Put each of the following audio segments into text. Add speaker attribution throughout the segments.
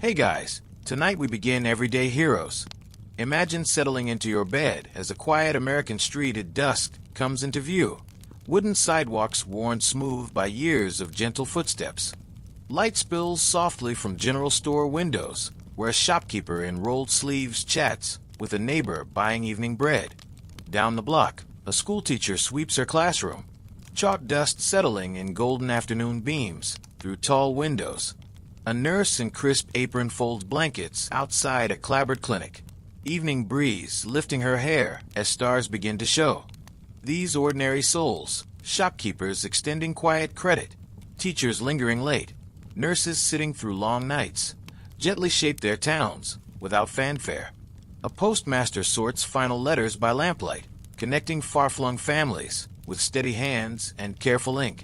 Speaker 1: Hey guys, tonight we begin Everyday Heroes. Imagine settling into your bed as a quiet American street at dusk comes into view. Wooden sidewalks worn smooth by years of gentle footsteps. Light spills softly from general store windows, where a shopkeeper in rolled sleeves chats with a neighbor buying evening bread. Down the block, a schoolteacher sweeps her classroom. Chalk dust settling in golden afternoon beams through tall windows. A nurse in crisp apron folds blankets outside a clapboard clinic. Evening breeze lifting her hair as stars begin to show. These ordinary souls, shopkeepers extending quiet credit, teachers lingering late, nurses sitting through long nights, gently shape their towns without fanfare. A postmaster sorts final letters by lamplight, connecting far-flung families with steady hands and careful ink.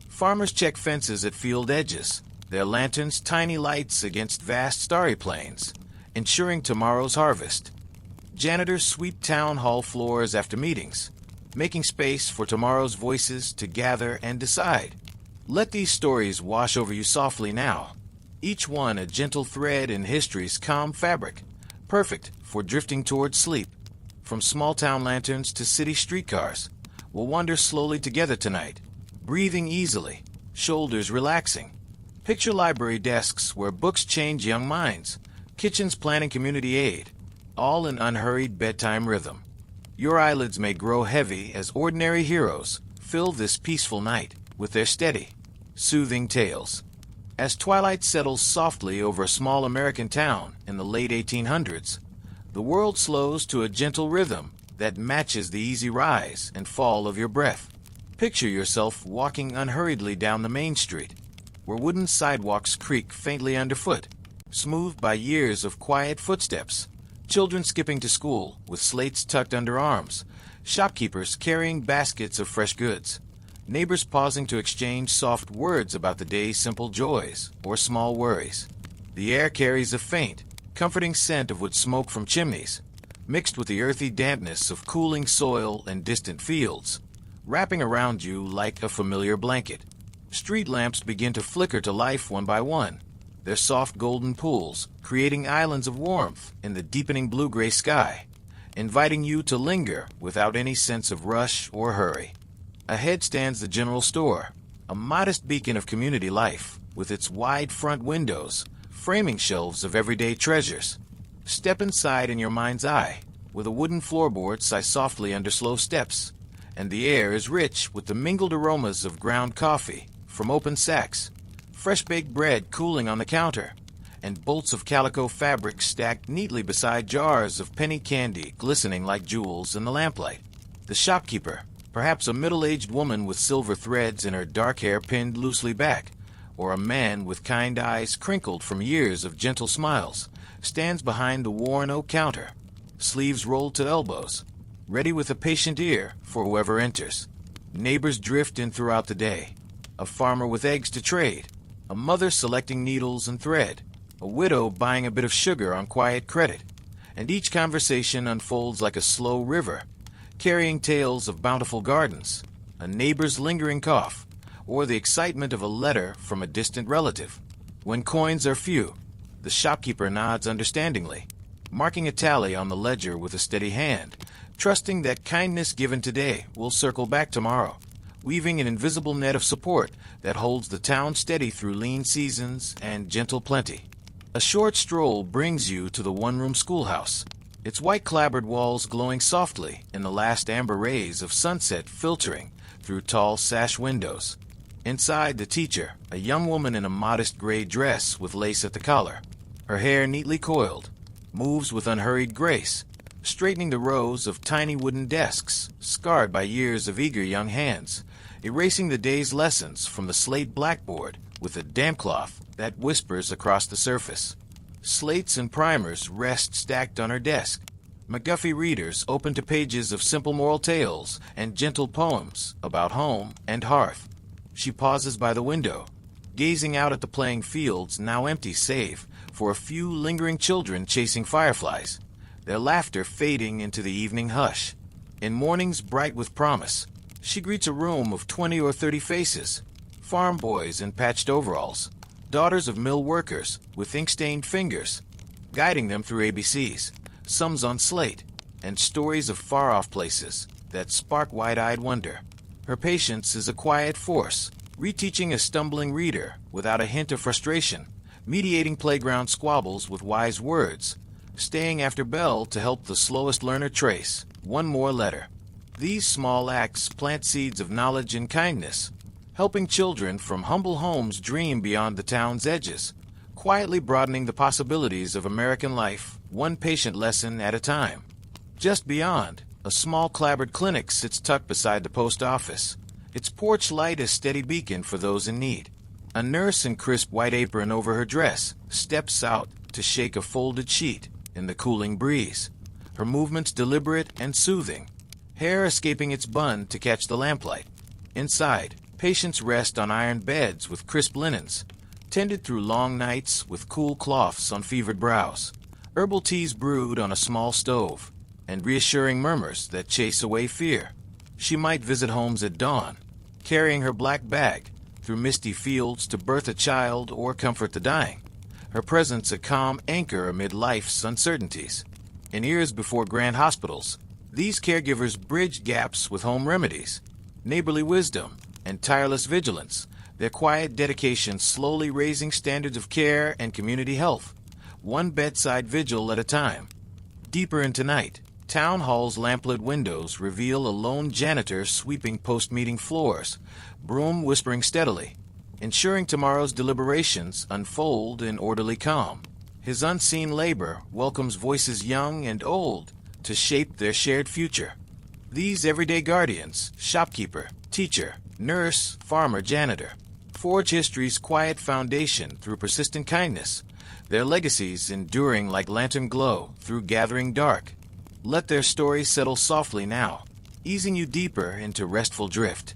Speaker 1: Farmers check fences at field edges, their lanterns tiny lights against vast starry plains, ensuring tomorrow's harvest. Janitors sweep town hall floors after meetings, making space for tomorrow's voices to gather and decide. Let these stories wash over you softly now, each one a gentle thread in history's calm fabric, perfect for drifting towards sleep. From small-town lanterns to city streetcars, we'll wander slowly together tonight, breathing easily, shoulders relaxing. Picture library desks where books change young minds, kitchens planning community aid, all in unhurried bedtime rhythm. Your eyelids may grow heavy as ordinary heroes fill this peaceful night with their steady, soothing tales. As twilight settles softly over a small American town in the late 1800s, the world slows to a gentle rhythm that matches the easy rise and fall of your breath. Picture yourself walking unhurriedly down the main street, where wooden sidewalks creak faintly underfoot, smoothed by years of quiet footsteps, children skipping to school with slates tucked under arms, shopkeepers carrying baskets of fresh goods, neighbors pausing to exchange soft words about the day's simple joys or small worries. The air carries a faint, comforting scent of wood smoke from chimneys, mixed with the earthy dampness of cooling soil and distant fields, wrapping around you like a familiar blanket. Street lamps begin to flicker to life one by one, their soft golden pools creating islands of warmth in the deepening blue-gray sky, inviting you to linger without any sense of rush or hurry. Ahead stands the general store, a modest beacon of community life, with its wide front windows framing shelves of everyday treasures. Step inside in your mind's eye, where the wooden floorboards sigh softly under slow steps, and the air is rich with the mingled aromas of ground coffee from open sacks, fresh-baked bread cooling on the counter, and bolts of calico fabric stacked neatly beside jars of penny candy glistening like jewels in the lamplight. The shopkeeper, perhaps a middle-aged woman with silver threads in her dark hair pinned loosely back, or a man with kind eyes crinkled from years of gentle smiles, stands behind the worn oak counter, sleeves rolled to elbows, ready with a patient ear for whoever enters. Neighbors drift in throughout the day, a farmer with eggs to trade, a mother selecting needles and thread, a widow buying a bit of sugar on quiet credit, and each conversation unfolds like a slow river, carrying tales of bountiful gardens, a neighbor's lingering cough, or the excitement of a letter from a distant relative. When coins are few, the shopkeeper nods understandingly, marking a tally on the ledger with a steady hand, trusting that kindness given today will circle back tomorrow, weaving an invisible net of support that holds the town steady through lean seasons and gentle plenty. A short stroll brings you to the one-room schoolhouse, its white clapboard walls glowing softly in the last amber rays of sunset filtering through tall sash windows. Inside, the teacher, a young woman in a modest gray dress with lace at the collar, her hair neatly coiled, moves with unhurried grace, straightening the rows of tiny wooden desks scarred by years of eager young hands, erasing the day's lessons from the slate blackboard with a damp cloth that whispers across the surface. Slates and primers rest stacked on her desk, McGuffey readers open to pages of simple moral tales and gentle poems about home and hearth. She pauses by the window, gazing out at the playing fields now empty save for a few lingering children chasing fireflies, their laughter fading into the evening hush. In mornings bright with promise, she greets a room of 20 or 30 faces, farm boys in patched overalls, daughters of mill workers with ink-stained fingers, guiding them through ABCs, sums on slate, and stories of far-off places that spark wide-eyed wonder. Her patience is a quiet force, reteaching a stumbling reader without a hint of frustration, mediating playground squabbles with wise words, staying after bell to help the slowest learner trace one more letter. These small acts plant seeds of knowledge and kindness, helping children from humble homes dream beyond the town's edges, quietly broadening the possibilities of American life, one patient lesson at a time. Just beyond, a small clapboard clinic sits tucked beside the post office, its porch light a steady beacon for those in need. A nurse in crisp white apron over her dress steps out to shake a folded sheet in the cooling breeze, her movements deliberate and soothing, hair escaping its bun to catch the lamplight. Inside, patients rest on iron beds with crisp linens, tended through long nights with cool cloths on fevered brows, herbal teas brewed on a small stove, and reassuring murmurs that chase away fear. She might visit homes at dawn, carrying her black bag through misty fields to birth a child or comfort the dying, her presence a calm anchor amid life's uncertainties. In years before grand hospitals, these caregivers bridged gaps with home remedies, neighborly wisdom, and tireless vigilance, their quiet dedication slowly raising standards of care and community health, one bedside vigil at a time. Deeper into night, town hall's lamplit windows reveal a lone janitor sweeping post-meeting floors, broom whispering steadily, ensuring tomorrow's deliberations unfold in orderly calm. His unseen labor welcomes voices young and old to shape their shared future. These everyday guardians, shopkeeper, teacher, nurse, farmer, janitor, forge history's quiet foundation through persistent kindness, their legacies enduring like lantern glow through gathering dark. Let their stories settle softly now, easing you deeper into restful drift.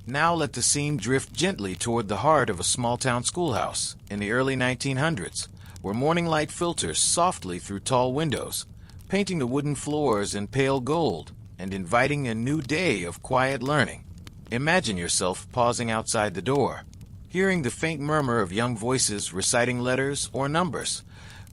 Speaker 1: Now let the scene drift gently toward the heart of a small-town schoolhouse in the early 1900s, where morning light filters softly through tall windows, painting the wooden floors in pale gold and inviting a new day of quiet learning. Imagine yourself pausing outside the door, hearing the faint murmur of young voices reciting letters or numbers,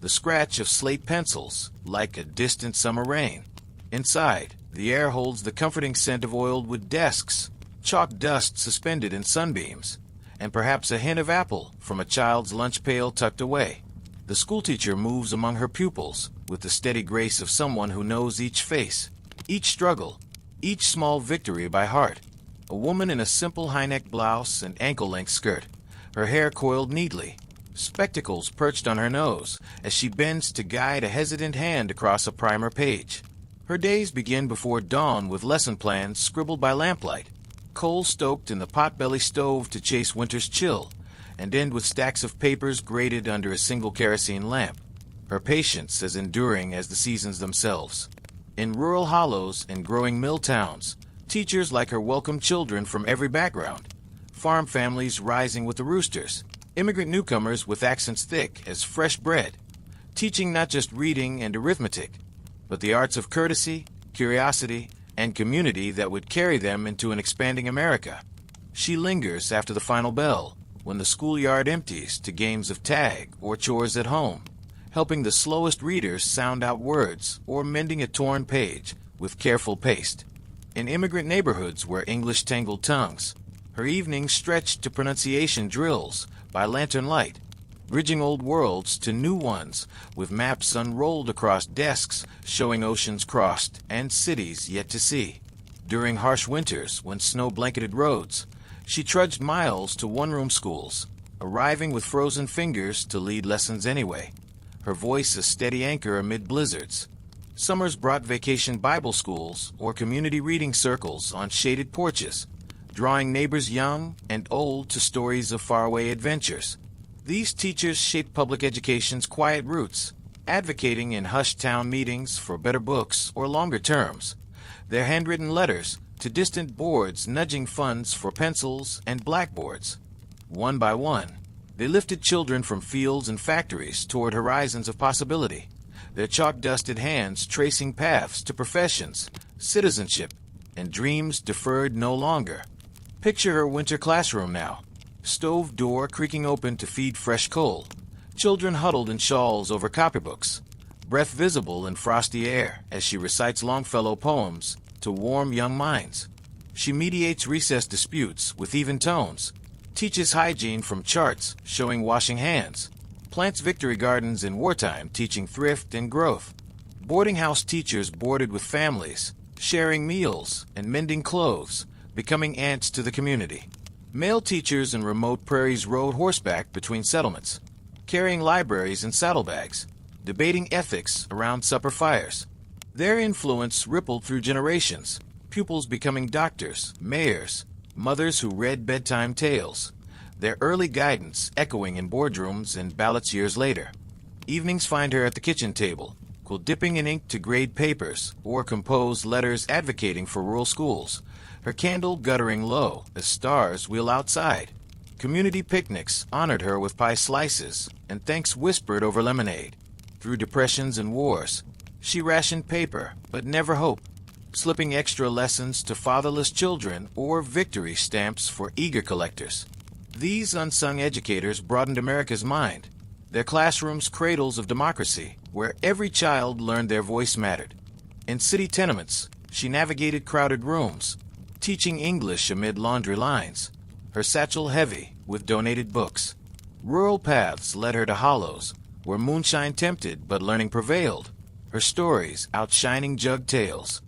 Speaker 1: the scratch of slate pencils like a distant summer rain. Inside, the air holds the comforting scent of oiled wood desks, chalk dust suspended in sunbeams, and perhaps a hint of apple from a child's lunch pail tucked away. The schoolteacher moves among her pupils with the steady grace of someone who knows each face, each struggle, each small victory by heart. A woman in a simple high-neck blouse and ankle-length skirt, her hair coiled neatly, spectacles perched on her nose as she bends to guide a hesitant hand across a primer page. Her days begin before dawn with lesson plans scribbled by lamplight, coal stoked in the potbelly stove to chase winter's chill, and end with stacks of papers grated under a single kerosene lamp, her patience as enduring as the seasons themselves. In rural hollows and growing mill towns, teachers like her welcome children from every background, farm families rising with the roosters, immigrant newcomers with accents thick as fresh bread, teaching not just reading and arithmetic, but the arts of courtesy, curiosity, and community that would carry them into an expanding America. She lingers after the final bell, when the schoolyard empties to games of tag or chores at home, helping the slowest readers sound out words or mending a torn page with careful paste. In immigrant neighborhoods where English tangled tongues, her evenings stretched to pronunciation drills by lantern light, bridging old worlds to new ones with maps unrolled across desks showing oceans crossed and cities yet to see. During harsh winters when snow blanketed roads, she trudged miles to one-room schools, arriving with frozen fingers to lead lessons anyway, her voice a steady anchor amid blizzards. Summers brought vacation Bible schools or community reading circles on shaded porches, drawing neighbors young and old to stories of faraway adventures. These teachers shaped public education's quiet roots, advocating in hushed town meetings for better books or longer terms, their handwritten letters to distant boards nudging funds for pencils and blackboards. One by one, they lifted children from fields and factories toward horizons of possibility, their chalk-dusted hands tracing paths to professions, citizenship, and dreams deferred no longer. Picture her winter classroom now, stove door creaking open to feed fresh coal, children huddled in shawls over copybooks, breath visible in frosty air as she recites Longfellow poems to warm young minds. She mediates recess disputes with even tones, teaches hygiene from charts showing washing hands, plants victory gardens in wartime teaching thrift and growth. Boarding house teachers boarded with families, sharing meals and mending clothes, becoming aunts to the community. Male teachers in remote prairies rode horseback between settlements, carrying libraries and saddlebags, debating ethics around supper fires. Their influence rippled through generations, pupils becoming doctors, mayors, mothers who read bedtime tales, their early guidance echoing in boardrooms and ballots years later. Evenings find her at the kitchen table, dipping in ink to grade papers or compose letters advocating for rural schools, her candle guttering low as stars wheel outside. Community picnics honored her with pie slices and thanks whispered over lemonade. Through depressions and wars, she rationed paper but never hope, slipping extra lessons to fatherless children or victory stamps for eager collectors. These unsung educators broadened America's mind, their classrooms cradles of democracy, where every child learned their voice mattered. In city tenements, she navigated crowded rooms, teaching English amid laundry lines, her satchel heavy with donated books. Rural paths led her to hollows, where moonshine tempted but learning prevailed, her stories outshining jug tales.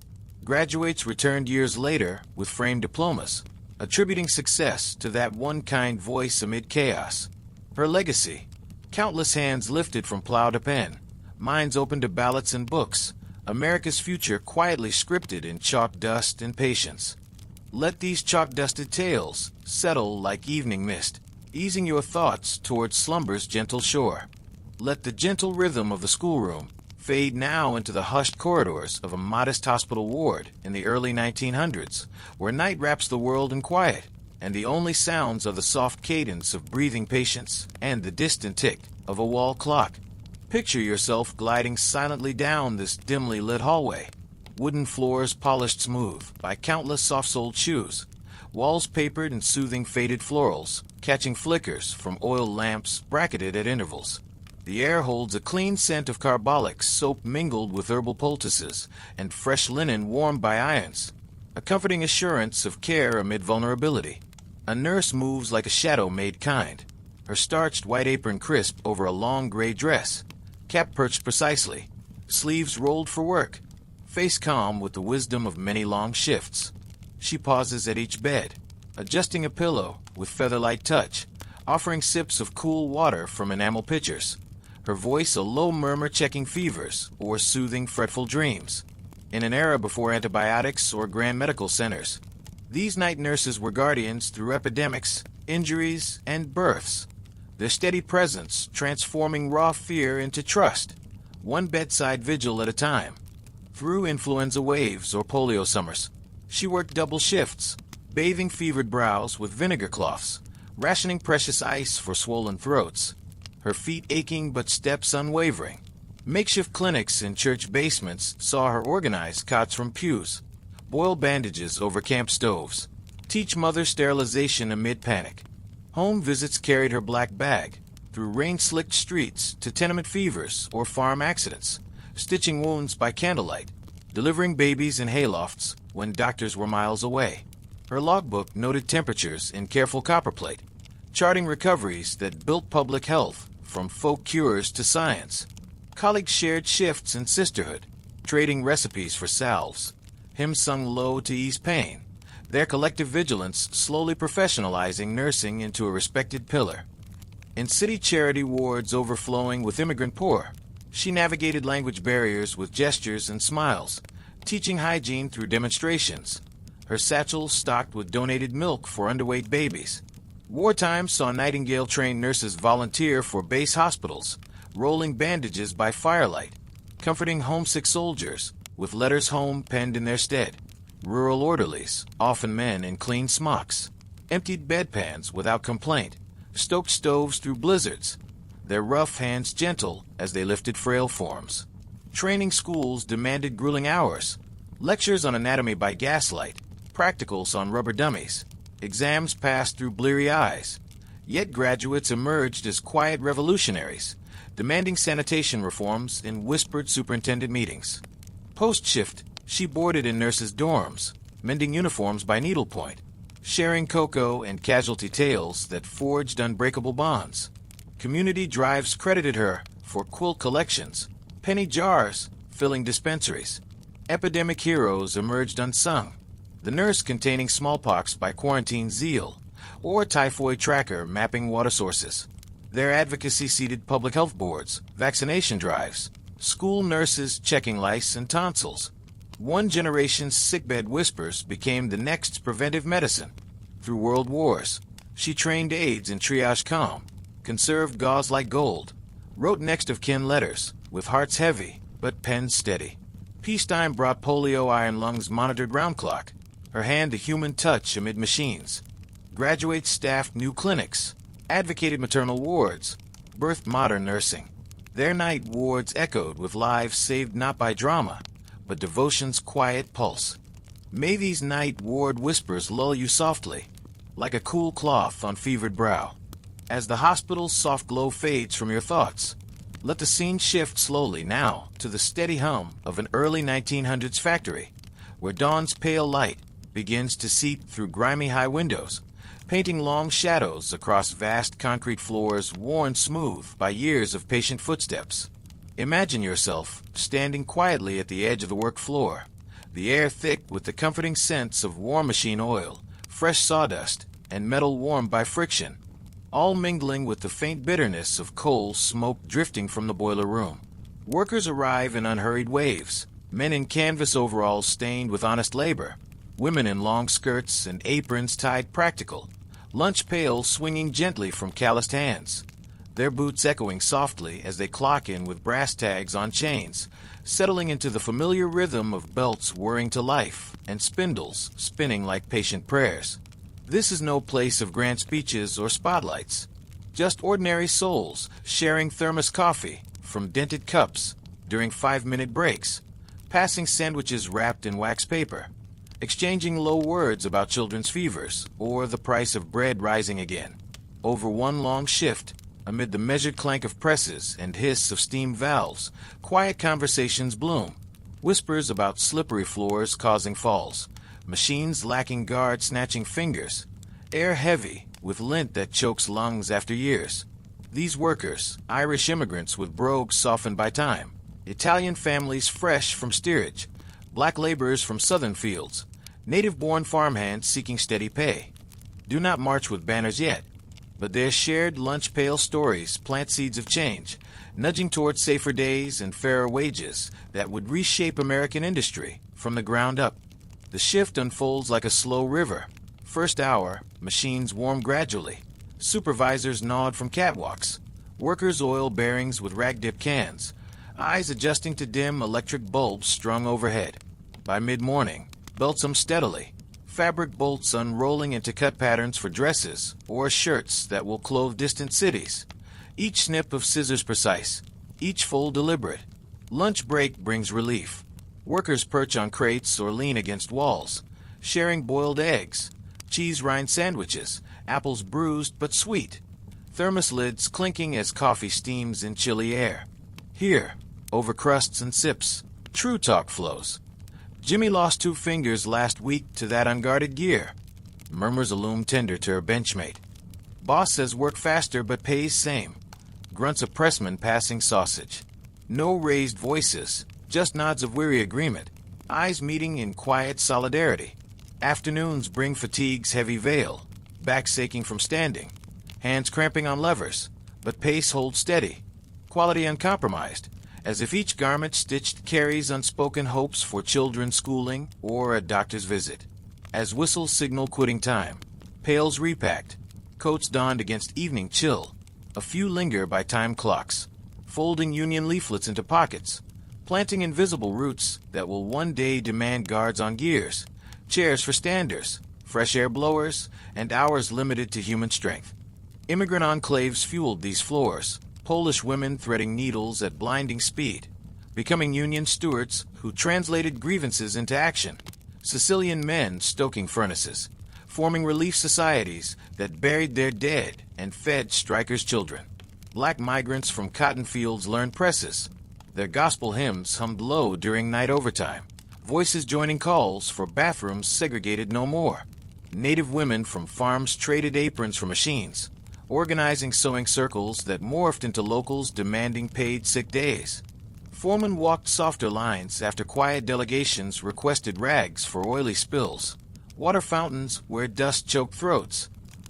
Speaker 1: Graduates returned years later with framed diplomas, attributing success to that one kind voice amid chaos. Her legacy: countless hands lifted from plow to pen, minds open to ballots and books, America's future quietly scripted in chalk dust and patience. Let these chalk-dusted tales settle like evening mist, easing your thoughts towards slumber's gentle shore. Let the gentle rhythm of the schoolroom fade now into the hushed corridors of a modest hospital ward in the early 1900s, where night wraps the world in quiet, and the only sounds are the soft cadence of breathing patients and the distant tick of a wall clock. Picture yourself gliding silently down this dimly lit hallway, wooden floors polished smooth by countless soft-soled shoes, walls papered in soothing faded florals, catching flickers from oil lamps bracketed at intervals. The air holds a clean scent of carbolic soap mingled with herbal poultices and fresh linen warmed by irons, a comforting assurance of care amid vulnerability. A nurse moves like a shadow made kind, her starched white apron crisp over a long gray dress, cap perched precisely, sleeves rolled for work, face calm with the wisdom of many long shifts. She pauses at each bed, adjusting a pillow with feather-light touch, offering sips of cool water from enamel pitchers, her voice a low murmur checking fevers or soothing fretful dreams. In an era before antibiotics or grand medical centers, these night nurses were guardians through epidemics, injuries, and births, their steady presence transforming raw fear into trust, one bedside vigil at a time. Through influenza waves or polio summers, she worked double shifts, bathing fevered brows with vinegar cloths, rationing precious ice for swollen throats, her feet aching but steps unwavering. Makeshift clinics in church basements saw her organize cots from pews, boil bandages over camp stoves, teach mother sterilization amid panic. Home visits carried her black bag through rain-slicked streets to tenement fevers or farm accidents, stitching wounds by candlelight, delivering babies in haylofts when doctors were miles away. Her logbook noted temperatures in careful copperplate, charting recoveries that built public health from folk cures to science. Colleagues shared shifts in sisterhood, trading recipes for salves, hymns sung low to ease pain, their collective vigilance slowly professionalizing nursing into a respected pillar. In city charity wards overflowing with immigrant poor, she navigated language barriers with gestures and smiles, teaching hygiene through demonstrations, her satchels stocked with donated milk for underweight babies. Wartime saw Nightingale-trained nurses volunteer for base hospitals, rolling bandages by firelight, comforting homesick soldiers with letters home penned in their stead. Rural orderlies, often men in clean smocks, emptied bedpans without complaint, stoked stoves through blizzards, their rough hands gentle as they lifted frail forms. Training schools demanded grueling hours, lectures on anatomy by gaslight, practicals on rubber dummies, exams passed through bleary eyes, Yet graduates emerged as quiet revolutionaries, demanding sanitation reforms in whispered superintendent meetings. Post-shift, she boarded in nurses' dorms, mending uniforms by needlepoint, sharing cocoa and casualty tales that forged unbreakable bonds. Community drives credited her for quilt collections, penny jars filling dispensaries. Epidemic heroes emerged unsung, the nurse containing smallpox by quarantine zeal, or typhoid tracker mapping water sources. Their advocacy seeded public health boards, vaccination drives, school nurses checking lice and tonsils. One generation's sickbed whispers became the next's preventive medicine. Through world wars, she trained aides in triage calm, conserved gauze like gold, wrote next-of-kin letters, with hearts heavy, but pens steady. Peacetime brought polio iron lungs monitored round-clock, her hand a human touch amid machines. Graduates staffed new clinics, advocated maternal wards, birthed modern nursing. Their night wards echoed with lives saved not by drama, but devotion's quiet pulse. May these night ward whispers lull you softly, like a cool cloth on fevered brow. As the hospital's soft glow fades from your thoughts, let the scene shift slowly now to the steady hum of an early 1900s factory, where dawn's pale light begins to seep through grimy high windows, painting long shadows across vast concrete floors worn smooth by years of patient footsteps. Imagine yourself standing quietly at the edge of the work floor, the air thick with the comforting scents of war machine oil, fresh sawdust, and metal warmed by friction, all mingling with the faint bitterness of coal smoke drifting from the boiler room. Workers arrive in unhurried waves, men in canvas overalls stained with honest labor, women in long skirts and aprons tied practical, lunch pails swinging gently from calloused hands, their boots echoing softly as they clock in with brass tags on chains, settling into the familiar rhythm of belts whirring to life and spindles spinning like patient prayers. This is no place of grand speeches or spotlights, just ordinary souls sharing thermos coffee from dented cups during 5-minute breaks, passing sandwiches wrapped in wax paper, exchanging low words about children's fevers or the price of bread rising again. Over one long shift, amid the measured clank of presses and hiss of steam valves, quiet conversations bloom, whispers about slippery floors causing falls, machines lacking guard snatching fingers, air heavy with lint that chokes lungs after years. These workers, Irish immigrants with brogues softened by time, Italian families fresh from steerage, black laborers from southern fields, native-born farmhands seeking steady pay, do not march with banners yet, but their shared lunch pail stories plant seeds of change, nudging toward safer days and fairer wages that would reshape American industry from the ground up. The shift unfolds like a slow river. First hour, machines warm gradually. Supervisors nod from catwalks. Workers oil bearings with rag-dipped cans, eyes adjusting to dim electric bulbs strung overhead. By mid-morning, belts them steadily, fabric bolts unrolling into cut patterns for dresses or shirts that will clothe distant cities. Each snip of scissors precise, each fold deliberate. Lunch break brings relief. Workers perch on crates or lean against walls, sharing boiled eggs, cheese rind sandwiches, apples bruised but sweet, thermos lids clinking as coffee steams in chilly air. Here, over crusts and sips, true talk flows. Jimmy lost 2 fingers last week to that unguarded gear, murmurs a loom tender to her benchmate. Boss says work faster but pays same, grunts a pressman passing sausage. No raised voices, just nods of weary agreement, eyes meeting in quiet solidarity. Afternoons bring fatigue's heavy veil, backs aching from standing, hands cramping on levers, but pace holds steady, quality uncompromised, as if each garment stitched carries unspoken hopes for children's schooling or a doctor's visit. As whistles signal quitting time, pails repacked, coats donned against evening chill, a few linger by time clocks, folding union leaflets into pockets, planting invisible roots that will one day demand guards on gears, chairs for standers, fresh air blowers, and hours limited to human strength. Immigrant enclaves fueled these floors, Polish women threading needles at blinding speed, becoming union stewards who translated grievances into action, Sicilian men stoking furnaces, forming relief societies that buried their dead and fed strikers' children. Black migrants from cotton fields learned presses. Their gospel hymns hummed low during night overtime, voices joining calls for bathrooms segregated no more. Native women from farms traded aprons for machines, organizing sewing circles that morphed into locals demanding paid sick days. Foremen walked softer lines after quiet delegations requested rags for oily spills, water fountains where dust choked throats.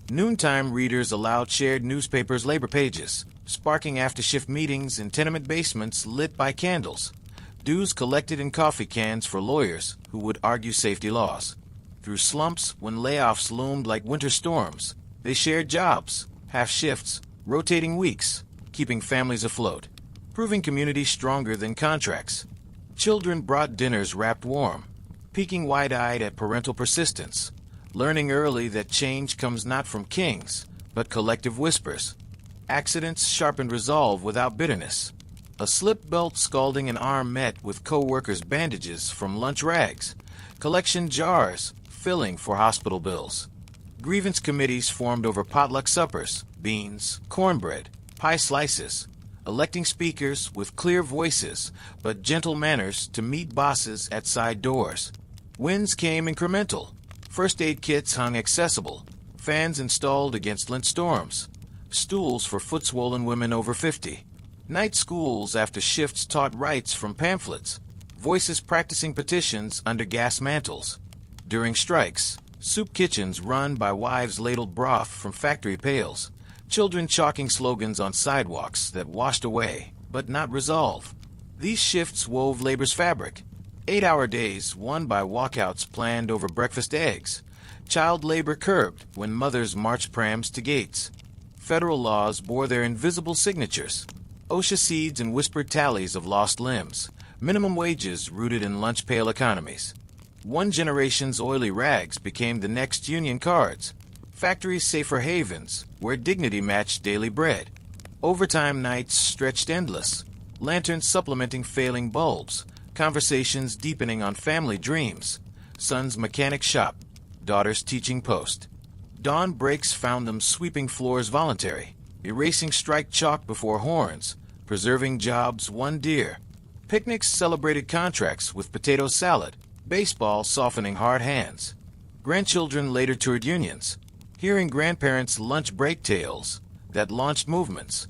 Speaker 1: Noontime readers allowed shared newspapers' labor pages, sparking after-shift meetings in tenement basements lit by candles. Dues collected in coffee cans for lawyers who would argue safety laws. Through slumps when layoffs loomed like winter storms, they shared jobs, half shifts, rotating weeks, keeping families afloat, proving communities stronger than contracts. Children brought dinners wrapped warm, peeking wide-eyed at parental persistence, learning early that change comes not from kings, but collective whispers. Accidents sharpened resolve without bitterness. A slip belt scalding an arm met with co-workers' bandages from lunch rags, collection jars filling for hospital bills. Grievance committees formed over potluck suppers, beans, cornbread, pie slices, electing speakers with clear voices but gentle manners to meet bosses at side doors. Wins came incremental. First aid kits hung accessible, fans installed against lint storms, stools for foot-swollen women over 50. Night schools after shifts taught rights from pamphlets, voices practicing petitions under gas mantles. During strikes, soup kitchens run by wives ladled broth from factory pails, children chalking slogans on sidewalks that washed away, but not resolve. These shifts wove labor's fabric. 8-hour days won by walkouts planned over breakfast eggs. Child labor curbed when mothers marched prams to gates. Federal laws bore their invisible signatures. OSHA seeds and whispered tallies of lost limbs. Minimum wages rooted in lunch pail economies. One generation's oily rags became the next union cards. Factories safer havens, where dignity matched daily bread. Overtime nights stretched endless. Lanterns supplementing failing bulbs. Conversations deepening on family dreams. Son's mechanic shop. Daughter's teaching post. Dawn breaks found them sweeping floors voluntary. Erasing strike chalk before horns. Preserving jobs won dear. Picnics celebrated contracts with potato salad. Baseball softening hard hands. Grandchildren later toured unions, hearing grandparents' lunch break tales that launched movements.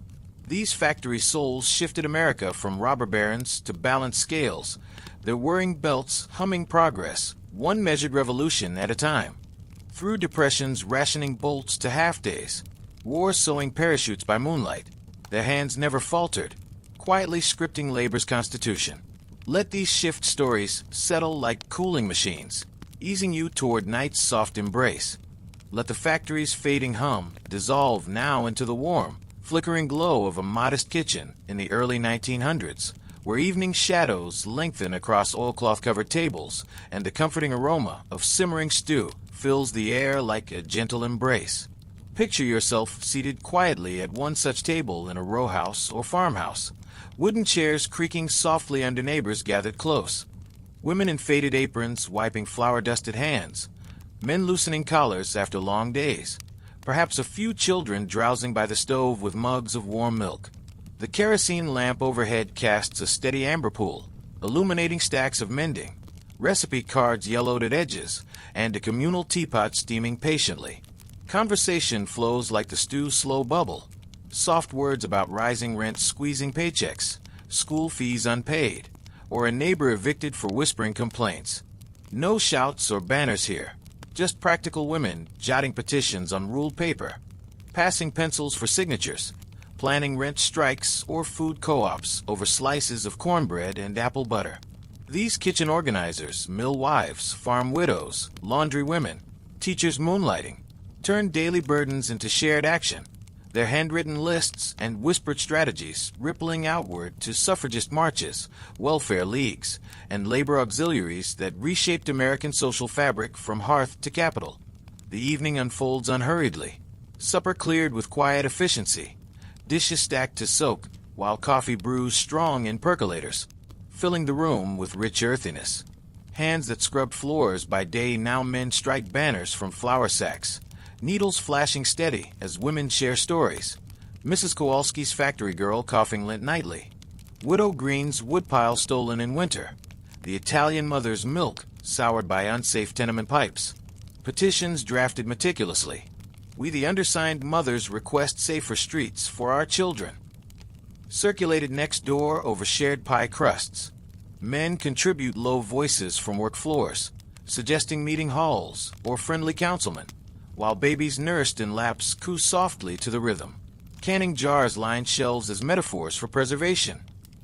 Speaker 1: These factory souls shifted America from robber barons to balanced scales, their whirring belts humming progress, one measured revolution at a time. Through depressions rationing bolts to half-days, war sewing parachutes by moonlight, their hands never faltered, quietly scripting labor's constitution. Let these shift stories settle like cooling machines, easing you toward night's soft embrace. Let the factory's fading hum dissolve now into the warm, flickering glow of a modest kitchen in the early 1900s, where evening shadows lengthen across oilcloth-covered tables and the comforting aroma of simmering stew fills the air like a gentle embrace. Picture yourself seated quietly at one such table in a row house or farmhouse, wooden chairs creaking softly under neighbors gathered close. Women in faded aprons wiping flour-dusted hands. Men loosening collars after long days. Perhaps a few children drowsing by the stove with mugs of warm milk. The kerosene lamp overhead casts a steady amber pool, illuminating stacks of mending. Recipe cards yellowed at edges, and a communal teapot steaming patiently. Conversation flows like the stew's slow bubble. Soft words about rising rent squeezing paychecks, school fees unpaid, or a neighbor evicted for whispering complaints. No shouts or banners here, just practical women jotting petitions on ruled paper, passing pencils for signatures, planning rent strikes or food co-ops over slices of cornbread and apple butter. These kitchen organizers, mill wives, farm widows, laundry women, teachers moonlighting, turn daily burdens into shared action. Their handwritten lists and whispered strategies rippling outward to suffragist marches, welfare leagues, and labor auxiliaries that reshaped American social fabric from hearth to capitol. The evening unfolds unhurriedly. Supper cleared with quiet efficiency. Dishes stacked to soak, while coffee brews strong in percolators, filling the room with rich earthiness. Hands that scrubbed floors by day, now men strike banners from flour sacks. Needles flashing steady as women share stories. Mrs. Kowalski's factory girl coughing lint nightly. Widow Green's woodpile stolen in winter. The Italian mother's milk soured by unsafe tenement pipes. Petitions drafted meticulously. We the undersigned mothers request safer streets for our children. Circulated next door over shared pie crusts. Men contribute low voices from work floors, suggesting meeting halls or friendly councilmen, while babies nursed in laps coo softly to the rhythm. Canning jars line shelves as metaphors for preservation.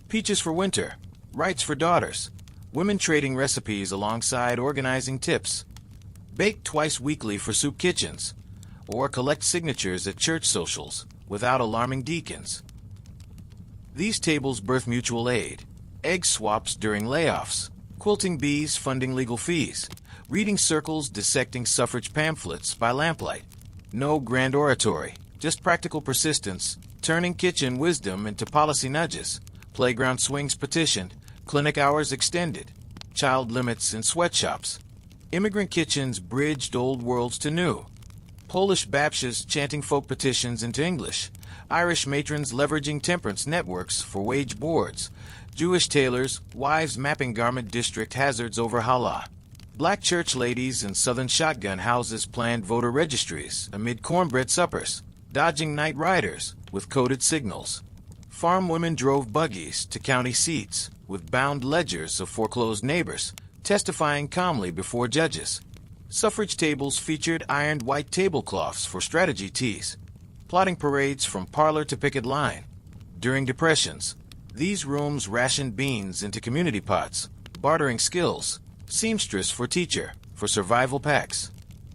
Speaker 1: Peaches for winter, rights for daughters, women trading recipes alongside organizing tips. Bake twice weekly for soup kitchens, or collect signatures at church socials without alarming deacons. These tables birth mutual aid, egg swaps during layoffs, quilting bees funding legal fees, reading circles dissecting suffrage pamphlets by lamplight. No grand oratory, just practical persistence, turning kitchen wisdom into policy nudges. Playground swings petitioned, clinic hours extended, child limits in sweatshops. Immigrant kitchens bridged old worlds to new. Polish Baptistes chanting folk petitions into English. Irish matrons leveraging temperance networks for wage boards. Jewish tailors, wives mapping garment district hazards over Hala. Black church ladies in southern shotgun houses planned voter registries amid cornbread suppers, dodging night riders with coded signals. Farm women drove buggies to county seats with bound ledgers of foreclosed neighbors, testifying calmly before judges. Suffrage tables featured ironed white tablecloths for strategy teas, plotting parades from parlor to picket line. During depressions, these rooms rationed beans into community pots, bartering skills, seamstress for teacher, for survival packs.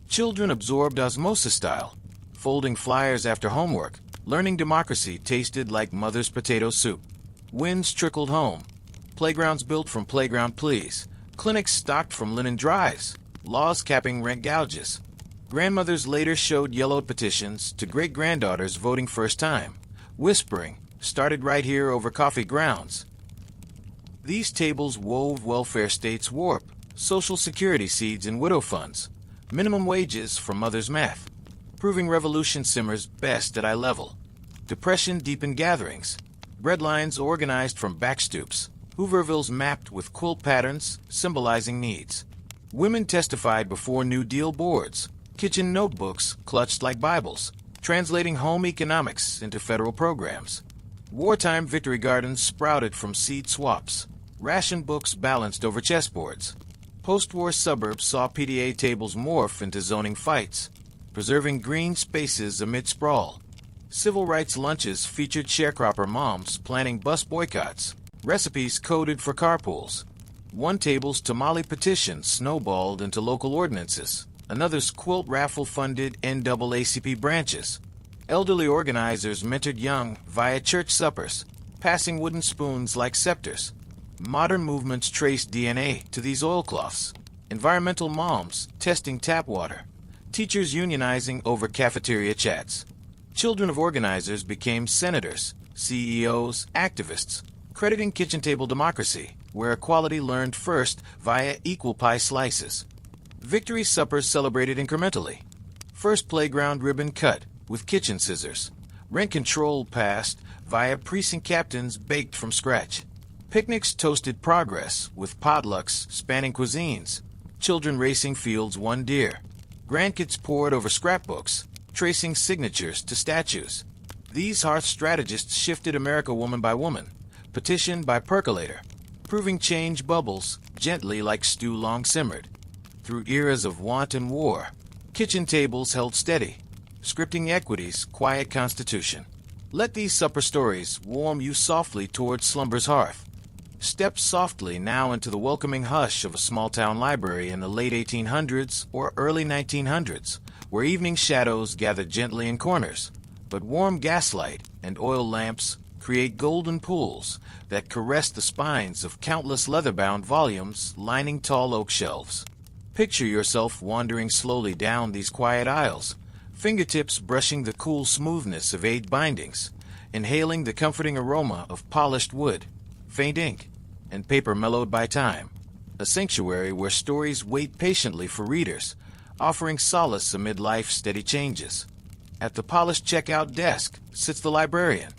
Speaker 1: Children absorbed osmosis style, folding flyers after homework. Learning democracy tasted like mother's potato soup. Winds trickled home. Playgrounds built from playground pleas. Clinics stocked from linen drives. Laws capping rent gouges. Grandmothers later showed yellowed petitions to great-granddaughters voting first time. Whispering started right here over coffee grounds. These tables wove welfare states warp, social security seeds in widow funds, minimum wages from mother's math, proving revolution simmers best at eye level. Depression deepened gatherings, breadlines organized from backstoops, Hoovervilles mapped with quilt patterns symbolizing needs. Women testified before New Deal boards, kitchen notebooks clutched like Bibles, translating home economics into federal programs. Wartime victory gardens sprouted from seed swaps, ration books balanced over chessboards. Post-war suburbs saw PDA tables morph into zoning fights, preserving green spaces amid sprawl. Civil rights lunches featured sharecropper moms planning bus boycotts, recipes coded for carpools. One table's tamale petition snowballed into local ordinances. Another's quilt raffle funded NAACP branches. Elderly organizers mentored young via church suppers, passing wooden spoons like scepters. Modern movements traced DNA to these oilcloths. Environmental moms testing tap water. Teachers unionizing over cafeteria chats. Children of organizers became senators, CEOs, activists, crediting kitchen table democracy, where equality learned first via equal pie slices. Victory suppers celebrated incrementally. First playground ribbon cut with kitchen scissors. Rent control passed via precinct captains baked from scratch. Picnics toasted progress with potlucks spanning cuisines. Children racing fields won deer. Grandkids pored over scrapbooks, tracing signatures to statues. These hearth strategists shifted America woman by woman, petition by percolator, proving change bubbles gently like stew long simmered. Through eras of want and war, kitchen tables held steady, scripting equity's quiet constitution. Let these supper stories warm you softly towards slumber's hearth. Step softly now into the welcoming hush of a small-town library in the late 1800s or early 1900s, where evening shadows gather gently in corners, but warm gaslight and oil lamps create golden pools that caress the spines of countless leather-bound volumes lining tall oak shelves. Picture yourself wandering slowly down these quiet aisles, fingertips brushing the cool smoothness of aged bindings, inhaling the comforting aroma of polished wood, faint ink, and paper mellowed by time. a sanctuary where stories wait patiently for readers, offering solace amid life's steady changes. At the polished checkout desk sits the librarian,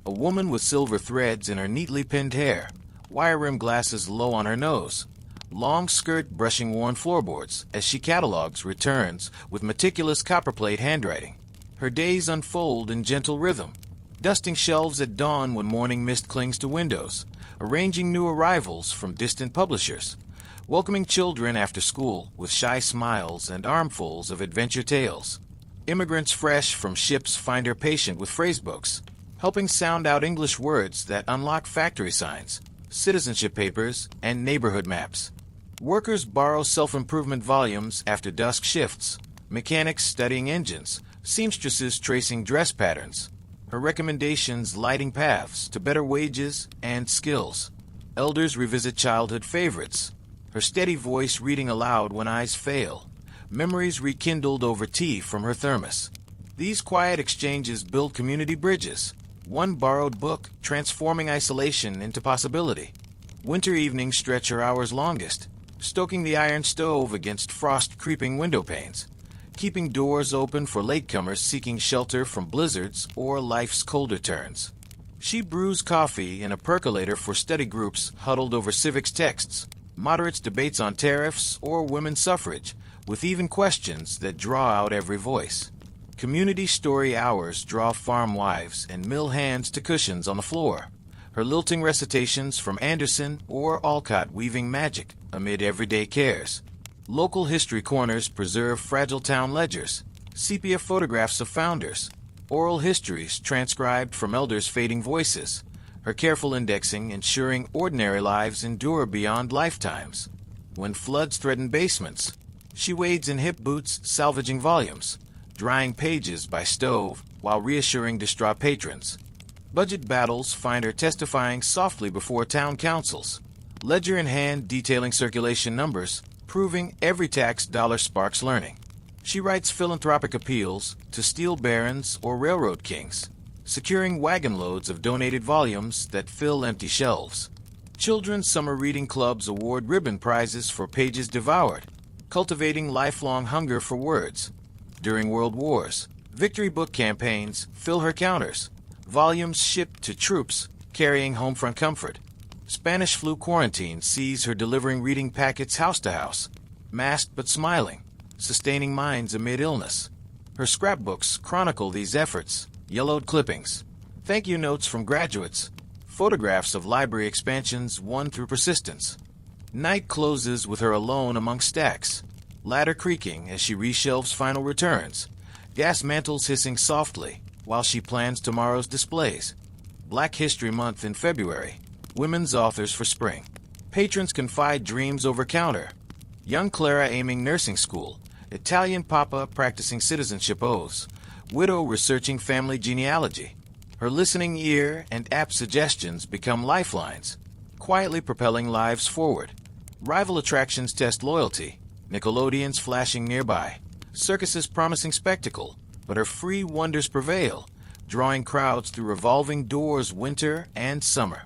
Speaker 1: a woman with silver threads in her neatly pinned hair, wire-rimmed glasses low on her nose, long skirt brushing worn floorboards as she catalogs returns with meticulous copperplate handwriting. Her days unfold in gentle rhythm, dusting shelves at dawn when morning mist clings to windows, arranging new arrivals from distant publishers, welcoming children after school with shy smiles and armfuls of adventure tales. Immigrants fresh from ships find her patient with phrasebooks, helping sound out English words that unlock factory signs, citizenship papers, and neighborhood maps. Workers borrow self-improvement volumes after dusk shifts, mechanics studying engines, seamstresses tracing dress patterns, her recommendations lighting paths to better wages and skills. Elders revisit childhood favorites, her steady voice reading aloud when eyes fail, memories rekindled over tea from her thermos. These quiet exchanges build community bridges, one borrowed book transforming isolation into possibility. Winter evenings stretch her hours longest, stoking the iron stove against frost-creeping window panes, keeping doors open for latecomers seeking shelter from blizzards or life's colder turns. She brews coffee in a percolator for study groups huddled over civics texts, moderates debates on tariffs or women's suffrage, with even questions that draw out every voice. Community story hours draw farm wives and mill hands to cushions on the floor, her lilting recitations from Anderson or Alcott weaving magic amid everyday cares. Local history corners preserve fragile town ledgers, sepia photographs of founders, oral histories transcribed from elders' fading voices, her careful indexing ensuring ordinary lives endure beyond lifetimes. When floods threaten basements, she wades in hip boots salvaging volumes, drying pages by stove while reassuring distraught patrons. Budget battles find her testifying softly before town councils, ledger in hand detailing circulation numbers, proving every tax dollar sparks learning. She writes philanthropic appeals to steel barons or railroad kings, securing wagon loads of donated volumes that fill empty shelves. Children's summer reading clubs award ribbon prizes for pages devoured, cultivating lifelong hunger for words. During World Wars, victory book campaigns fill her counters, volumes shipped to troops carrying homefront comfort. Spanish flu quarantine sees her delivering reading packets house to house, masked but smiling, sustaining minds amid illness. Her scrapbooks chronicle these efforts, yellowed clippings, thank you notes from graduates, photographs of library expansions won through persistence. Night closes with her alone among stacks, ladder creaking as she reshelves final returns, gas mantles hissing softly while she plans tomorrow's displays. Black History Month in February, women's authors for spring. Patrons confide dreams over counter. Young Clara aiming nursing school, Italian papa practicing citizenship oaths, widow researching family genealogy. Her listening ear and apt suggestions become lifelines, quietly propelling lives forward. Rival attractions test loyalty, Nickelodeons flashing nearby, circuses promising spectacle, but her free wonders prevail, drawing crowds through revolving doors winter and summer.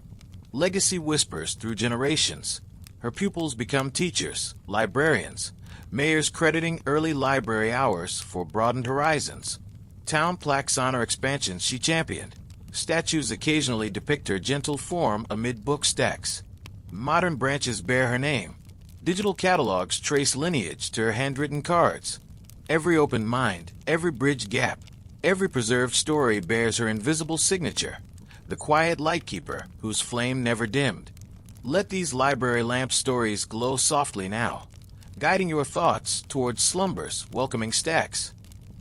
Speaker 1: Legacy whispers through generations. Her pupils become teachers, librarians, mayors crediting early library hours for broadened horizons. Town plaques honor expansions she championed. Statues occasionally depict her gentle form amid book stacks. Modern branches bear her name. Digital catalogs trace lineage to her handwritten cards. Every open mind, every bridged gap, every preserved story bears her invisible signature, the quiet lightkeeper whose flame never dimmed. Let these library lamp stories glow softly now, guiding your thoughts towards slumber's welcoming stacks.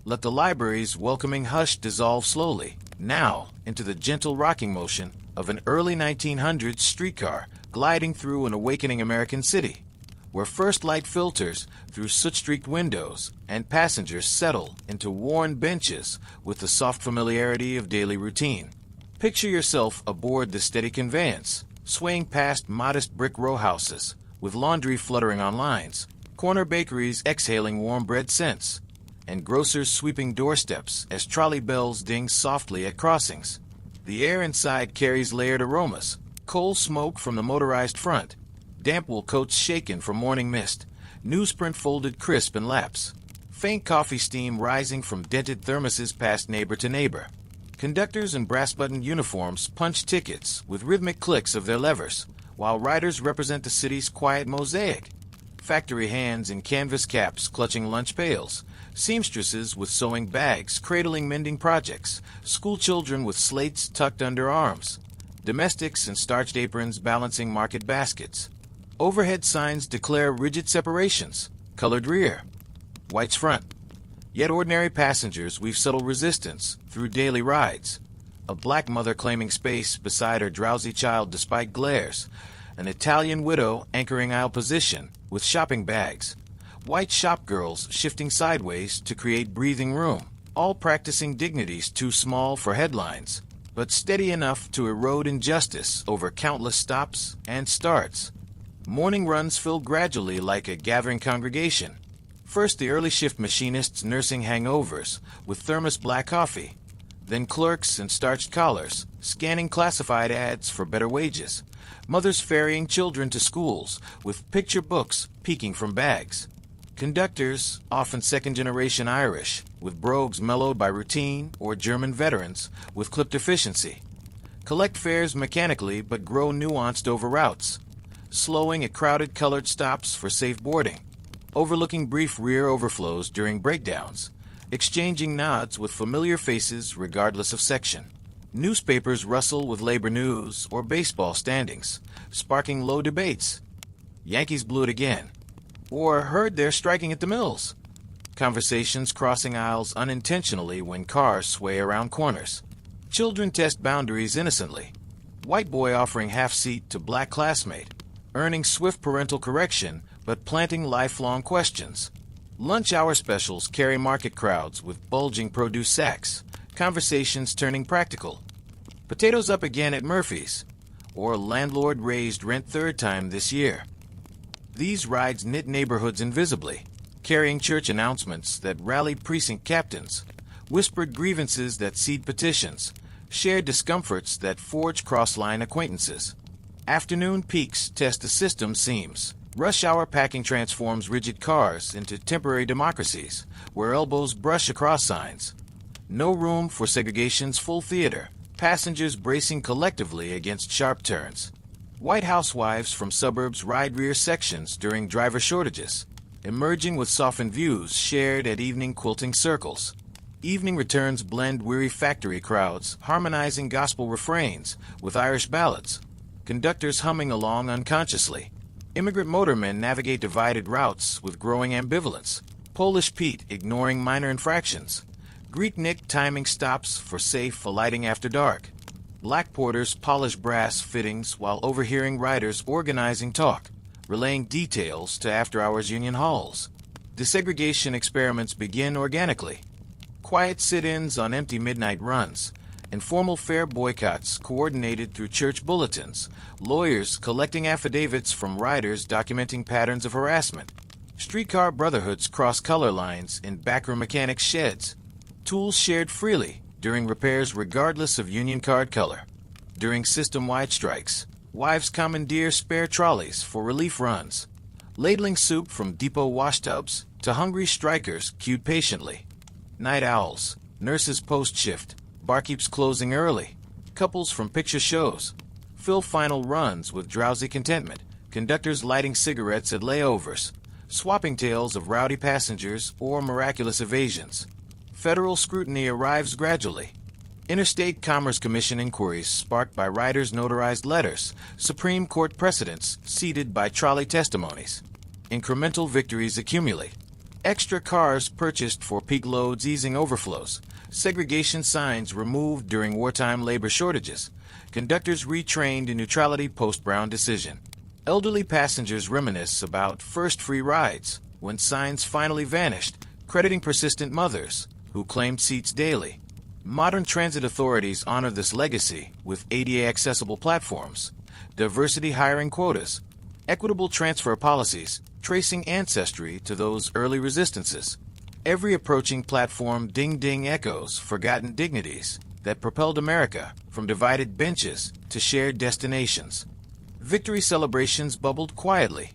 Speaker 1: Let the library's welcoming hush dissolve slowly, now into the gentle rocking motion of an early 1900s streetcar gliding through an awakening American city, where first light filters through soot-streaked windows and passengers settle into worn benches with the soft familiarity of daily routine. Picture yourself aboard the steady conveyance, swaying past modest brick row houses with laundry fluttering on lines, corner bakeries exhaling warm bread scents, and grocers sweeping doorsteps as trolley bells ding softly at crossings. The air inside carries layered aromas, coal smoke from the motorized front, damp wool coats shaken from morning mist, newsprint folded crisp in laps, faint coffee steam rising from dented thermoses passed neighbor to neighbor. Conductors in brass-buttoned uniforms punch tickets with rhythmic clicks of their levers, while riders represent the city's quiet mosaic. Factory hands in canvas caps clutching lunch pails, seamstresses with sewing bags cradling mending projects, school children with slates tucked under arms, domestics in starched aprons balancing market baskets. Overhead signs declare rigid separations, colored rear, whites front. Yet ordinary passengers weave subtle resistance through daily rides. A black mother claiming space beside her drowsy child despite glares, an Italian widow anchoring aisle position with shopping bags, white shop girls shifting sideways to create breathing room, all practicing dignities too small for headlines, but steady enough to erode injustice over countless stops and starts. Morning runs fill gradually like a gathering congregation. First the early shift machinists nursing hangovers with thermos black coffee, then clerks in starched collars, scanning classified ads for better wages, mothers ferrying children to schools with picture books peeking from bags, conductors, often second-generation Irish, with brogues mellowed by routine, or German veterans with clipped efficiency, collect fares mechanically but grow nuanced over routes, slowing at crowded colored stops for safe boarding, overlooking brief rear overflows during breakdowns, exchanging nods with familiar faces regardless of section. Newspapers rustle with labor news or baseball standings, sparking low debates. Yankees blew it again. Or heard they're striking at the mills. Conversations crossing aisles unintentionally when cars sway around corners. Children test boundaries innocently. White boy offering half seat to black classmate, earning swift parental correction but planting lifelong questions. Lunch hour specials carry market crowds with bulging produce sacks, conversations turning practical. Potatoes up again at Murphy's, or landlord raised rent third time this year. These rides knit neighborhoods invisibly, carrying church announcements that rally precinct captains, whispered grievances that seed petitions, shared discomforts that forge cross-line acquaintances. Afternoon peaks test the system seams. Rush hour packing transforms rigid cars into temporary democracies, where elbows brush across signs. No room for segregation's full theater, passengers bracing collectively against sharp turns. White housewives from suburbs ride rear sections during driver shortages, emerging with softened views shared at evening quilting circles. Evening returns blend weary factory crowds, harmonizing gospel refrains with Irish ballads. Conductors humming along unconsciously. Immigrant motormen navigate divided routes with growing ambivalence. Polish Pete ignoring minor infractions. Greek Nick timing stops for safe alighting after dark. Black porters polish brass fittings while overhearing riders organizing talk, relaying details to after-hours union halls. Desegregation experiments begin organically. Quiet sit-ins on empty midnight runs. Informal fare boycotts coordinated through church bulletins, lawyers collecting affidavits from riders documenting patterns of harassment, streetcar brotherhoods cross color lines in backroom mechanics' sheds, tools shared freely during repairs regardless of union card color. During system-wide strikes, wives commandeer spare trolleys for relief runs, ladling soup from depot washtubs to hungry strikers queued patiently. Night owls, nurses post-shift, barkeeps closing early, couples from picture shows, fill final runs with drowsy contentment, conductors lighting cigarettes at layovers, swapping tales of rowdy passengers or miraculous evasions. Federal scrutiny arrives gradually. Interstate Commerce Commission inquiries sparked by riders' notarized letters, Supreme Court precedents seeded by trolley testimonies. Incremental victories accumulate. Extra cars purchased for peak loads easing overflows. Segregation signs removed during wartime labor shortages. Conductors retrained in neutrality post-Brown decision. Elderly passengers reminisce about first free rides when signs finally vanished, crediting persistent mothers who claimed seats daily. Modern transit authorities honor this legacy with ADA-accessible platforms, diversity hiring quotas, equitable transfer policies, tracing ancestry to those early resistances. Every approaching platform ding-ding echoes forgotten dignities that propelled America from divided benches to shared destinations. Victory celebrations bubbled quietly.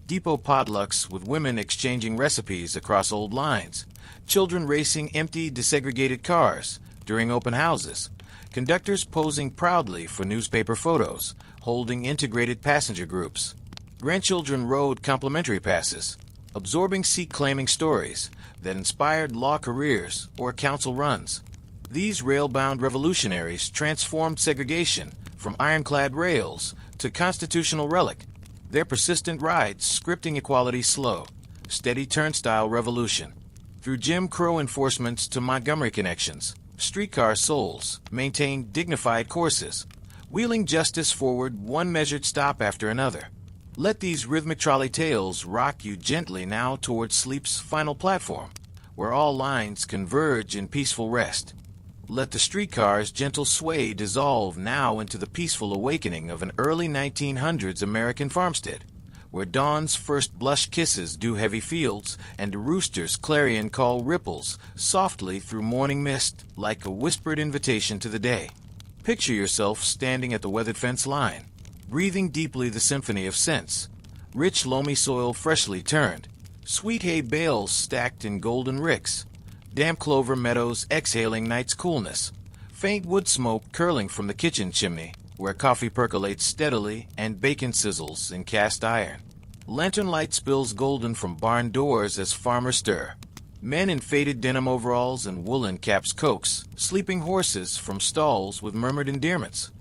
Speaker 1: Depot potlucks with women exchanging recipes across old lines. Children racing empty, desegregated cars during open houses. Conductors posing proudly for newspaper photos, holding integrated passenger groups. Grandchildren rode complimentary passes, absorbing seat-claiming stories that inspired law careers or council runs. These rail-bound revolutionaries transformed segregation from ironclad rails to constitutional relic. Their persistent rides scripting equality slow, steady turnstile revolution. Through Jim Crow enforcements to Montgomery connections, streetcar souls maintained dignified courses, wheeling justice forward one measured stop after another. Let these rhythmic trolley tales rock you gently now towards sleep's final platform, where all lines converge in peaceful rest. Let the streetcar's gentle sway dissolve now into the peaceful awakening of an early 1900s American farmstead, where dawn's first blush kisses dew heavy fields and a rooster's clarion call ripples softly through morning mist like a whispered invitation to the day. Picture yourself standing at the weathered fence line, breathing deeply the symphony of scents. Rich loamy soil freshly turned, sweet hay bales stacked in golden ricks, damp clover meadows exhaling night's coolness, faint wood smoke curling from the kitchen chimney, where coffee percolates steadily and bacon sizzles in cast iron. Lantern light spills golden from barn doors as farmers stir. Men in faded denim overalls and woolen caps coax sleeping horses from stalls with murmured endearments.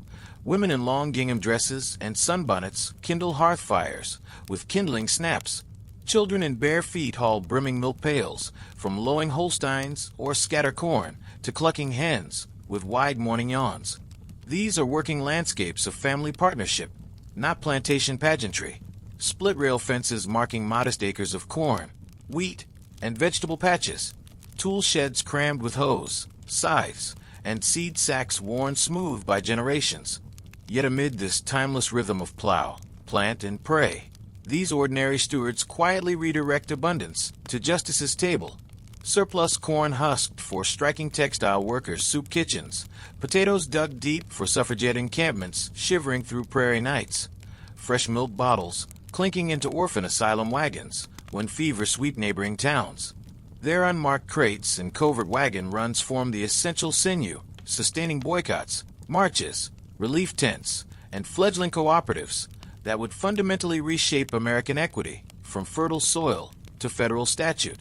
Speaker 1: Women in long gingham dresses and sunbonnets kindle hearth fires with kindling snaps. Children in bare feet haul brimming milk pails, from lowing Holsteins or scatter corn to clucking hens with wide morning yawns. These are working landscapes of family partnership, not plantation pageantry. Split rail fences marking modest acres of corn, wheat, and vegetable patches. Tool sheds crammed with hoes, scythes, and seed sacks worn smooth by generations. Yet amid this timeless rhythm of plow, plant, and pray, these ordinary stewards quietly redirect abundance to justice's table. Surplus corn husked for striking textile workers' soup kitchens, potatoes dug deep for suffragette encampments shivering through prairie nights, fresh milk bottles clinking into orphan asylum wagons when fever sweep neighboring towns. Their unmarked crates and covert wagon runs form the essential sinew, sustaining boycotts, marches, relief tents, and fledgling cooperatives that would fundamentally reshape American equity from fertile soil to federal statute.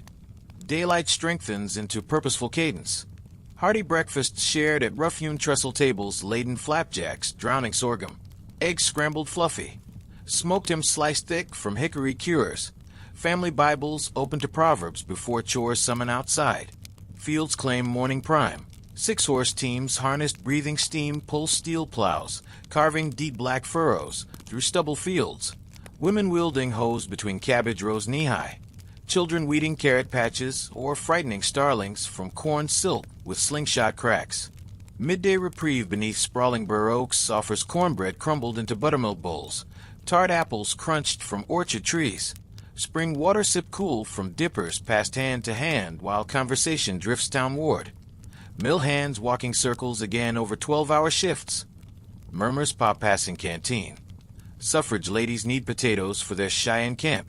Speaker 1: Daylight strengthens into purposeful cadence. Hearty breakfasts shared at rough-hewn trestle tables laden flapjacks drowning sorghum, eggs scrambled fluffy, smoked him sliced thick from hickory cures, family Bibles open to Proverbs before chores summon outside. Fields claim morning prime. 6-horse teams harnessed breathing steam pull steel plows, carving deep black furrows through stubble fields. Women wielding hoes between cabbage rows knee-high. Children weeding carrot patches or frightening starlings from corn silk with slingshot cracks. Midday reprieve beneath sprawling bur oaks offers cornbread crumbled into buttermilk bowls, tart apples crunched from orchard trees. Spring water sip cool from dippers passed hand to hand while conversation drifts townward. Mill hands walking circles again over 12-hour shifts. Murmurs pop passing canteen. Suffrage ladies knead potatoes for their Cheyenne camp.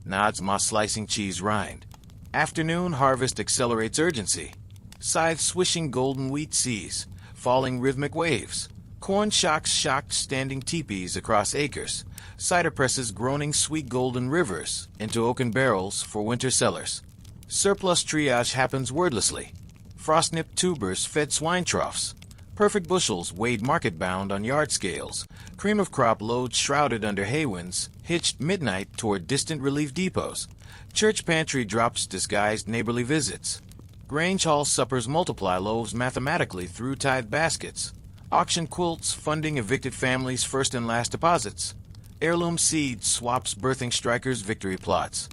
Speaker 1: Nods moss slicing cheese rind. Afternoon harvest accelerates urgency. Scythe swishing golden wheat seas, falling rhythmic waves. Corn shocks shocked standing teepees across acres. Cider presses groaning sweet golden rivers into oaken barrels for winter cellars. Surplus triage happens wordlessly. Frost-nipped tubers fed swine troughs. Perfect bushels weighed market-bound on yard scales. Cream of crop loads shrouded under haywinds hitched midnight toward distant relief depots. Church pantry drops disguised neighborly visits. Grange hall suppers multiply loaves mathematically through tithe baskets. Auction quilts funding evicted families' first and last deposits. Heirloom seed swaps birthing strikers' victory plots.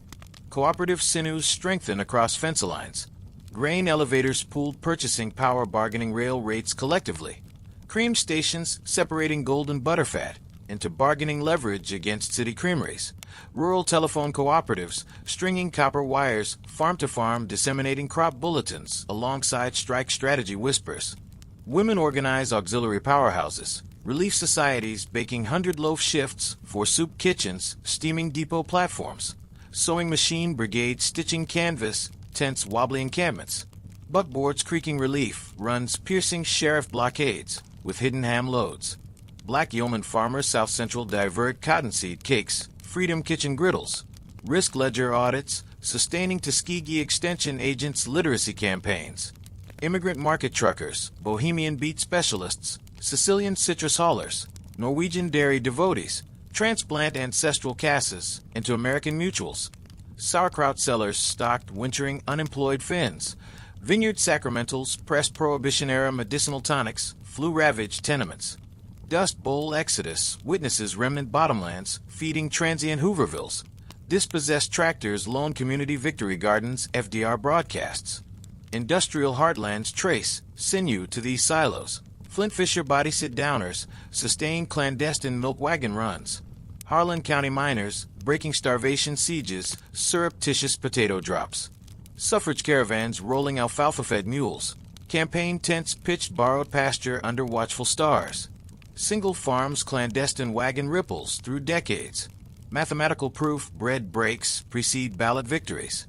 Speaker 1: Cooperative sinews strengthen across fence lines. Grain elevators pooled purchasing power bargaining rail rates collectively. Cream stations separating golden butterfat into bargaining leverage against city creameries. Rural telephone cooperatives stringing copper wires farm to farm disseminating crop bulletins alongside strike strategy whispers. Women organize auxiliary powerhouses, Relief societies baking 100-loaf shifts for soup kitchens, steaming depot platforms. Sewing machine brigade stitching canvas, tents wobbly encampments. Buckboards creaking relief runs piercing sheriff blockades with hidden ham loads. Black yeoman farmers South Central divert cottonseed cakes, freedom kitchen griddles. Risk ledger audits, sustaining Tuskegee extension agents' literacy campaigns. Immigrant market truckers, Bohemian beet specialists, Sicilian citrus haulers, Norwegian dairy devotees, transplant ancestral casses into American mutuals. Sauerkraut sellers stocked wintering unemployed Finns. Vineyard sacramentals pressed Prohibition-era medicinal tonics, flu-ravaged tenements. Dust Bowl exodus witnesses remnant bottomlands feeding transient Hoovervilles. Dispossessed tractors loan community victory gardens FDR broadcasts. Industrial heartlands trace sinew to these silos. Flint Fisher body sit-downers sustain clandestine milk wagon runs. Harlan County miners breaking starvation sieges, surreptitious potato drops. Suffrage caravans rolling alfalfa-fed mules. Campaign tents pitched borrowed pasture under watchful stars. Single farms clandestine wagon ripples through decades. Mathematical proof bread breaks precede ballot victories.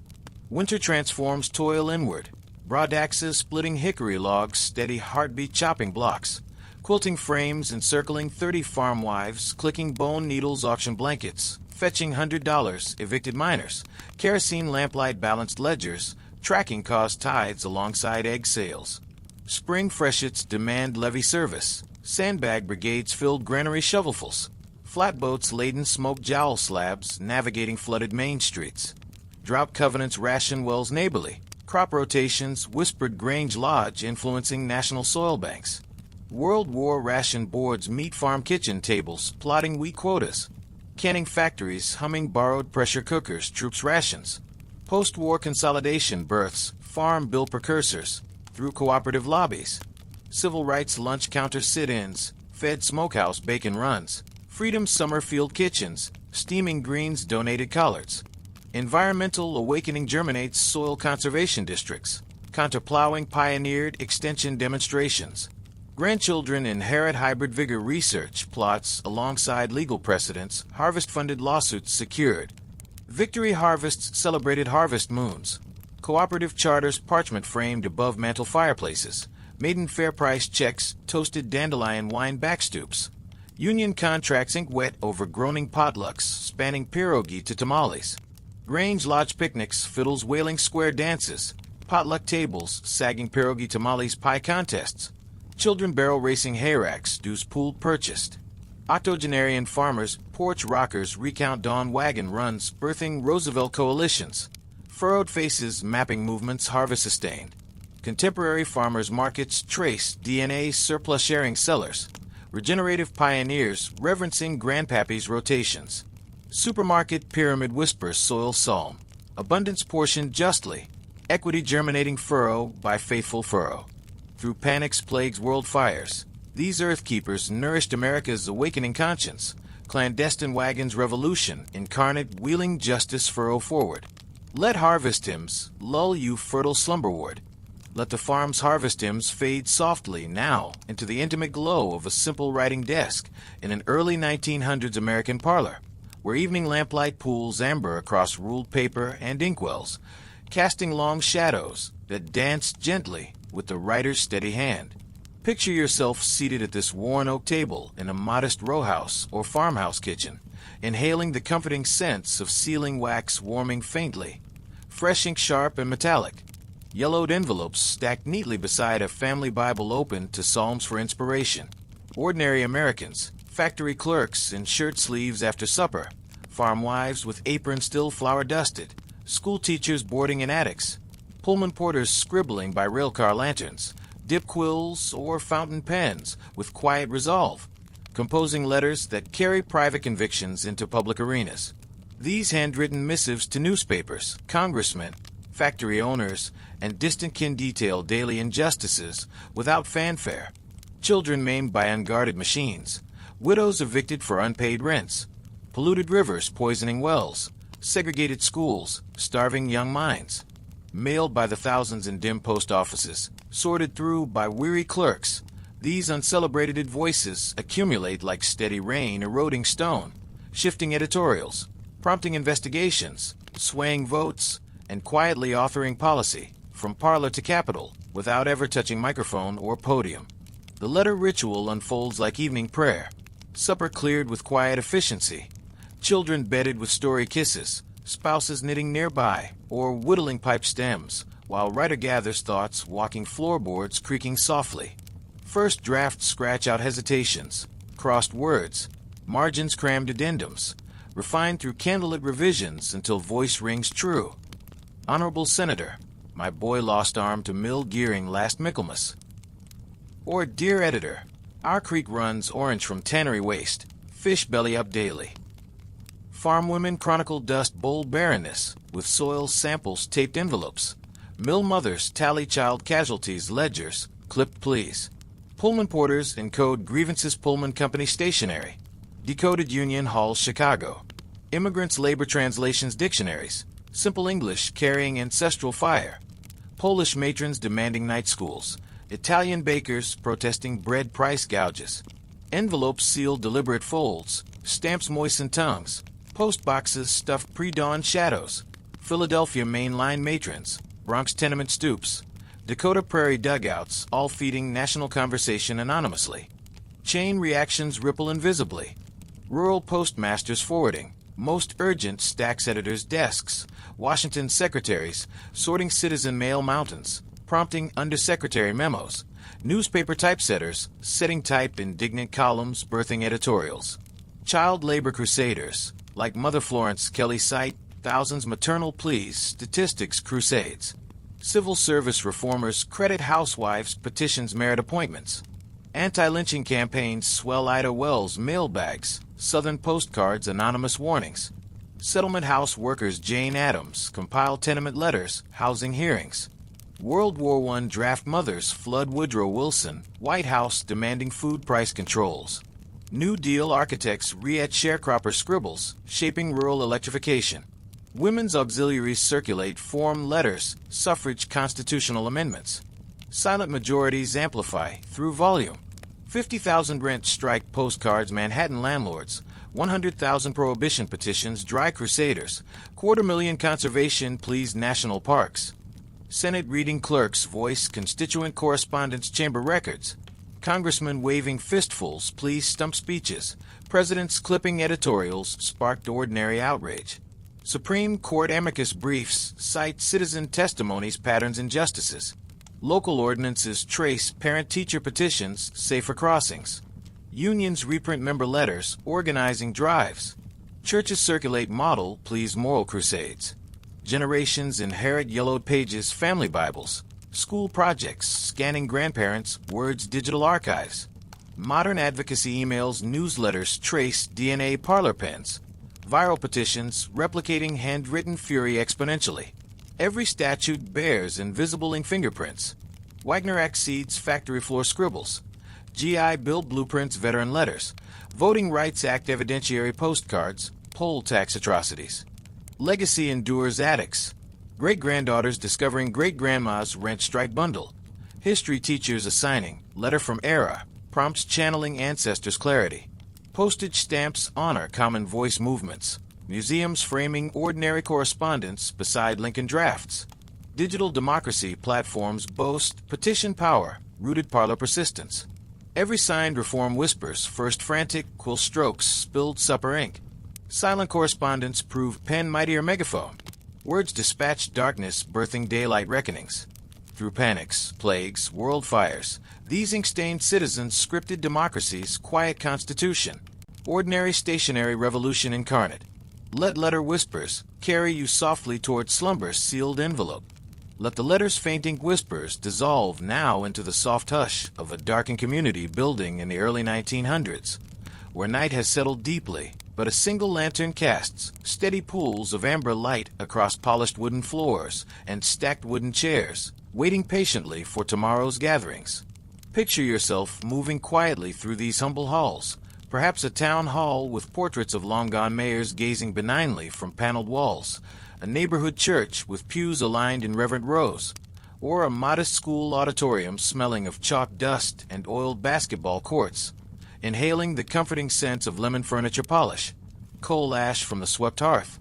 Speaker 1: Winter transforms toil inward. Broad axes splitting hickory logs steady heartbeat chopping blocks. Quilting frames encircling 30 farm wives, clicking bone needles auction blankets, fetching $100 evicted miners. Kerosene lamplight balanced ledgers, tracking caused tides alongside egg sales. Spring freshets demand levy service. Sandbag brigades filled granary shovelfuls. Flatboats laden smoke jowl slabs navigating flooded main streets. Drought covenants ration wells neighborly. Crop rotations whispered Grange Lodge influencing national soil banks. World War ration boards meat farm kitchen tables plotting wheat quotas. Canning factories humming borrowed pressure cookers troops rations. Post-war consolidation births farm bill precursors through cooperative lobbies. Civil rights lunch counter sit-ins fed smokehouse bacon runs. Freedom summer field kitchens steaming greens donated collards. Environmental awakening germinates soil conservation districts. Counterplowing pioneered extension demonstrations. Grandchildren inherit hybrid vigor research plots alongside legal precedents, harvest-funded lawsuits secured. Victory harvests celebrated harvest moons. Cooperative charters parchment framed above mantel fireplaces. Maiden fair price checks toasted dandelion wine backstoops. Union contracts ink wet over groaning potlucks spanning pierogi to tamales. Grange Lodge picnics fiddles wailing square dances. Potluck tables sagging pierogi tamales pie contests. Children barrel racing hayracks dues pooled purchased. Octogenarian farmers porch rockers recount dawn wagon runs birthing Roosevelt coalitions. Furrowed faces mapping movements harvest sustained. Contemporary farmers markets trace DNA surplus sharing sellers. Regenerative pioneers reverencing grandpappy's rotations. Supermarket pyramid whispers soil psalm. Abundance portioned justly. Equity germinating furrow by faithful furrow. Through panics plagues world fires. These earth keepers nourished America's awakening conscience. Clandestine wagons revolution incarnate wheeling justice furrow forward. Let harvest hymns lull you fertile slumberward. Let the farm's harvest hymns fade softly now into the intimate glow of a simple writing desk in an early 1900s American parlor, where evening lamplight pools amber across ruled paper and inkwells, casting long shadows that dance gently with the writer's steady hand. Picture yourself seated at this worn oak table in a modest row house or farmhouse kitchen, inhaling the comforting scents of sealing wax warming faintly, fresh ink sharp and metallic. Yellowed envelopes stacked neatly beside a family Bible open to Psalms for inspiration. Ordinary Americans, factory clerks in shirt sleeves after supper, farm wives with aprons still flour dusted, school teachers boarding in attics, Pullman porters scribbling by railcar lanterns, dip quills or fountain pens with quiet resolve, composing letters that carry private convictions into public arenas. These handwritten missives to newspapers, congressmen, factory owners, and distant kin detail daily injustices without fanfare. Children maimed by unguarded machines, widows evicted for unpaid rents, polluted rivers poisoning wells, segregated schools, starving young minds, mailed by the thousands in dim post offices, sorted through by weary clerks, These uncelebrated voices accumulate like steady rain eroding stone, shifting editorials, prompting investigations, swaying votes, and quietly authoring policy, from parlor to capitol, without ever touching microphone or podium. The letter ritual unfolds like evening prayer, supper cleared with quiet efficiency, children bedded with story kisses, spouses knitting nearby, or whittling pipe stems, while writer gathers thoughts walking floorboards creaking softly. First drafts scratch out hesitations, crossed words, margins crammed addendums, refined through candlelit revisions until voice rings true. Honorable Senator, my boy lost arm to mill gearing last Michaelmas. Or Dear Editor, our creek runs orange from tannery waste, fish belly up daily. Farm women chronicle dust bowl barrenness, with soil samples taped envelopes. Mill mothers tally child casualties ledgers, clipped pleas. Pullman porters encode grievances Pullman Company stationery. Decoded Union Hall Chicago. Immigrants labor translations dictionaries. Simple English carrying ancestral fire. Polish matrons demanding night schools. Italian bakers protesting bread price gouges. Envelopes seal deliberate folds. Stamps moisten tongues. Post boxes stuffed pre-dawn shadows. Philadelphia mainline matrons. Bronx tenement stoops. Dakota Prairie dugouts, all feeding national conversation anonymously. Chain reactions ripple invisibly. Rural postmasters forwarding. Most urgent stacks editors' desks. Washington secretaries sorting citizen mail mountains, prompting undersecretary memos. Newspaper typesetters setting type indignant columns, birthing editorials. Child labor crusaders, like Mother Florence Kelly cite thousands maternal pleas, statistics crusades. Civil service reformers credit housewives petitions merit appointments. Anti-lynching campaigns swell Ida Wells mailbags, Southern postcards anonymous warnings. Settlement house workers Jane Addams compile tenement letters, housing hearings. World War I draft mothers flood Woodrow Wilson, White House demanding food price controls. New Deal architects re-etch sharecropper scribbles, shaping rural electrification. Women's auxiliaries circulate form letters, suffrage constitutional amendments. Silent majorities amplify through volume. 50,000 rent strike postcards Manhattan landlords. 100,000 prohibition petitions dry crusaders. 250,000 conservation pleas national parks. Senate reading clerks voice constituent correspondence chamber records. Congressmen waving fistfuls please stump speeches. Presidents clipping editorials sparked ordinary outrage. Supreme Court amicus briefs cite citizen testimonies patterns injustices. Local ordinances trace parent-teacher petitions, safer crossings. Unions reprint member letters, organizing drives. Churches circulate model pleas moral crusades. Generations inherit yellowed pages family Bibles. School projects scanning grandparents' words digital archives. Modern advocacy emails newsletters trace DNA parlor pens. Viral petitions replicating handwritten fury exponentially. Every statute bears invisible ink fingerprints. Wagner Act seeds factory floor scribbles. GI Bill blueprints veteran letters. Voting Rights Act evidentiary postcards. Poll tax atrocities. Legacy endures addicts. Great-granddaughters discovering great-grandma's rent strike bundle. History teachers assigning letter from era prompts channeling ancestors' clarity. Postage stamps honor common voice movements. Museums framing ordinary correspondence beside Lincoln drafts. Digital democracy platforms boast petition power, rooted parlor persistence. Every signed reform whispers, first frantic, quill strokes, spilled supper ink. Silent correspondence prove pen mightier megaphone. Words dispatch darkness, birthing daylight reckonings. Through panics, plagues, world fires, these ink-stained citizens scripted democracy's quiet constitution. Ordinary stationary revolution incarnate. Let letter whispers carry you softly toward slumber's sealed envelope. Let the letter's fainting whispers dissolve now into the soft hush of a darkened community building in the early 1900s, where night has settled deeply, but a single lantern casts steady pools of amber light across polished wooden floors and stacked wooden chairs, waiting patiently for tomorrow's gatherings. Picture yourself moving quietly through these humble halls, perhaps a town hall with portraits of long-gone mayors gazing benignly from paneled walls, a neighborhood church with pews aligned in reverent rows, or a modest school auditorium smelling of chalk dust and oiled basketball courts, inhaling the comforting scent of lemon furniture polish, coal ash from the swept hearth,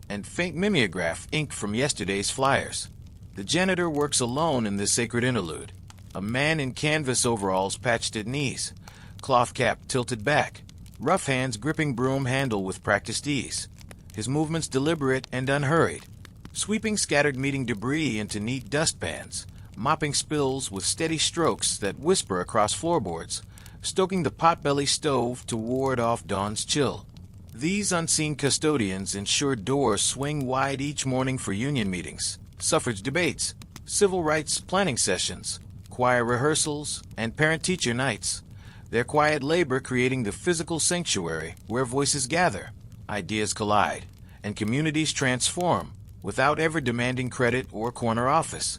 Speaker 1: and faint mimeograph ink from yesterday's flyers. The janitor works alone in this sacred interlude, a man in canvas overalls patched at knees, cloth cap tilted back, rough hands gripping broom handle with practiced ease, his movements deliberate and unhurried, sweeping scattered meeting debris into neat dustpans, mopping spills with steady strokes that whisper across floorboards, stoking the potbelly stove to ward off dawn's chill. These unseen custodians ensure doors swing wide each morning for union meetings, suffrage debates, civil rights planning sessions, choir rehearsals, and parent-teacher nights. Their quiet labor creating the physical sanctuary where voices gather, ideas collide, and communities transform without ever demanding credit or corner office.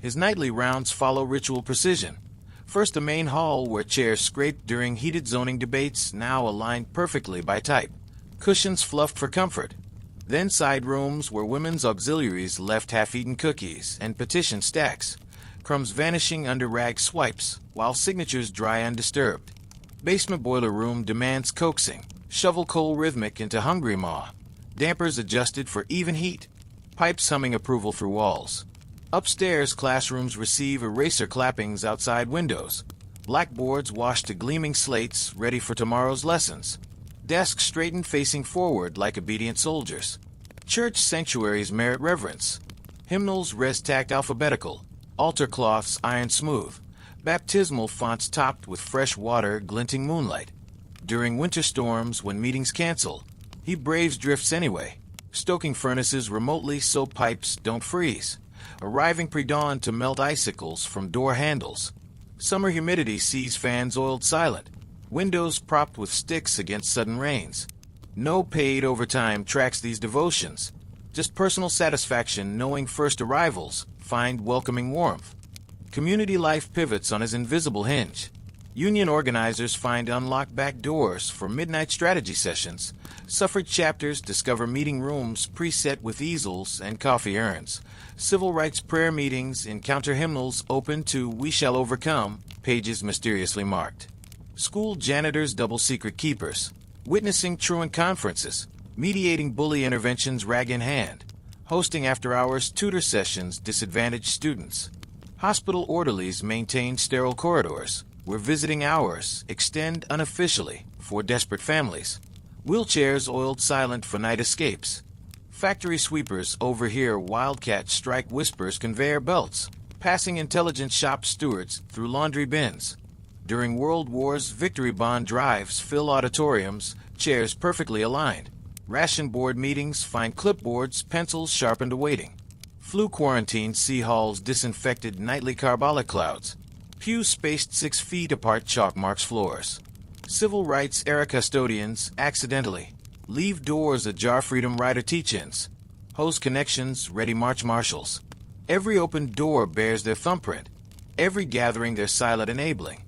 Speaker 1: His nightly rounds follow ritual precision. First, the main hall where chairs scraped during heated zoning debates now aligned perfectly by type, cushions fluffed for comfort. Then side rooms where women's auxiliaries left half-eaten cookies and petition stacks, crumbs vanishing under rag swipes, while signatures dry undisturbed. Basement boiler room demands coaxing, shovel coal rhythmic into hungry maw, dampers adjusted for even heat, pipes humming approval through walls. Upstairs, classrooms receive eraser clappings outside windows, blackboards washed to gleaming slates ready for tomorrow's lessons, desks straightened facing forward like obedient soldiers. Church sanctuaries merit reverence. Hymnals rest tacked alphabetical, altar cloths iron smooth, baptismal fonts topped with fresh water glinting moonlight. During winter storms, when meetings cancel, he braves drifts anyway, stoking furnaces remotely so pipes don't freeze, arriving pre-dawn to melt icicles from door handles. Summer humidity sees fans oiled silent, windows propped with sticks against sudden rains. No paid overtime tracks these devotions, just personal satisfaction knowing first arrivals find welcoming warmth. Community life pivots on his invisible hinge. Union organizers find unlocked back doors for midnight strategy sessions. Suffrage chapters discover meeting rooms preset with easels and coffee urns. Civil rights prayer meetings encounter hymnals open to "We Shall Overcome," pages mysteriously marked. School janitors double secret keepers, witnessing truant conferences, mediating bully interventions rag in hand, hosting after-hours tutor sessions disadvantaged students. Hospital orderlies maintain sterile corridors, where visiting hours extend unofficially for desperate families. Wheelchairs oiled silent for night escapes. Factory sweepers overhear wildcats strike whispers conveyor belts, passing intelligent shop stewards through laundry bins. During World War's victory bond drives fill auditoriums, chairs perfectly aligned. Ration board meetings find clipboards, pencils sharpened awaiting. Flu quarantine see halls disinfected nightly carbolic clouds. Pews spaced 6 feet apart chalk marks floors. Civil rights era custodians accidentally leave doors ajar freedom rider teach-ins. Host connections ready march marshals. Every open door bears their thumbprint. Every gathering their silent enabling.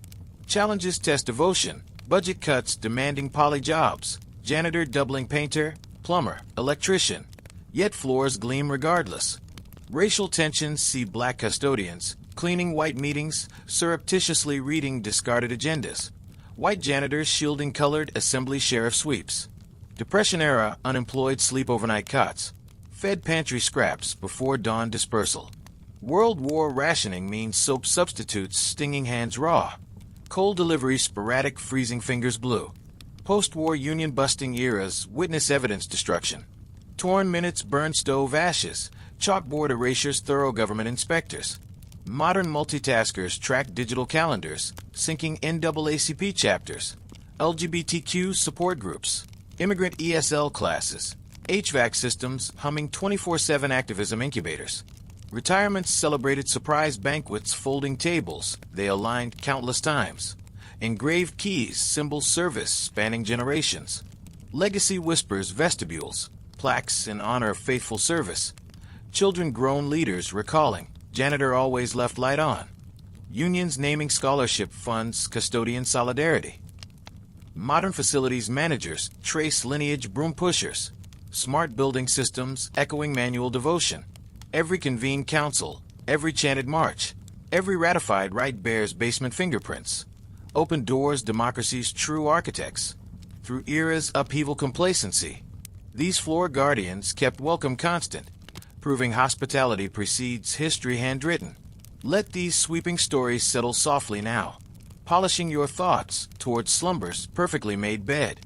Speaker 1: Challenges test devotion. Budget cuts demanding poly jobs. Janitor doubling painter, plumber, electrician. Yet floors gleam regardless. Racial tensions see black custodians cleaning white meetings, surreptitiously reading discarded agendas. White janitors shielding colored assembly sheriff sweeps. Depression-era unemployed sleep overnight cots. Fed pantry scraps before dawn dispersal. World War rationing means soap substitutes stinging hands raw. Cold delivery sporadic freezing fingers blue. Post-war union-busting eras witness evidence destruction. Torn minutes burn stove ashes. Chalkboard erasures thorough government inspectors. Modern multitaskers track digital calendars, syncing NAACP chapters, LGBTQ support groups, immigrant ESL classes, HVAC systems humming 24/7 activism incubators. Retirements celebrated surprise banquets folding tables they aligned countless times. Engraved keys symbol service spanning generations. Legacy whispers vestibules, plaques in honor of faithful service. Children grown leaders recalling, janitor always left light on. Unions naming scholarship funds custodian solidarity. Modern facilities managers trace lineage broom pushers. Smart building systems echoing manual devotion. Every convened council, Every chanted march, every ratified rite bears basement fingerprints. Open doors, democracy's true architects. Through eras, upheaval, complacency, these floor guardians kept welcome constant, proving hospitality precedes history handwritten. Let these sweeping stories settle softly now, polishing your thoughts towards slumber's perfectly made bed.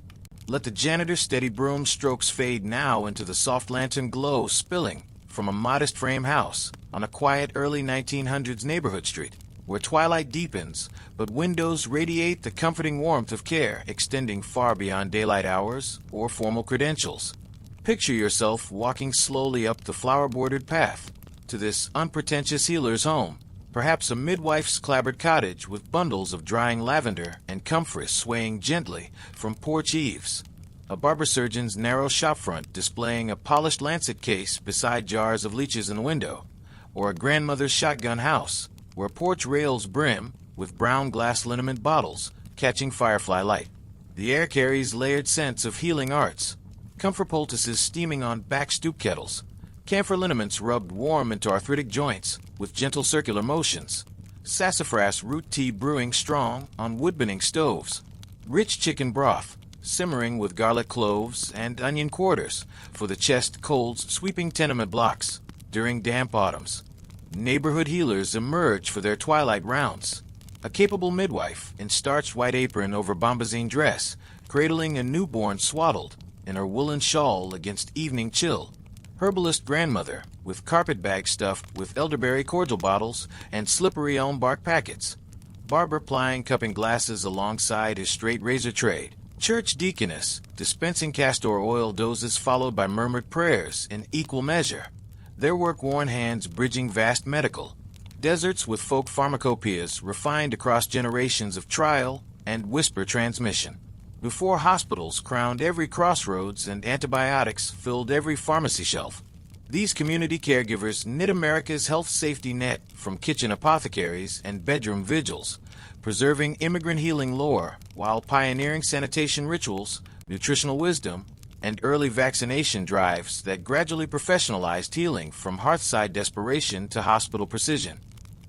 Speaker 1: Let the janitor's steady broom strokes fade now into the soft lantern glow spilling from a modest frame house on a quiet early 1900s neighborhood street, where twilight deepens, but windows radiate the comforting warmth of care extending far beyond daylight hours or formal credentials. Picture yourself walking slowly up the flower-bordered path to this unpretentious healer's home, perhaps a midwife's clapboard cottage with bundles of drying lavender and comfrey swaying gently from porch eaves, a barber surgeon's narrow shopfront displaying a polished lancet case beside jars of leeches in the window, or a grandmother's shotgun house where porch rails brim with brown glass liniment bottles catching firefly light. The air carries layered scents of healing arts, comfort poultices steaming on back stoop kettles, camphor liniments rubbed warm into arthritic joints with gentle circular motions, sassafras root tea brewing strong on wood-burning stoves, rich chicken broth simmering with garlic cloves and onion quarters for the chest colds sweeping tenement blocks during damp autumns. Neighborhood healers emerge for their twilight rounds, a capable midwife in starched white apron over bombazine dress, cradling a newborn swaddled in her woolen shawl against evening chill. Herbalist grandmother with carpet bag stuffed with elderberry cordial bottles and slippery elm bark packets. Barber plying cupping glasses alongside his straight razor trade. Church deaconess dispensing castor oil doses followed by murmured prayers in equal measure. Their work-worn hands bridging vast medical deserts with folk pharmacopoeias refined across generations of trial and whisper transmission. Before hospitals crowned every crossroads and antibiotics filled every pharmacy shelf, these community caregivers knit America's health safety net from kitchen apothecaries and bedroom vigils, preserving immigrant healing lore while pioneering sanitation rituals, nutritional wisdom, and early vaccination drives that gradually professionalized healing from hearthside desperation to hospital precision.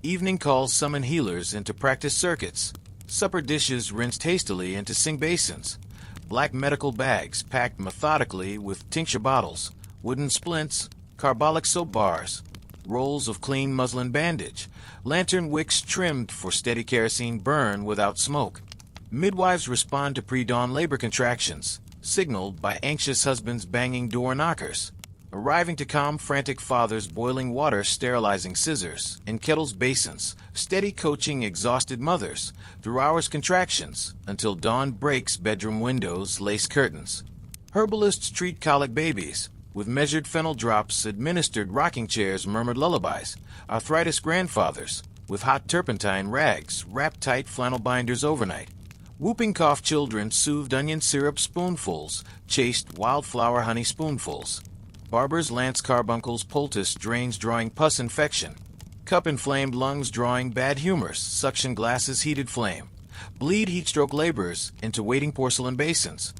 Speaker 1: Evening calls summon healers into practice circuits, supper dishes rinsed hastily into sink basins, black medical bags packed methodically with tincture bottles, wooden splints, carbolic soap bars, rolls of clean muslin bandage, lantern wicks trimmed for steady kerosene burn without smoke. Midwives respond to pre-dawn labor contractions, signaled by anxious husbands banging door knockers, arriving to calm frantic fathers boiling water sterilizing scissors in kettles basins, steady coaching exhausted mothers through hours contractions until dawn breaks bedroom windows lace curtains. Herbalists treat colic babies with measured fennel drops administered rocking chairs murmured lullabies, arthritis grandfathers with hot turpentine rags wrapped tight flannel binders overnight. Whooping cough children soothed onion syrup spoonfuls, chased wildflower honey spoonfuls. Barbers lance carbuncles poultice drains drawing pus infection. Cup inflamed lungs drawing bad humors, suction glasses heated flame. Bleed heatstroke laborers into waiting porcelain basins.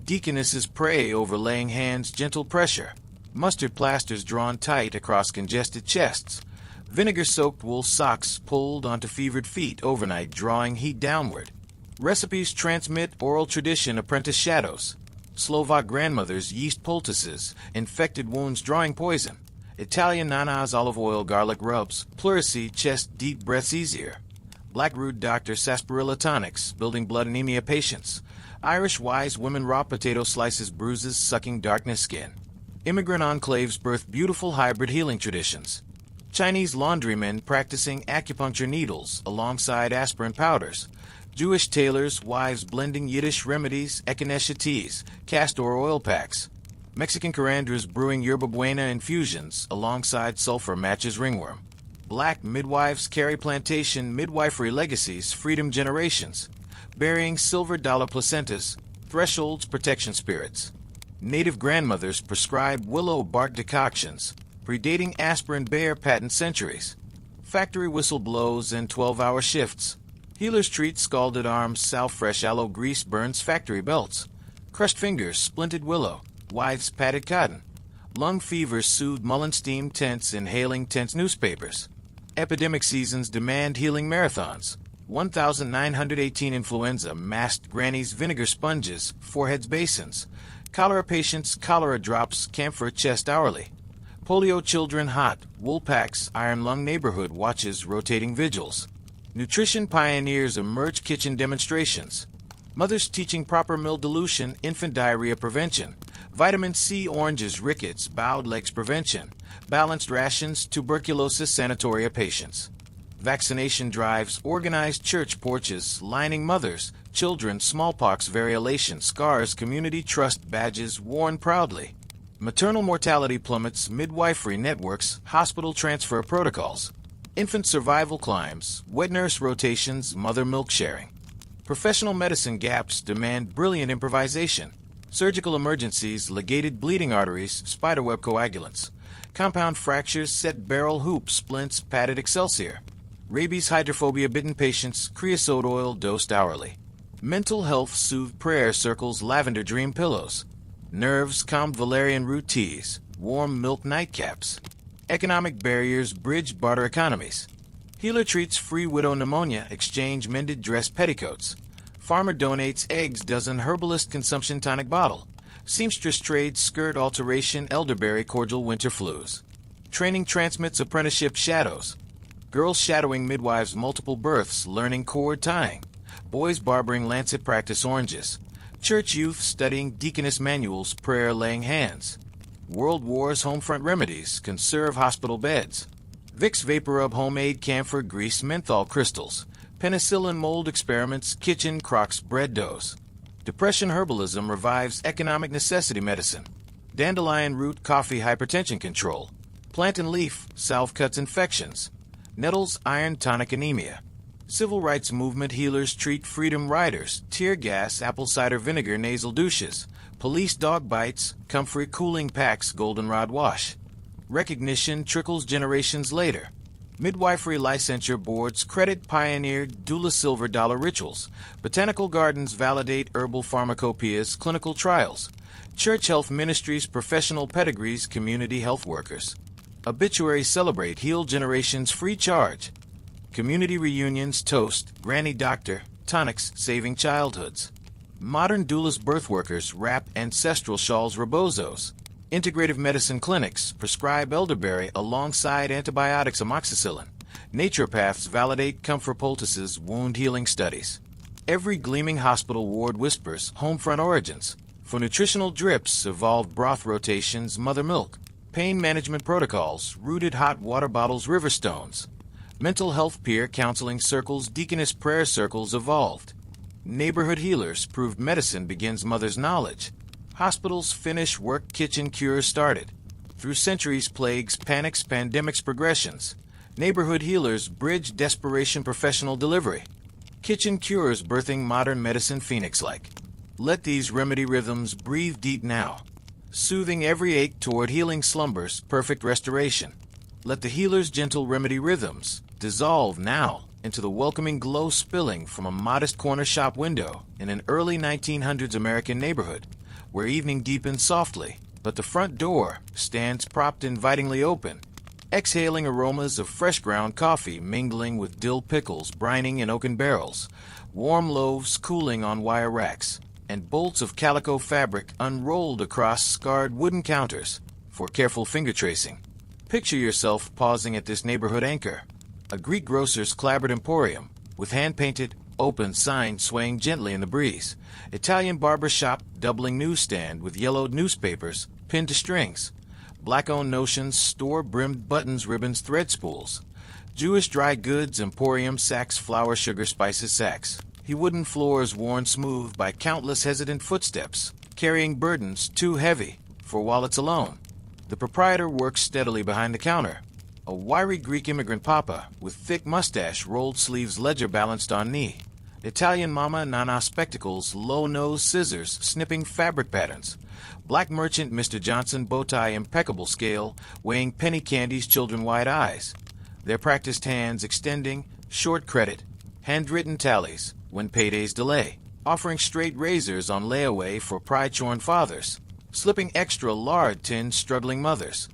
Speaker 1: Deaconesses pray over laying hands gentle pressure. Mustard plasters drawn tight across congested chests. Vinegar-soaked wool socks pulled onto fevered feet overnight drawing heat downward. Recipes transmit oral tradition apprentice shadows. Slovak grandmothers yeast poultices, infected wounds drawing poison. Italian nanas olive oil garlic rubs, pleurisy chest deep breaths easier. Blackroot doctor sarsaparilla tonics building blood anemia patients. Irish wise women raw potato slices bruises sucking darkness skin. Immigrant enclaves birth beautiful hybrid healing traditions. Chinese laundrymen practicing acupuncture needles alongside aspirin powders. Jewish tailors, wives blending Yiddish remedies, echinacea teas, castor oil packs. Mexican curanders brewing yerba buena infusions alongside sulfur matches ringworm. Black midwives carry plantation midwifery legacies, freedom generations, burying silver dollar placentas, thresholds protection spirits. Native grandmothers prescribe willow bark decoctions, predating aspirin bear patent centuries. Factory whistle blows in 12-hour shifts. Healers treat scalded arms, sal fresh aloe grease burns factory belts. Crushed fingers, splinted willow, wives padded cotton. Lung fevers soothed mullein steam tents inhaling tense newspapers. Epidemic seasons demand healing marathons. 1,918 influenza masked grannies vinegar sponges, foreheads basins. Cholera patients cholera drops camphor chest hourly. Polio children hot, wool packs, iron lung neighborhood watches rotating vigils. Nutrition pioneers emerge kitchen demonstrations. Mothers teaching proper milk dilution, infant diarrhea prevention. Vitamin C oranges rickets, bowed legs prevention. Balanced rations, tuberculosis sanatoria patients. Vaccination drives, organized church porches, lining mothers, children, smallpox variolation, scars, community trust badges worn proudly. Maternal mortality plummets, midwifery networks, hospital transfer protocols. Infant survival climbs, wet nurse rotations, mother milk sharing. Professional medicine gaps demand brilliant improvisation. Surgical emergencies, ligated bleeding arteries, spiderweb coagulants. Compound fractures, set barrel hoops, splints, padded excelsior. Rabies hydrophobia bitten patients, creosote oil dosed hourly. Mental health soothed prayer circles, lavender dream pillows. Nerves calmed valerian root teas, warm milk nightcaps. Economic barriers bridge barter economies. Healer treats free widow pneumonia, exchange mended dress petticoats. Farmer donates eggs dozen herbalist consumption tonic bottle. Seamstress trades skirt alteration elderberry cordial winter flus. Training transmits apprenticeship shadows. Girls shadowing midwives multiple births, learning cord tying. Boys barbering lancet practice oranges. Church youth studying deaconess manuals, prayer laying hands. World War's homefront remedies, conserve hospital beds. Vicks VapoRub homemade camphor grease menthol crystals. Penicillin mold experiments, kitchen Crocs bread doughs. Depression herbalism revives economic necessity medicine. Dandelion root coffee hypertension control. Plant and leaf salve cuts infections. Nettles iron tonic anemia. Civil rights movement healers treat freedom riders. Tear gas apple cider vinegar nasal douches. Police dog bites comfrey cooling packs goldenrod wash. Recognition trickles generations later. Midwifery licensure boards credit pioneered doula silver dollar rituals. Botanical gardens validate herbal pharmacopoeias clinical trials. Church health ministries professional pedigrees community health workers. Obituaries celebrate healed generations free charge. Community reunions toast granny doctor tonics saving childhoods. Modern doulas birth workers wrap ancestral shawls rebozos. Integrative medicine clinics prescribe elderberry alongside antibiotics amoxicillin. Naturopaths validate comfort poultices wound healing studies. Every gleaming hospital ward whispers homefront origins. For nutritional drips, evolved broth rotations, mother milk. Pain management protocols, rooted hot water bottles, river stones. Mental health peer counseling circles, deaconess prayer circles evolved. Neighborhood healers proved medicine begins mother's knowledge. Hospitals finish work kitchen cures started. Through centuries plagues, panics, pandemics, progressions. Neighborhood healers bridge desperation professional delivery. Kitchen cures birthing modern medicine phoenix-like. Let these remedy rhythms breathe deep now. Soothing every ache toward healing slumbers, perfect restoration. Let the healer's gentle remedy rhythms dissolve now into the welcoming glow spilling from a modest corner shop window in an early 1900s American neighborhood, where evening deepens softly, but the front door stands propped invitingly open, exhaling aromas of fresh ground coffee mingling with dill pickles brining in oaken barrels, warm loaves cooling on wire racks, and bolts of calico fabric unrolled across scarred wooden counters for careful finger tracing. Picture yourself pausing at this neighborhood anchor, a Greek grocer's clabbered emporium, with hand-painted, open sign swaying gently in the breeze. Italian barber shop doubling newsstand with yellowed newspapers pinned to strings. Black-owned notions, store-brimmed buttons, ribbons, thread spools. Jewish dry goods emporium sacks, flour, sugar, spices sacks. Wooden floors worn smooth by countless hesitant footsteps, carrying burdens too heavy for wallets alone. The proprietor works steadily behind the counter. A wiry Greek immigrant papa with thick mustache, rolled sleeves, ledger balanced on knee. Italian mama, nana spectacles, low-nose scissors, snipping fabric patterns. Black merchant Mr. Johnson, bow tie, impeccable scale, weighing penny candies, children wide eyes. Their practiced hands extending, short credit, handwritten tallies when paydays delay. Offering straight razors on layaway for pride-shorn fathers. Slipping extra lard tins struggling mothers.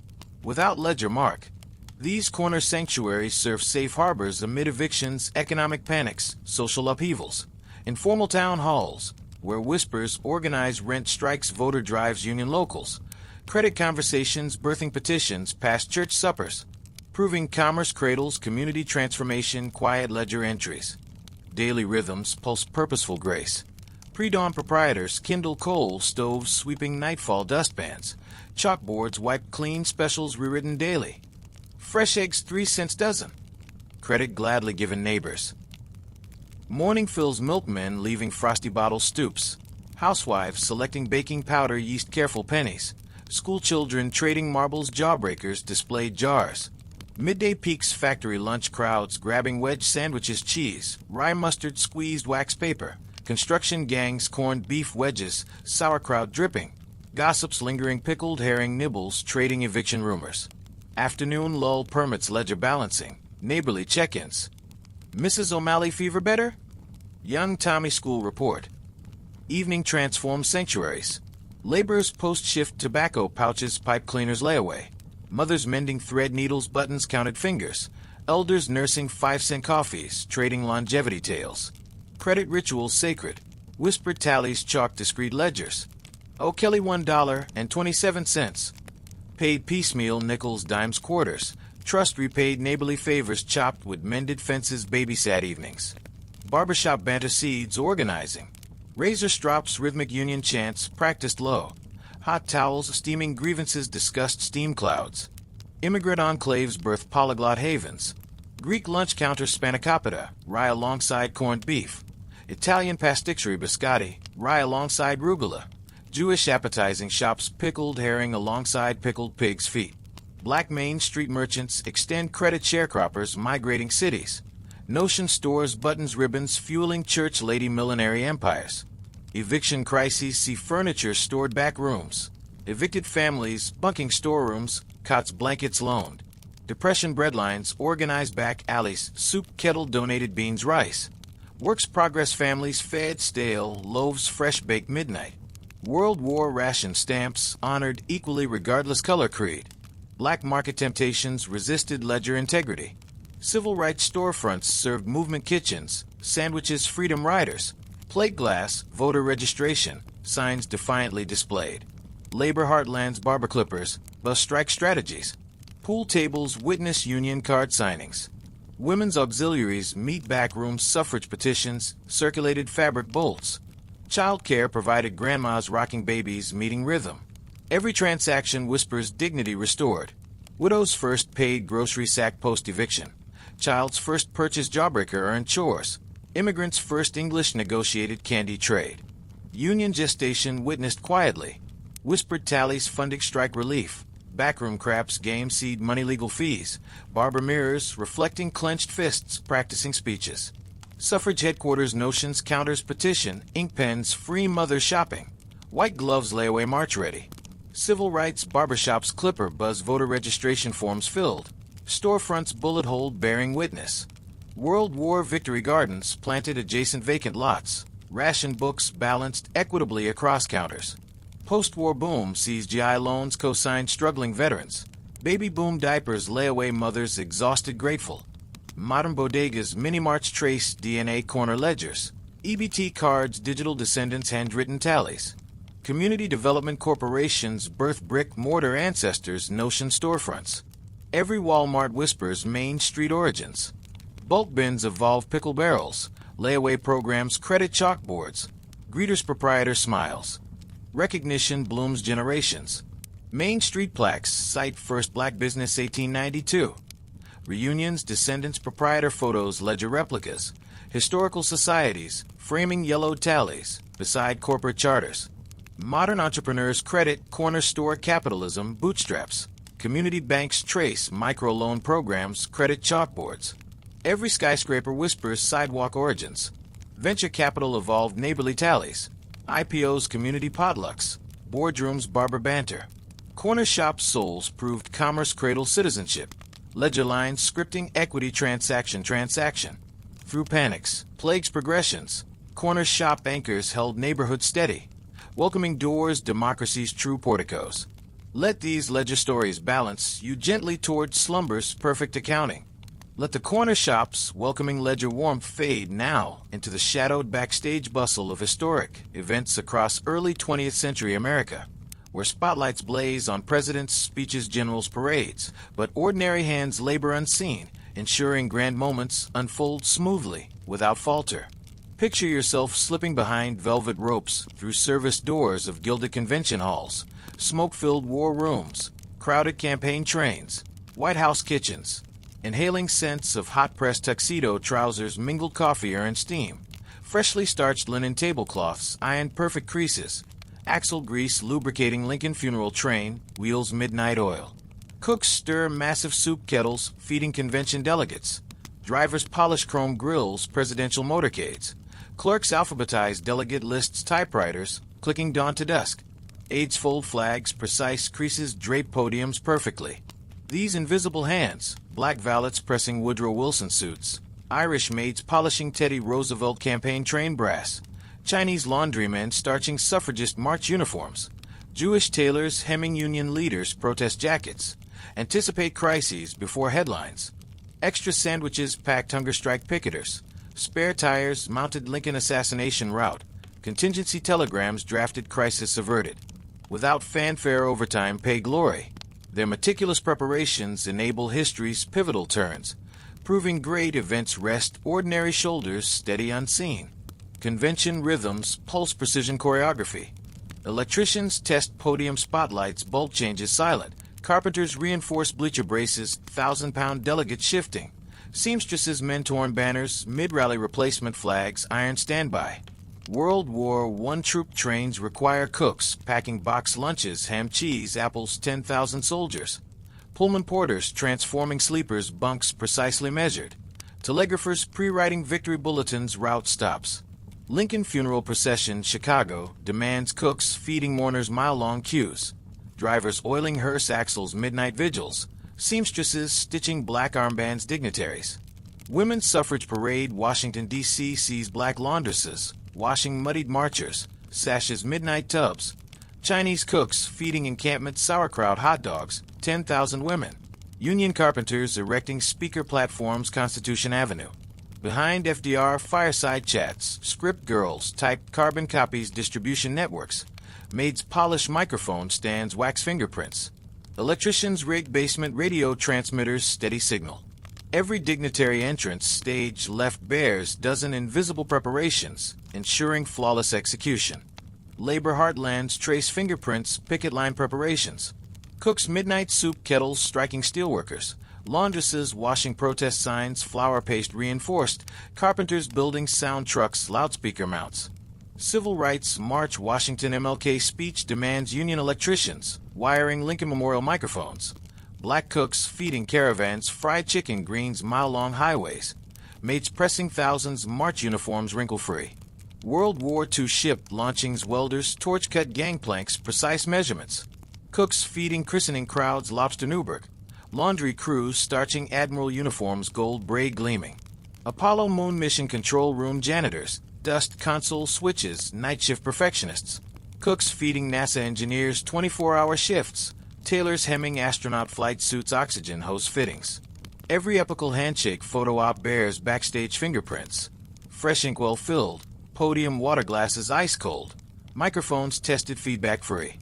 Speaker 1: Without ledger mark. These corner sanctuaries serve safe harbors amid evictions, economic panics, social upheavals. Informal town halls, where whispers organize rent strikes, voter drives, union locals. Credit conversations, birthing petitions, past church suppers. Proving commerce cradles, community transformation, quiet ledger entries. Daily rhythms pulse purposeful grace. Pre-dawn proprietors kindle coal stoves, sweeping nightfall dustpans. Chalkboards wipe clean, specials rewritten daily. Fresh eggs 3 cents dozen. Credit gladly given neighbors. Morning fills milkmen leaving frosty bottle stoops. Housewives selecting baking powder, yeast careful pennies. School children trading marbles, jawbreakers, displayed jars. Midday peaks factory lunch crowds grabbing wedge sandwiches, cheese, rye mustard, squeezed wax paper. Construction gangs corned beef wedges, sauerkraut dripping. Gossips lingering, pickled herring nibbles, trading eviction rumors. Afternoon lull, permits ledger balancing. Neighborly check-ins. Mrs. O'Malley fever better? Young Tommy school report. Evening transformed sanctuaries. Laborers post-shift tobacco pouches, pipe cleaners layaway. Mothers mending thread needles, buttons, counted fingers. Elders nursing 5-cent coffees, trading longevity tales. Credit rituals sacred. Whispered tallies, chalk discreet ledgers. O'Kelly $1.27. Paid piecemeal, nickels, dimes, quarters. Trust repaid, neighborly favors chopped with mended fences, babysat evenings. Barbershop banter seeds, organizing. Razor strops, rhythmic union chants, practiced low. Hot towels, steaming grievances, discussed steam clouds. Immigrant enclaves birth polyglot havens. Greek lunch counter spanakopita, rye alongside corned beef. Italian pasticcery biscotti, rye alongside rugula. Jewish appetizing shops, pickled herring alongside pickled pig's feet. Black Main Street merchants extend credit, sharecroppers migrating cities. Notion stores, buttons, ribbons, fueling church lady millinery empires. Eviction crises see furniture stored back rooms. Evicted families bunking storerooms, cots, blankets loaned. Depression breadlines organized back alleys, soup kettle donated beans, rice. Works progress families fed stale loaves, fresh baked midnight. World War ration stamps honored equally regardless color creed. Black market temptations resisted ledger integrity. Civil rights storefronts served movement kitchens, sandwiches, freedom riders. Plate glass, voter registration, signs defiantly displayed. Labor heartlands, barber clippers, bus strike strategies. Pool tables, witness union card signings. Women's auxiliaries, meet back rooms, suffrage petitions, circulated fabric bolts. Child care provided grandmas rocking babies, meeting rhythm. Every transaction whispers dignity restored. Widow's first paid grocery sack post-eviction. Child's first purchase jawbreaker earned chores. Immigrant's first English negotiated candy trade. Union gestation witnessed quietly. Whispered tallies funding strike relief. Backroom craps game seed money legal fees. Barber mirrors reflecting clenched fists practicing speeches. Suffrage headquarters notions counters petition. Ink pens free mother shopping. White gloves layaway march ready. Civil rights barbershops clipper buzz voter registration forms filled. Storefronts bullet hole bearing witness. World War victory gardens planted adjacent vacant lots. Ration books balanced equitably across counters. Post-war boom sees GI loans co-signed struggling veterans. Baby boom diapers layaway mothers exhausted grateful. Modern bodegas mini-marts trace DNA corner ledgers. EBT cards digital descendants handwritten tallies. Community development corporations birth brick mortar ancestors notion storefronts. Every Walmart whispers Main Street origins. Bulk bins evolve pickle barrels. Layaway programs credit chalkboards. Greeters proprietor smiles. Recognition blooms generations. Main Street plaques cite first black business 1892. Reunions descendants proprietor photos ledger replicas. Historical societies framing yellowed tallies beside corporate charters. Modern entrepreneurs credit corner store capitalism bootstraps. Community banks trace microloan programs credit chalkboards. Every skyscraper whispers sidewalk origins. Venture capital evolved neighborly tallies. IPOs community potlucks. Boardrooms barber banter. Corner shop souls proved commerce cradle citizenship. Ledger lines scripting equity transaction. Through panics, plagues progressions. Corner shop anchors held neighborhood steady. Welcoming doors democracy's true porticos. Let these ledger stories balance you gently toward slumber's perfect accounting. Let the corner shop's welcoming ledger warmth fade now into the shadowed backstage bustle of historic events across early 20th century America, where spotlights blaze on presidents, speeches, generals, parades, but ordinary hands labor unseen, ensuring grand moments unfold smoothly without falter. Picture yourself slipping behind velvet ropes through service doors of gilded convention halls, smoke-filled war rooms, crowded campaign trains, White House kitchens, inhaling scents of hot-pressed tuxedo trousers, mingled coffee and steam, freshly starched linen tablecloths, ironed perfect creases, axle grease lubricating Lincoln funeral train, wheels midnight oil. Cooks stir massive soup kettles, feeding convention delegates. Drivers polish chrome grills, presidential motorcades. Clerks alphabetize delegate lists, typewriters, clicking dawn to dusk. Aides fold flags, precise creases drape podiums perfectly. These invisible hands, black valets pressing Woodrow Wilson suits, Irish maids polishing Teddy Roosevelt campaign train brass, Chinese laundrymen starching suffragist march uniforms, Jewish tailors hemming union leaders' protest jackets, anticipate crises before headlines, extra sandwiches packed hunger strike picketers, spare tires mounted Lincoln assassination route, contingency telegrams drafted crisis averted. Without fanfare overtime pay glory, their meticulous preparations enable history's pivotal turns, proving great events rest ordinary shoulders steady unseen. Convention rhythms pulse precision choreography. Electricians test podium spotlights, bulb changes silent. Carpenters reinforce bleacher braces, 1,000-pound delegates shifting. Seamstresses mend torn banners, mid-rally replacement flags, iron standby. World War I troop trains require cooks, packing box lunches, ham, cheese, apples, 10,000 soldiers. Pullman porters transforming sleepers, bunks precisely measured. Telegraphers pre-writing victory bulletins, route stops. Lincoln funeral procession, Chicago, demands cooks feeding mourners mile-long queues. Drivers oiling hearse axles, midnight vigils. Seamstresses stitching black armbands, dignitaries. Women's suffrage parade, Washington, D.C. sees black laundresses washing muddied marchers, sashes midnight tubs. Chinese cooks feeding encampment sauerkraut hot dogs, 10,000 women. Union carpenters erecting speaker platforms, Constitution Avenue. Behind FDR, fireside chats, script girls type carbon copies, distribution networks. Maids polish microphone stands, wax fingerprints. Electricians rig basement radio transmitters, steady signal. Every dignitary entrance stage left bears dozen invisible preparations, ensuring flawless execution. Labor heartlands trace fingerprints, picket line preparations. Cooks midnight soup kettles striking steelworkers. Laundresses washing protest signs, flour paste reinforced. Carpenters building sound trucks, loudspeaker mounts. Civil Rights March, Washington MLK speech demands union electricians, wiring Lincoln Memorial microphones. Black cooks feeding caravans, fried chicken greens, mile-long highways. Maids pressing thousands, march uniforms wrinkle-free. World War II ship launchings, welders, torch-cut gangplanks, precise measurements. Cooks feeding christening crowds, lobster Newburgh. Laundry crews starching admiral uniforms, gold braid gleaming. Apollo moon mission control room janitors, dust console switches, night shift perfectionists. Cooks feeding NASA engineers, 24-hour shifts. Tailors hemming astronaut flight suits, oxygen hose fittings. Every epical handshake photo op bears backstage fingerprints. Fresh ink well filled. Podium water glasses ice cold. Microphones tested feedback free.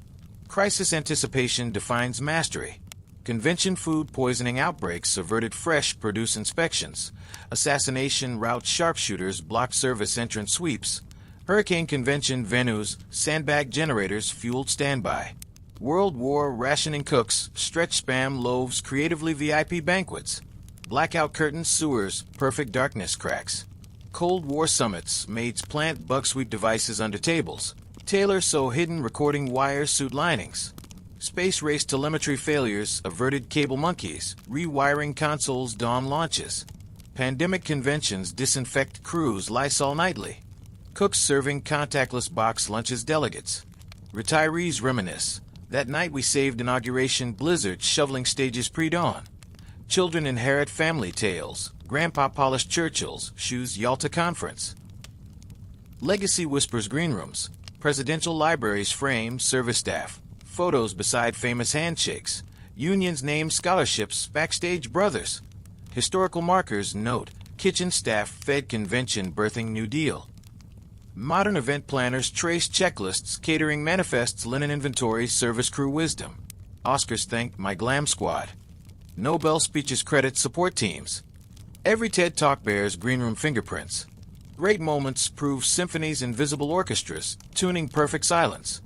Speaker 1: Crisis anticipation defines mastery. Convention food poisoning outbreaks averted, fresh produce inspections. Assassination route sharpshooters blocked service entrance sweeps. Hurricane convention venues, sandbag generators fueled standby. World War rationing cooks, stretch spam loaves, creatively VIP banquets. Blackout curtains, sewers, perfect darkness cracks. Cold War summits, maids plant bug sweep devices under tables. Tailors sew hidden recording wires, suit linings. Space race telemetry failures, averted cable monkeys, rewiring consoles, dawn launches. Pandemic conventions disinfect crews, Lysol nightly. Cooks serving contactless box lunches, delegates. Retirees reminisce. That night we saved inauguration, blizzard shoveling stages pre-dawn. Children inherit family tales. Grandpa polished Churchill's, shoes Yalta conference. Legacy whispers green rooms. Presidential libraries frame service staff. photos beside famous handshakes. Unions name scholarships backstage brothers. Historical markers note kitchen staff fed convention birthing New Deal. Modern event planners trace checklists, catering manifests, linen inventories, service crew wisdom. Oscars thank my glam squad. Nobel speeches credit support teams. Every TED Talk bears greenroom fingerprints. Great moments prove symphonies, invisible orchestras, tuning perfect silence.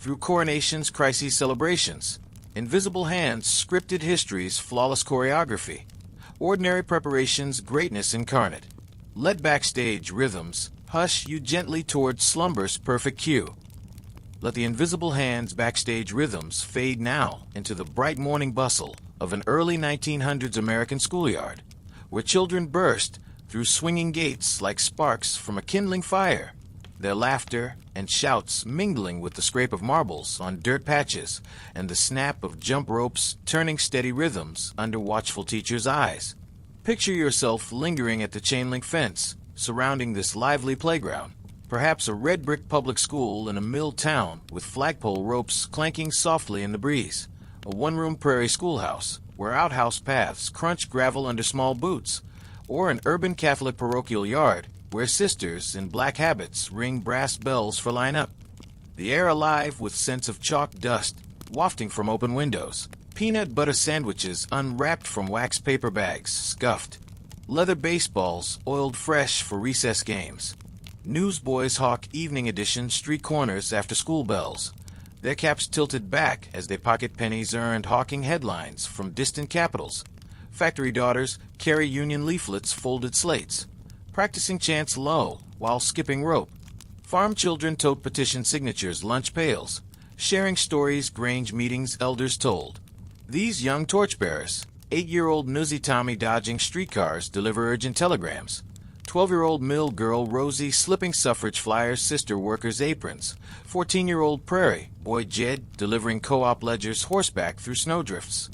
Speaker 1: Through coronations, crises, celebrations. Invisible hands, scripted histories, flawless choreography. Ordinary preparations, greatness incarnate. Let backstage rhythms hush you gently towards slumber's perfect cue. Let the invisible hands backstage rhythms fade now into the bright morning bustle of an early 1900s American schoolyard, where children burst through swinging gates like sparks from a kindling fire, their laughter and shouts mingling with the scrape of marbles on dirt patches and the snap of jump ropes turning steady rhythms under watchful teachers' eyes. Picture yourself lingering at the chain-link fence surrounding this lively playground, perhaps a red brick public school in a mill town with flagpole ropes clanking softly in the breeze, a one-room prairie schoolhouse where outhouse paths crunch gravel under small boots, or an urban Catholic parochial yard where sisters in black habits ring brass bells for line-up. The air alive with scents of chalk dust wafting from open windows, peanut butter sandwiches unwrapped from wax paper bags scuffed, leather baseballs oiled fresh for recess games. Newsboys hawk evening edition street corners after school bells, their caps tilted back as they pocket pennies earned hawking headlines from distant capitals. Factory daughters carry union leaflets, folded slates, practicing chants low while skipping rope. Farm children tote petition signatures, lunch pails, sharing stories Grange meetings elders told. These young torchbearers, 8-year-old Nuzzy Tommy dodging streetcars, deliver urgent telegrams. 12-year-old mill girl Rosie slipping suffrage flyers, sister workers' aprons. 14-year-old prairie boy Jed delivering co-op ledgers horseback through snowdrifts.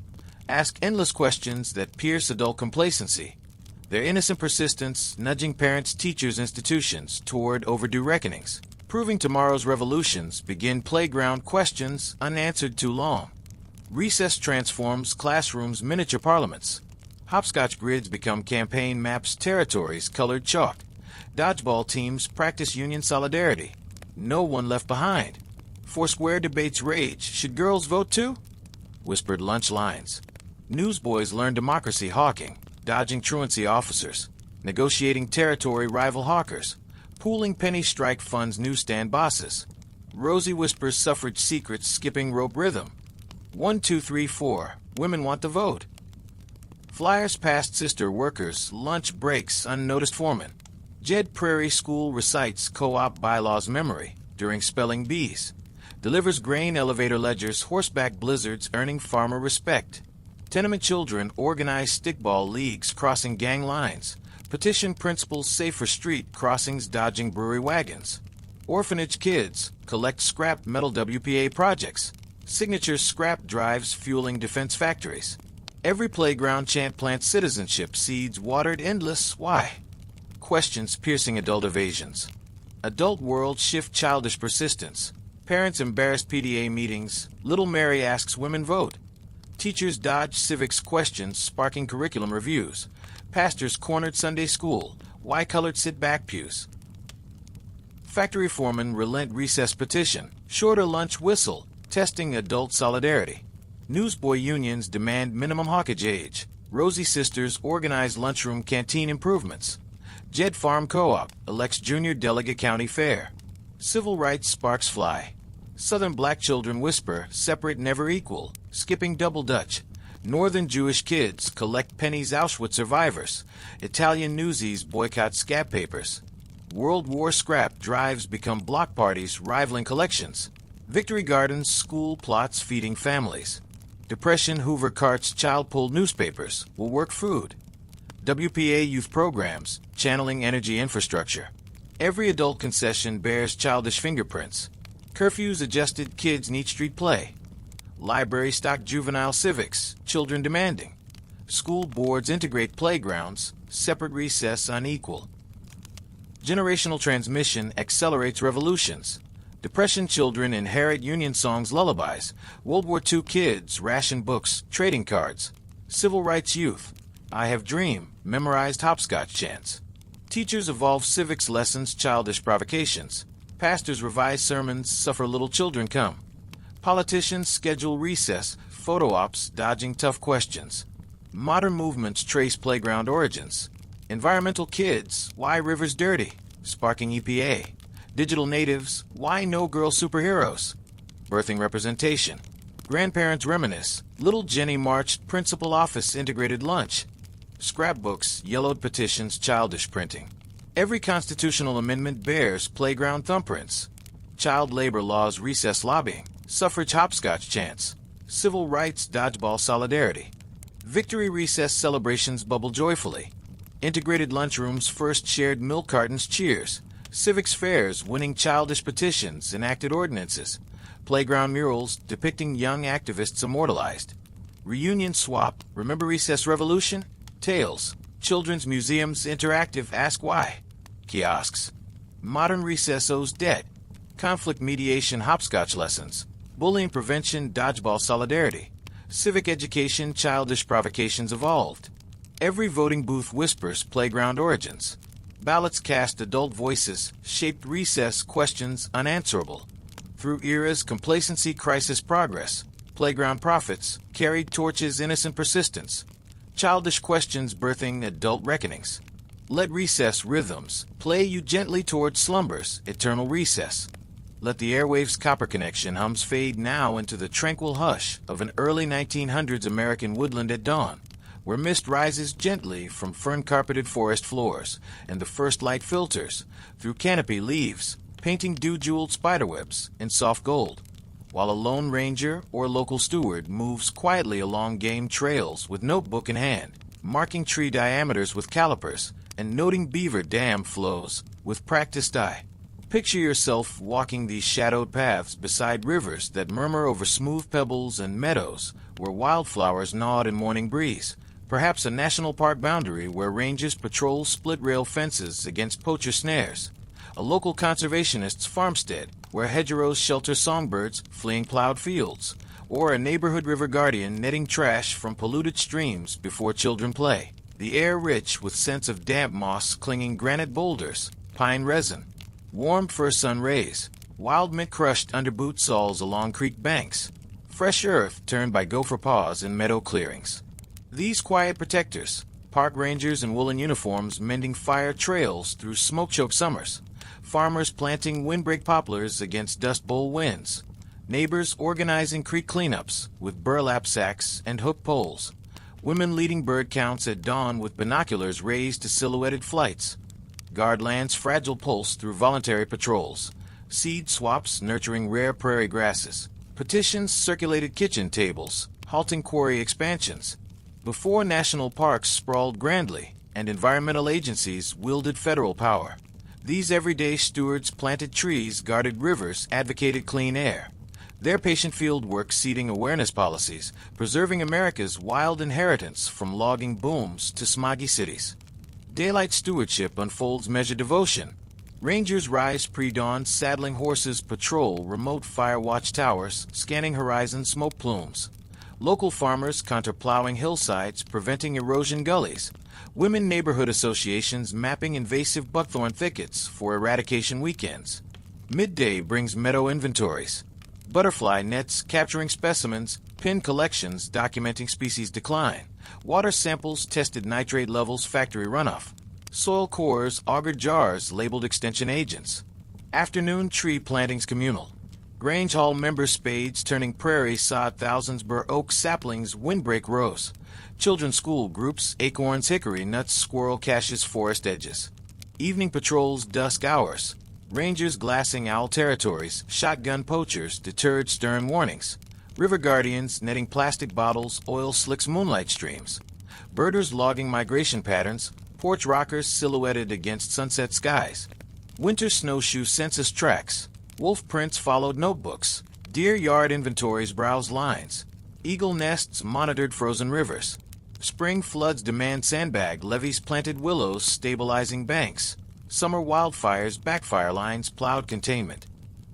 Speaker 1: Ask endless questions that pierce adult complacency, their innocent persistence nudging parents, teachers, institutions toward overdue reckonings. Proving tomorrow's revolutions begin playground questions unanswered too long. Recess transforms classrooms miniature parliaments. Hopscotch grids become campaign maps, territories colored chalk. Dodgeball teams practice union solidarity. No one left behind. Foursquare debates rage. Should girls vote too? Whispered lunch lines. Newsboys learn democracy hawking, dodging truancy officers, negotiating territory rival hawkers, pooling penny strike funds newsstand bosses. Rosie whispers suffrage secrets, skipping rope rhythm. 1, 2, 3, 4. Women want the vote. Flyers past sister workers, lunch breaks, unnoticed foreman. Jed Prairie School recites co-op bylaws memory during spelling bees. Delivers grain elevator ledgers, horseback blizzards earning farmer respect. Tenement children organize stickball leagues crossing gang lines. Petition principals safer street crossings dodging brewery wagons. Orphanage kids collect scrap metal WPA projects. Signature scrap drives fueling defense factories. Every playground chant plants citizenship seeds watered endless. Why? Questions piercing adult evasions. Adult world shift childish persistence. Parents embarrass PTA meetings. Little Mary asks women vote. Teachers dodge civics questions, sparking curriculum reviews. Pastors cornered Sunday school. Why colored sit-back pews? Factory foremen relent recess petition. Shorter lunch whistle, testing adult solidarity. Newsboy unions demand minimum hawkage age. Rosie sisters organize lunchroom canteen improvements. Jed Farm Co-op elects junior delegate county fair. Civil rights sparks fly. Southern black children whisper, separate never equal, skipping double dutch. Northern Jewish kids collect pennies, Auschwitz survivors. Italian newsies boycott scab papers. World War scrap drives become block parties rivaling collections. Victory gardens, school plots feeding families. Depression Hoover carts child-pulled newspapers will work food. WPA youth programs channeling energy infrastructure. Every adult concession bears childish fingerprints. Curfews adjusted, kids need street play. Library stock juvenile civics, children demanding. School boards integrate playgrounds, separate recess unequal. Generational transmission accelerates revolutions. Depression children inherit Union songs lullabies. World War II kids ration books, trading cards. Civil rights youth, I have dream, memorized hopscotch chants. Teachers evolve civics lessons, childish provocations. Pastors revise sermons, suffer little children come. Politicians schedule recess, photo ops, dodging tough questions. Modern movements trace playground origins. Environmental kids, why rivers dirty? Sparking EPA. Digital natives, why no girl superheroes? Birthing representation. Grandparents reminisce, little Jenny marched, principal office integrated lunch. Scrapbooks, yellowed petitions, childish printing. Every constitutional amendment bears playground thumbprints. Child labor laws, recess lobbying. Suffrage hopscotch chants. Civil rights, dodgeball solidarity. Victory recess celebrations bubble joyfully. Integrated lunchrooms, first shared milk cartons, cheers. Civics fairs, winning childish petitions, enacted ordinances. Playground murals depicting young activists immortalized. Reunion swap, remember recess revolution? Tales, children's museums, interactive, ask why. Kiosks. Modern recess owes debt. Conflict mediation, hopscotch lessons. Bullying prevention, dodgeball solidarity. Civic education, childish provocations evolved. Every voting booth whispers playground origins. Ballots cast, adult voices, shaped recess, questions unanswerable. Through eras, complacency, crisis, progress. Playground prophets, carried torches, innocent persistence. Childish questions birthing adult reckonings. Let recess rhythms play you gently towards slumbers, eternal recess. Let the airwaves' copper connection hums fade now into the tranquil hush of an early 1900s American woodland at dawn, where mist rises gently from fern-carpeted forest floors, and the first light filters through canopy leaves, painting dew-jeweled spiderwebs in soft gold, while a lone ranger or local steward moves quietly along game trails with notebook in hand, marking tree diameters with calipers and noting beaver dam flows with practiced eye. Picture yourself walking these shadowed paths beside rivers that murmur over smooth pebbles and meadows where wildflowers nod in morning breeze. Perhaps a national park boundary where rangers patrol split-rail fences against poacher snares. A local conservationist's farmstead where hedgerows shelter songbirds fleeing plowed fields. Or a neighborhood river guardian netting trash from polluted streams before children play. The air rich with scents of damp moss clinging granite boulders, pine resin. Warm fir sun rays, wild mint crushed under boot soles along creek banks, fresh earth turned by gopher paws in meadow clearings. These quiet protectors, park rangers in woolen uniforms mending fire trails through smoke-choked summers, farmers planting windbreak poplars against dust bowl winds, neighbors organizing creek cleanups with burlap sacks and hook poles, women leading bird counts at dawn with binoculars raised to silhouetted flights, guard land's fragile pulse through voluntary patrols, seed swaps nurturing rare prairie grasses, petitions circulated kitchen tables, halting quarry expansions. Before national parks sprawled grandly and environmental agencies wielded federal power, these everyday stewards planted trees, guarded rivers, advocated clean air. Their patient field work seeding awareness policies, preserving America's wild inheritance from logging booms to smoggy cities. Daylight stewardship unfolds measured devotion. Rangers rise pre-dawn, saddling horses patrol remote fire watch towers, scanning horizon smoke plumes. Local farmers counter-plowing hillsides, preventing erosion gullies. Women neighborhood associations mapping invasive buckthorn thickets for eradication weekends. Midday brings meadow inventories. Butterfly nets capturing specimens, pin collections documenting species decline. Water samples tested nitrate levels, factory runoff. Soil cores augured jars labeled extension agents. Afternoon tree plantings communal. Grange Hall member spades turning prairie sod thousands bur oak saplings windbreak rows. Children's school groups acorns hickory nuts squirrel caches forest edges. Evening patrols dusk hours. Rangers glassing owl territories, shotgun poachers deterred stern warnings. River guardians netting plastic bottles, oil slicks moonlight streams. Birders logging migration patterns, porch rockers silhouetted against sunset skies. Winter snowshoe census tracks. Wolf prints followed notebooks. Deer yard inventories browse lines. Eagle nests monitored frozen rivers. Spring floods demand sandbag levees planted willows stabilizing banks. Summer wildfires backfire lines plowed containment.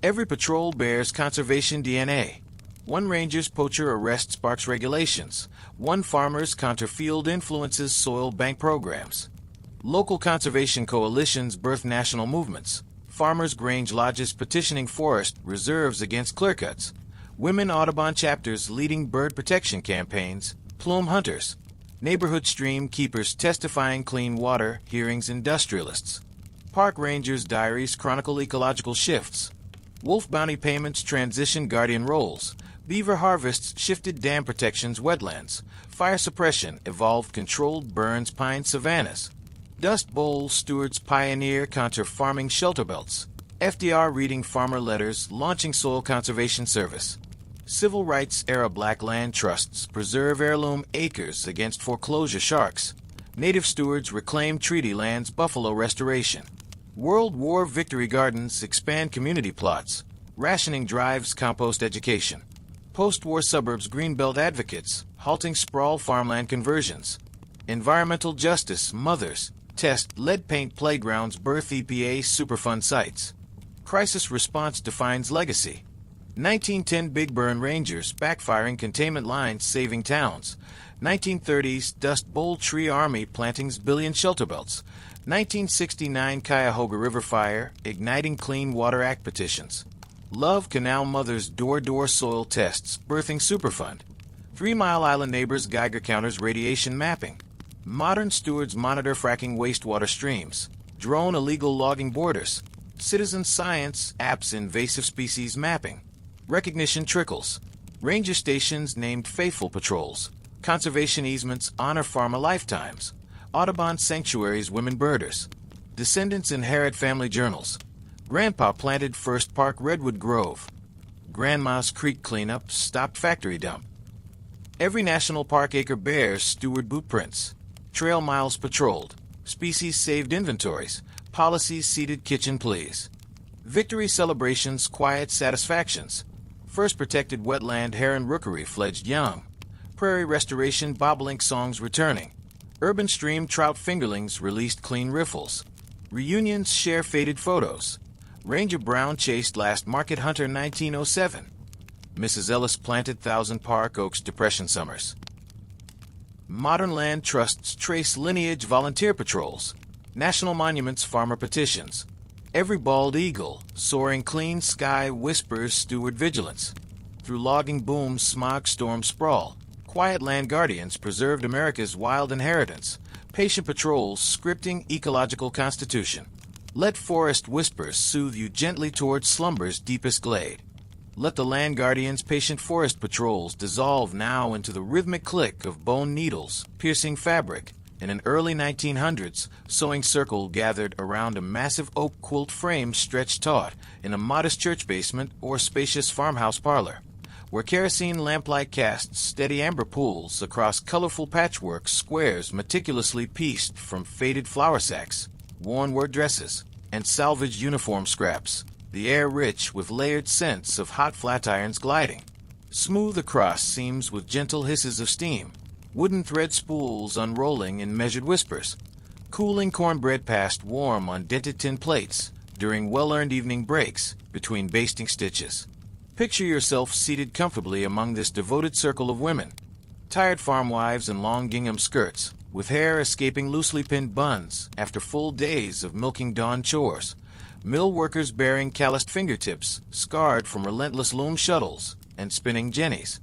Speaker 1: Every patrol bears conservation DNA. One ranger's poacher arrest sparks regulations. One farmer's counter-field influences soil bank programs. Local conservation coalitions birth national movements. Farmers' Grange lodges petitioning forest reserves against clearcuts. Women Audubon chapters leading bird protection campaigns. Plume hunters. Neighborhood stream keepers testifying clean water hearings. Industrialists. Park rangers' diaries chronicle ecological shifts. Wolf bounty payments transition guardian roles. Beaver harvests shifted dam protections wetlands. Fire suppression evolved controlled burns pine savannas. Dust Bowl stewards pioneer counter farming shelter belts. FDR reading farmer letters launching soil conservation service. Civil rights era black land trusts preserve heirloom acres against foreclosure sharks. Native stewards reclaim treaty lands buffalo restoration. World War victory gardens expand community plots. Rationing drives compost education. Post-war suburbs greenbelt advocates halting sprawl farmland conversions. Environmental justice mothers test lead paint playgrounds birth EPA Superfund sites. Crisis response defines legacy. 1910 Big Burn Rangers backfiring containment lines saving towns. 1930s Dust Bowl Tree Army plantings billion shelter belts. 1969 Cuyahoga River Fire igniting Clean Water Act petitions. Love Canal Mothers door-to-door soil tests birthing Superfund. 3 Mile Island neighbors Geiger counters radiation mapping. Modern stewards monitor fracking wastewater streams. Drone illegal logging borders. Citizen science apps invasive species mapping. Recognition trickles. Ranger stations named faithful patrols. Conservation easements honor farmer lifetimes. Audubon sanctuaries women birders. Descendants inherit family journals. Grandpa planted first park redwood grove. Grandma's creek cleanup stopped factory dump. Every national park acre bears steward boot prints. Trail miles patrolled. Species saved inventories. Policies seeded kitchen pleas. Victory celebrations quiet satisfactions. First protected wetland heron rookery fledged young. Prairie restoration bobolink songs returning. Urban stream trout fingerlings released clean riffles. Reunions share faded photos. Ranger Brown chased last market hunter 1907. Mrs. Ellis planted Thousand Park Oaks Depression summers. Modern land trusts trace lineage volunteer patrols. National monuments farmer petitions. Every bald eagle soaring clean sky whispers steward vigilance. Through logging booms smog storm sprawl. Quiet land guardians preserved America's wild inheritance. Patient patrols scripting ecological constitution. Let forest whispers soothe you gently towards slumber's deepest glade. Let the land guardians' patient forest patrols dissolve now into the rhythmic click of bone needles piercing fabric. In an early 1900s, sewing circle gathered around a massive oak quilt frame stretched taut in a modest church basement or spacious farmhouse parlor, where kerosene lamplight casts steady amber pools across colorful patchwork squares meticulously pieced from faded flour sacks, worn work dresses, and salvaged uniform scraps, the air rich with layered scents of hot flat irons gliding. Smooth across seams with gentle hisses of steam, wooden thread spools unrolling in measured whispers, cooling cornbread passed warm on dented tin plates during well-earned evening breaks between basting stitches. Picture yourself seated comfortably among this devoted circle of women, tired farm wives in long gingham skirts, with hair escaping loosely pinned buns after full days of milking dawn chores, mill workers bearing calloused fingertips, scarred from relentless loom shuttles and spinning jennies,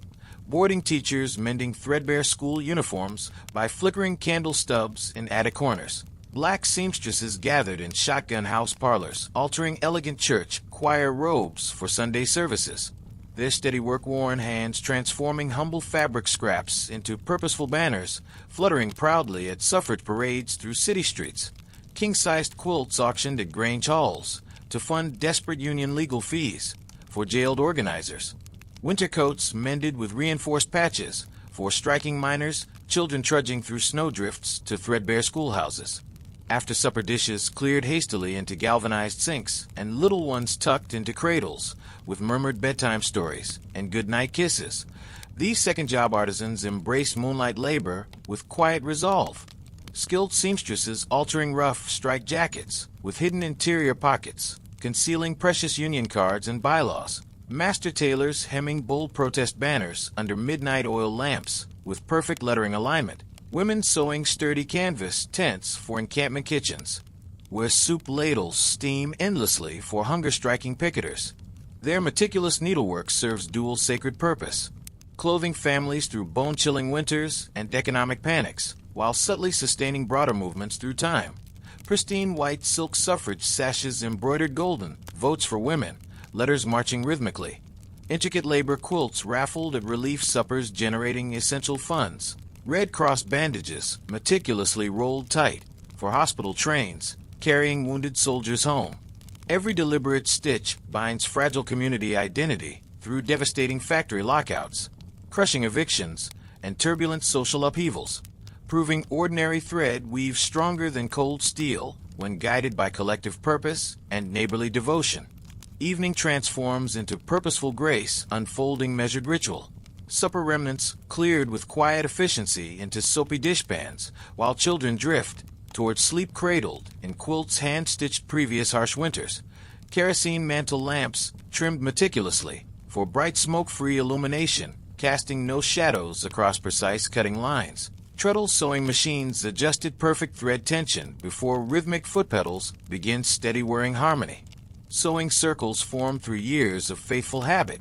Speaker 1: boarding teachers mending threadbare school uniforms by flickering candle stubs in attic corners, black seamstresses gathered in shotgun house parlors, altering elegant church choir robes for Sunday services, their steady work-worn hands transforming humble fabric scraps into purposeful banners, fluttering proudly at suffrage parades through city streets, king-sized quilts auctioned at Grange halls to fund desperate union legal fees for jailed organizers, winter coats mended with reinforced patches for striking miners, children trudging through snowdrifts to threadbare schoolhouses, after-supper dishes cleared hastily into galvanized sinks, and little ones tucked into cradles with murmured bedtime stories and good-night kisses. These second-job artisans embrace moonlight labor with quiet resolve. Skilled seamstresses altering rough striped jackets with hidden interior pockets, concealing precious union cards and bylaws. Master tailors hemming bold protest banners under midnight oil lamps with perfect lettering alignment. Women sewing sturdy canvas tents for encampment kitchens, where soup ladles steam endlessly for hunger-striking picketers. Their meticulous needlework serves dual sacred purpose, clothing families through bone-chilling winters and economic panics, while subtly sustaining broader movements through time. Pristine white silk suffrage sashes embroidered golden, votes for women, letters marching rhythmically. Intricate labor quilts raffled at relief suppers generating essential funds. Red Cross bandages meticulously rolled tight for hospital trains, carrying wounded soldiers home. Every deliberate stitch binds fragile community identity through devastating factory lockouts, crushing evictions, and turbulent social upheavals, proving ordinary thread weaves stronger than cold steel when guided by collective purpose and neighborly devotion. Evening transforms into purposeful grace, unfolding measured ritual. Supper remnants cleared with quiet efficiency into soapy dishpans, while children drift towards sleep cradled in quilts hand-stitched previous harsh winters. Kerosene mantle lamps trimmed meticulously for bright smoke-free illumination, casting no shadows across precise cutting lines. Treadle sewing machines adjusted perfect thread tension before rhythmic foot pedals begin steady whirring harmony. Sewing circles formed through years of faithful habit.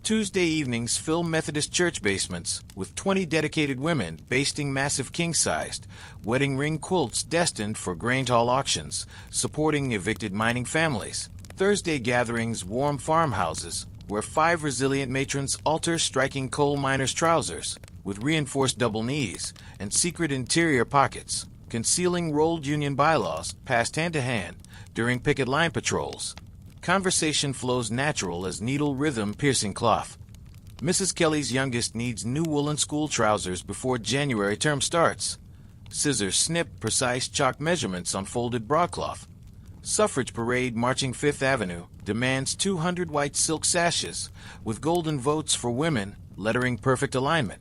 Speaker 1: Tuesday evenings fill Methodist church basements with 20 dedicated women basting massive king-sized wedding ring quilts destined for Grange-Hall auctions, supporting evicted mining families. Thursday gatherings warm farmhouses where 5 resilient matrons alter striking coal miners' trousers with reinforced double knees and secret interior pockets, concealing rolled union bylaws passed hand-to-hand during picket line patrols. Conversation flows natural as needle rhythm piercing cloth. Mrs. Kelly's youngest needs new woolen school trousers before January term starts. Scissors snip precise chalk measurements on folded broadcloth. Suffrage parade marching Fifth Avenue demands 200 white silk sashes with golden votes for women lettering perfect alignment.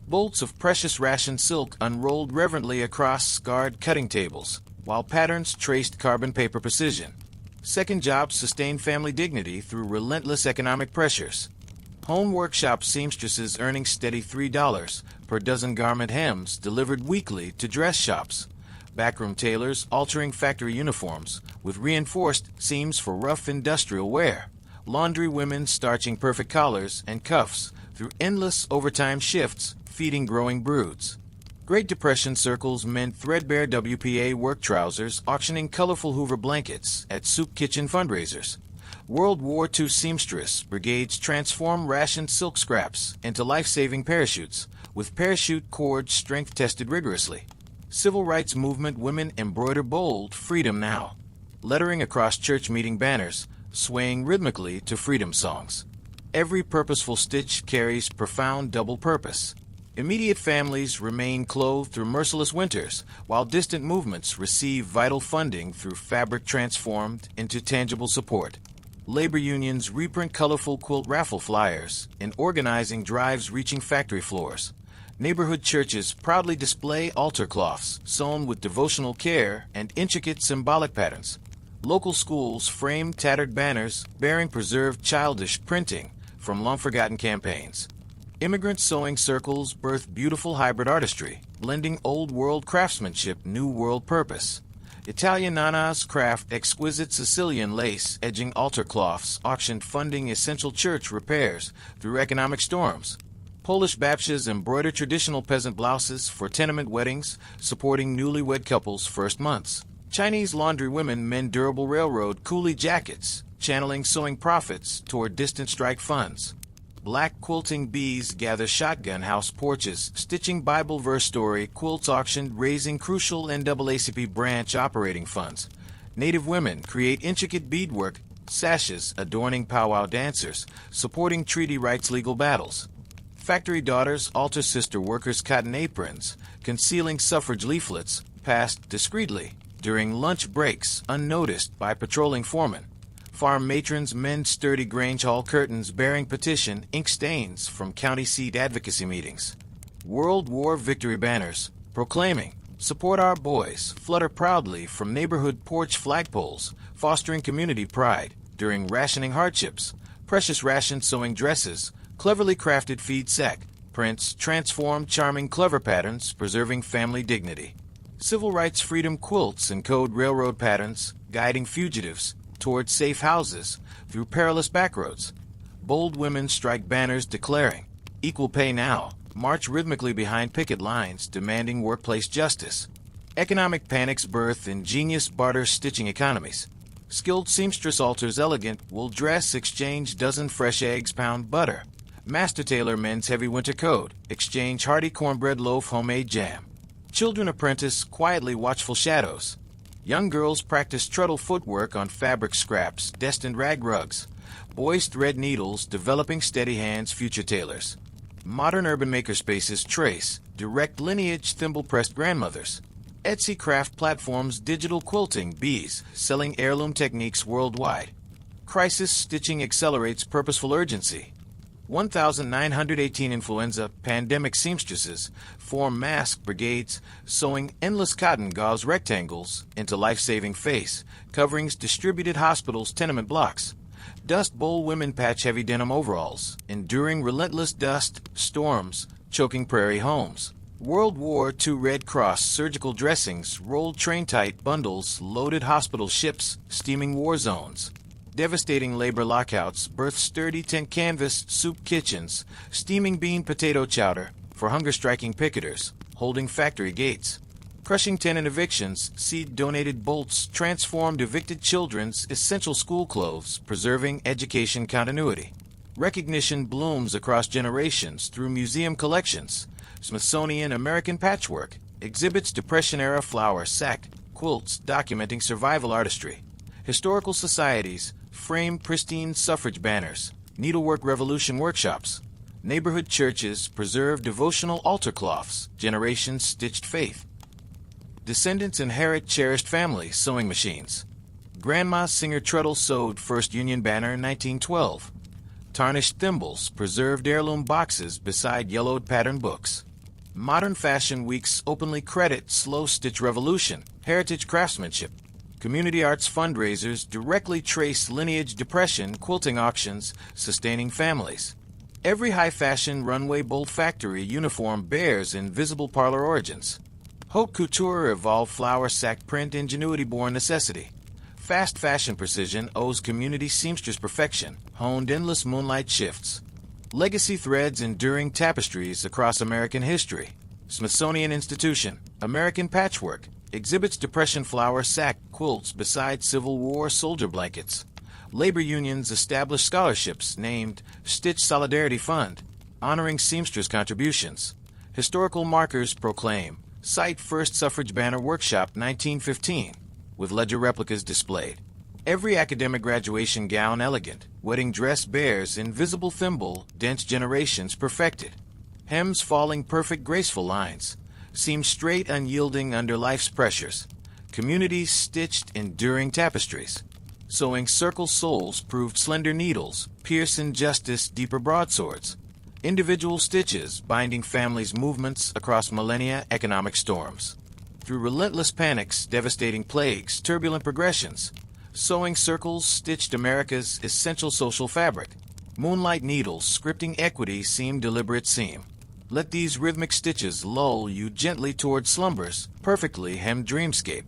Speaker 1: Bolts of precious ration silk unrolled reverently across scarred cutting tables, while patterns traced carbon paper precision. Second jobs sustain family dignity through relentless economic pressures. Home workshop seamstresses earning steady $3 per dozen garment hems delivered weekly to dress shops. Backroom tailors altering factory uniforms with reinforced seams for rough industrial wear. Laundry women starching perfect collars and cuffs through endless overtime shifts feeding growing broods. Great Depression circles meant threadbare WPA work trousers auctioning colorful Hoover blankets at soup kitchen fundraisers. World War II seamstress brigades transform rationed silk scraps into life-saving parachutes, with parachute cords strength-tested rigorously. Civil rights movement women embroider bold "Freedom Now," lettering across church meeting banners, swaying rhythmically to freedom songs. Every purposeful stitch carries profound double purpose. Immediate families remain clothed through merciless winters, while distant movements receive vital funding through fabric transformed into tangible support. Labor unions reprint colorful quilt raffle flyers in organizing drives reaching factory floors. Neighborhood churches proudly display altar cloths sewn with devotional care and intricate symbolic patterns. Local schools frame tattered banners bearing preserved childish printing from long-forgotten campaigns. Immigrant sewing circles birth beautiful hybrid artistry, blending old-world craftsmanship, new-world purpose. Italian nanas craft exquisite Sicilian lace edging altar cloths, auctioned funding essential church repairs through economic storms. Polish babcias embroider traditional peasant blouses for tenement weddings, supporting newlywed couples' first months. Chinese laundry women mend durable railroad coolie jackets, channeling sewing profits toward distant strike funds. Black quilting bees gather shotgun house porches, stitching Bible verse story quilts auctioned, raising crucial NAACP branch operating funds. Native women create intricate beadwork, sashes adorning powwow dancers, supporting treaty rights legal battles. Factory daughters alter sister workers' cotton aprons, concealing suffrage leaflets passed discreetly during lunch breaks unnoticed by patrolling foremen. Farm matrons mend sturdy Grange Hall curtains bearing petition ink stains from county seat advocacy meetings. World War victory banners proclaiming "Support our boys" flutter proudly from neighborhood porch flagpoles, fostering community pride during rationing hardships, precious ration sewing dresses, cleverly crafted feed sack, prints transform charming clever patterns, preserving family dignity. Civil rights freedom quilts encode railroad patterns, guiding fugitives toward safe houses through perilous backroads. Bold women strike banners declaring, "Equal pay now," march rhythmically behind picket lines demanding workplace justice. Economic panics birth ingenious barter stitching economies. Skilled seamstress alters elegant wool dress, exchange dozen fresh eggs, pound butter. Master tailor mends heavy winter coat, exchange hearty cornbread loaf, homemade jam. Children apprentice quietly watchful shadows. Young girls practice treadle footwork on fabric scraps, destined rag rugs. Boys thread needles, developing steady hands, future tailors. Modern urban makerspaces trace direct lineage, thimble-pressed grandmothers. Etsy craft platforms digital quilting bees, selling heirloom techniques worldwide. Crisis stitching accelerates purposeful urgency. 1,918 influenza pandemic seamstresses form mask brigades, sewing endless cotton gauze rectangles into life-saving face coverings, distributed hospitals, tenement blocks. Dust Bowl women patch heavy denim overalls, enduring relentless dust storms, choking prairie homes. World War II Red Cross surgical dressings, rolled train-tight bundles, loaded hospital ships, steaming war zones. Devastating labor lockouts birth sturdy tent canvas soup kitchens, steaming bean potato chowder for hunger-striking picketers, holding factory gates. Crushing tenant evictions, seed-donated bolts transformed evicted children's essential school clothes, preserving education continuity. Recognition blooms across generations through museum collections. Smithsonian American Patchwork exhibits Depression-era flower sacked quilts documenting survival artistry. Historical societies frame pristine suffrage banners. Needlework revolution workshops. Neighborhood churches preserve devotional altar cloths. Generations stitched faith. Descendants inherit cherished family sewing machines. Grandma Singer Treadle sewed first Union banner in 1912. Tarnished thimbles preserved heirloom boxes beside yellowed pattern books. Modern fashion weeks openly credit slow stitch revolution, heritage craftsmanship. Community arts fundraisers directly trace lineage depression, quilting auctions, sustaining families. Every high-fashion runway bolt factory uniform bears invisible parlor origins. Haute couture evolved flower sack print, ingenuity-born necessity. Fast fashion precision owes community seamstress perfection, honed endless moonlight shifts. Legacy threads enduring tapestries across American history. Smithsonian Institution, American Patchwork, exhibits Depression flower sack quilts beside Civil War soldier blankets. Labor unions establish scholarships named Stitch Solidarity Fund, honoring seamstress contributions. Historical markers proclaim Cite First Suffrage Banner Workshop 1915, with ledger replicas displayed. Every academic graduation gown elegant, wedding dress bears invisible thimble, dense generations perfected. Hems falling perfect graceful lines, seem straight unyielding under life's pressures. Communities stitched enduring tapestries. Sewing circle soles proved slender needles, pierce injustice deeper broadswords. Individual stitches binding families' movements across millennia economic storms. Through relentless panics, devastating plagues, turbulent progressions, sewing circles stitched America's essential social fabric. Moonlight needles scripting equity seam deliberate seam. Let these rhythmic stitches lull you gently toward slumber's perfectly hemmed dreamscape.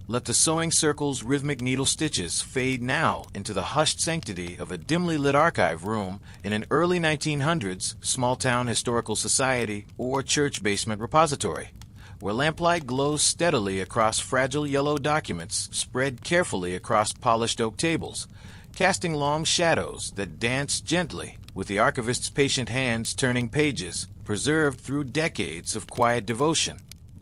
Speaker 1: Let the sewing circle's rhythmic needle stitches fade now into the hushed sanctity of a dimly lit archive room in an early 1900s small-town historical society or church basement repository, where lamplight glows steadily across fragile yellow documents spread carefully across polished oak tables, casting long shadows that dance gently with the archivist's patient hands turning pages, preserved through decades of quiet devotion.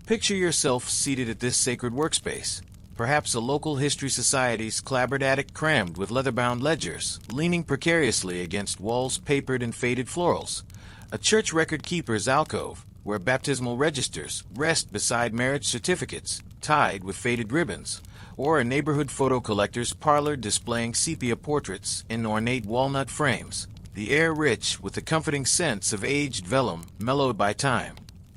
Speaker 1: Picture yourself seated at this sacred workspace, perhaps a local history society's clapboard attic crammed with leather-bound ledgers, leaning precariously against walls papered and faded florals, a church record-keeper's alcove, where baptismal registers rest beside marriage certificates tied with faded ribbons, or a neighborhood photo collector's parlor displaying sepia portraits in ornate walnut frames, the air rich with the comforting sense of aged vellum mellowed by time,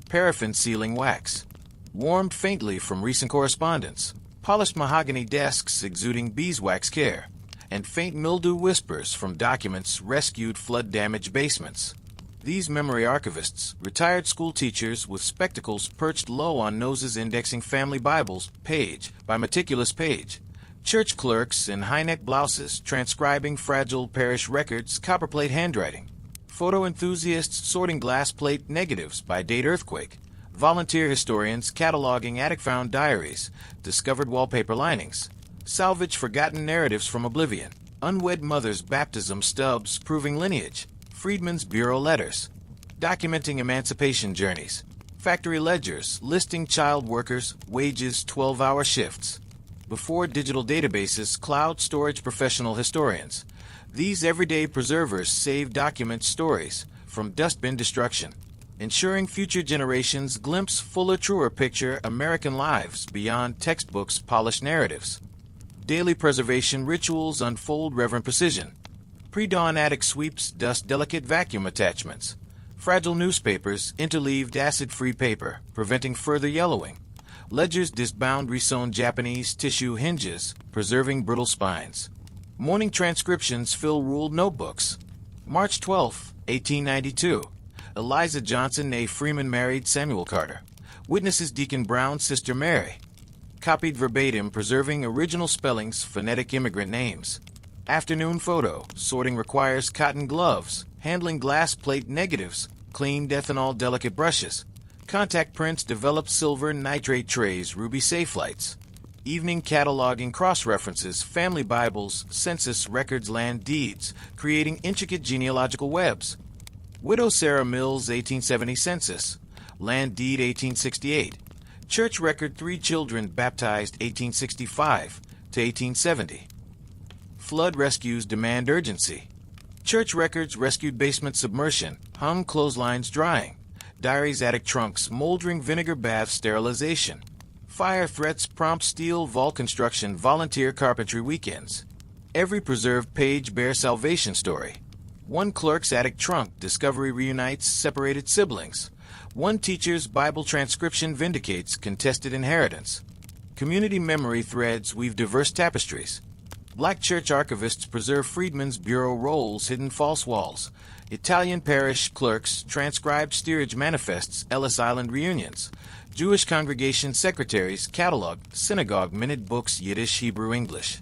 Speaker 1: paraffin sealing wax, warmed faintly from recent correspondence, polished mahogany desks exuding beeswax care, and faint mildew whispers from documents rescued flood-damaged basements. These memory archivists, retired school teachers with spectacles perched low on noses indexing family Bibles page by meticulous page, church clerks in high-neck blouses transcribing fragile parish records copperplate handwriting, photo enthusiasts sorting glass plate negatives by date earthquake, volunteer historians cataloging attic-found diaries, discovered wallpaper linings, salvage forgotten narratives from oblivion, unwed mothers' baptism stubs proving lineage, Freedmen's Bureau letters, documenting emancipation journeys, factory ledgers listing child workers, wages, 12-hour shifts. Before digital databases, cloud storage professional historians. These everyday preservers save document stories from dustbin destruction, ensuring future generations glimpse fuller, truer picture American lives beyond textbooks' polished narratives. Daily preservation rituals unfold reverent precision. Pre-dawn attic sweeps dust delicate vacuum attachments. Fragile newspapers interleaved acid-free paper, preventing further yellowing. Ledgers disbound resewn Japanese tissue hinges, preserving brittle spines. Morning transcriptions fill ruled notebooks. March 12, 1892. Eliza Johnson née Freeman married Samuel Carter. Witnesses Deacon Brown's sister Mary. Copied verbatim, preserving original spellings, phonetic immigrant names. Afternoon photo, sorting requires cotton gloves, handling glass plate negatives, cleaned ethanol delicate brushes. Contact prints develop silver nitrate trays, ruby safe lights. Evening cataloging cross-references, family Bibles, census records, land deeds, creating intricate genealogical webs. Widow Sarah Mills 1870 census, land deed 1868. Church record 3 children baptized 1865 to 1870. Flood rescues demand urgency. Church records rescued basement submersion, hung clotheslines drying. Diaries attic trunks, moldering vinegar bath sterilization. Fire threats prompt steel vault construction volunteer carpentry weekends. Every preserved page bears salvation story. One clerk's attic trunk discovery reunites separated siblings. One teacher's Bible transcription vindicates contested inheritance. Community memory threads weave diverse tapestries. Black church archivists preserve Freedmen's Bureau rolls hidden false walls. Italian parish clerks transcribed steerage manifests, Ellis Island reunions. Jewish congregation secretaries cataloged synagogue minute books, Yiddish, Hebrew, English.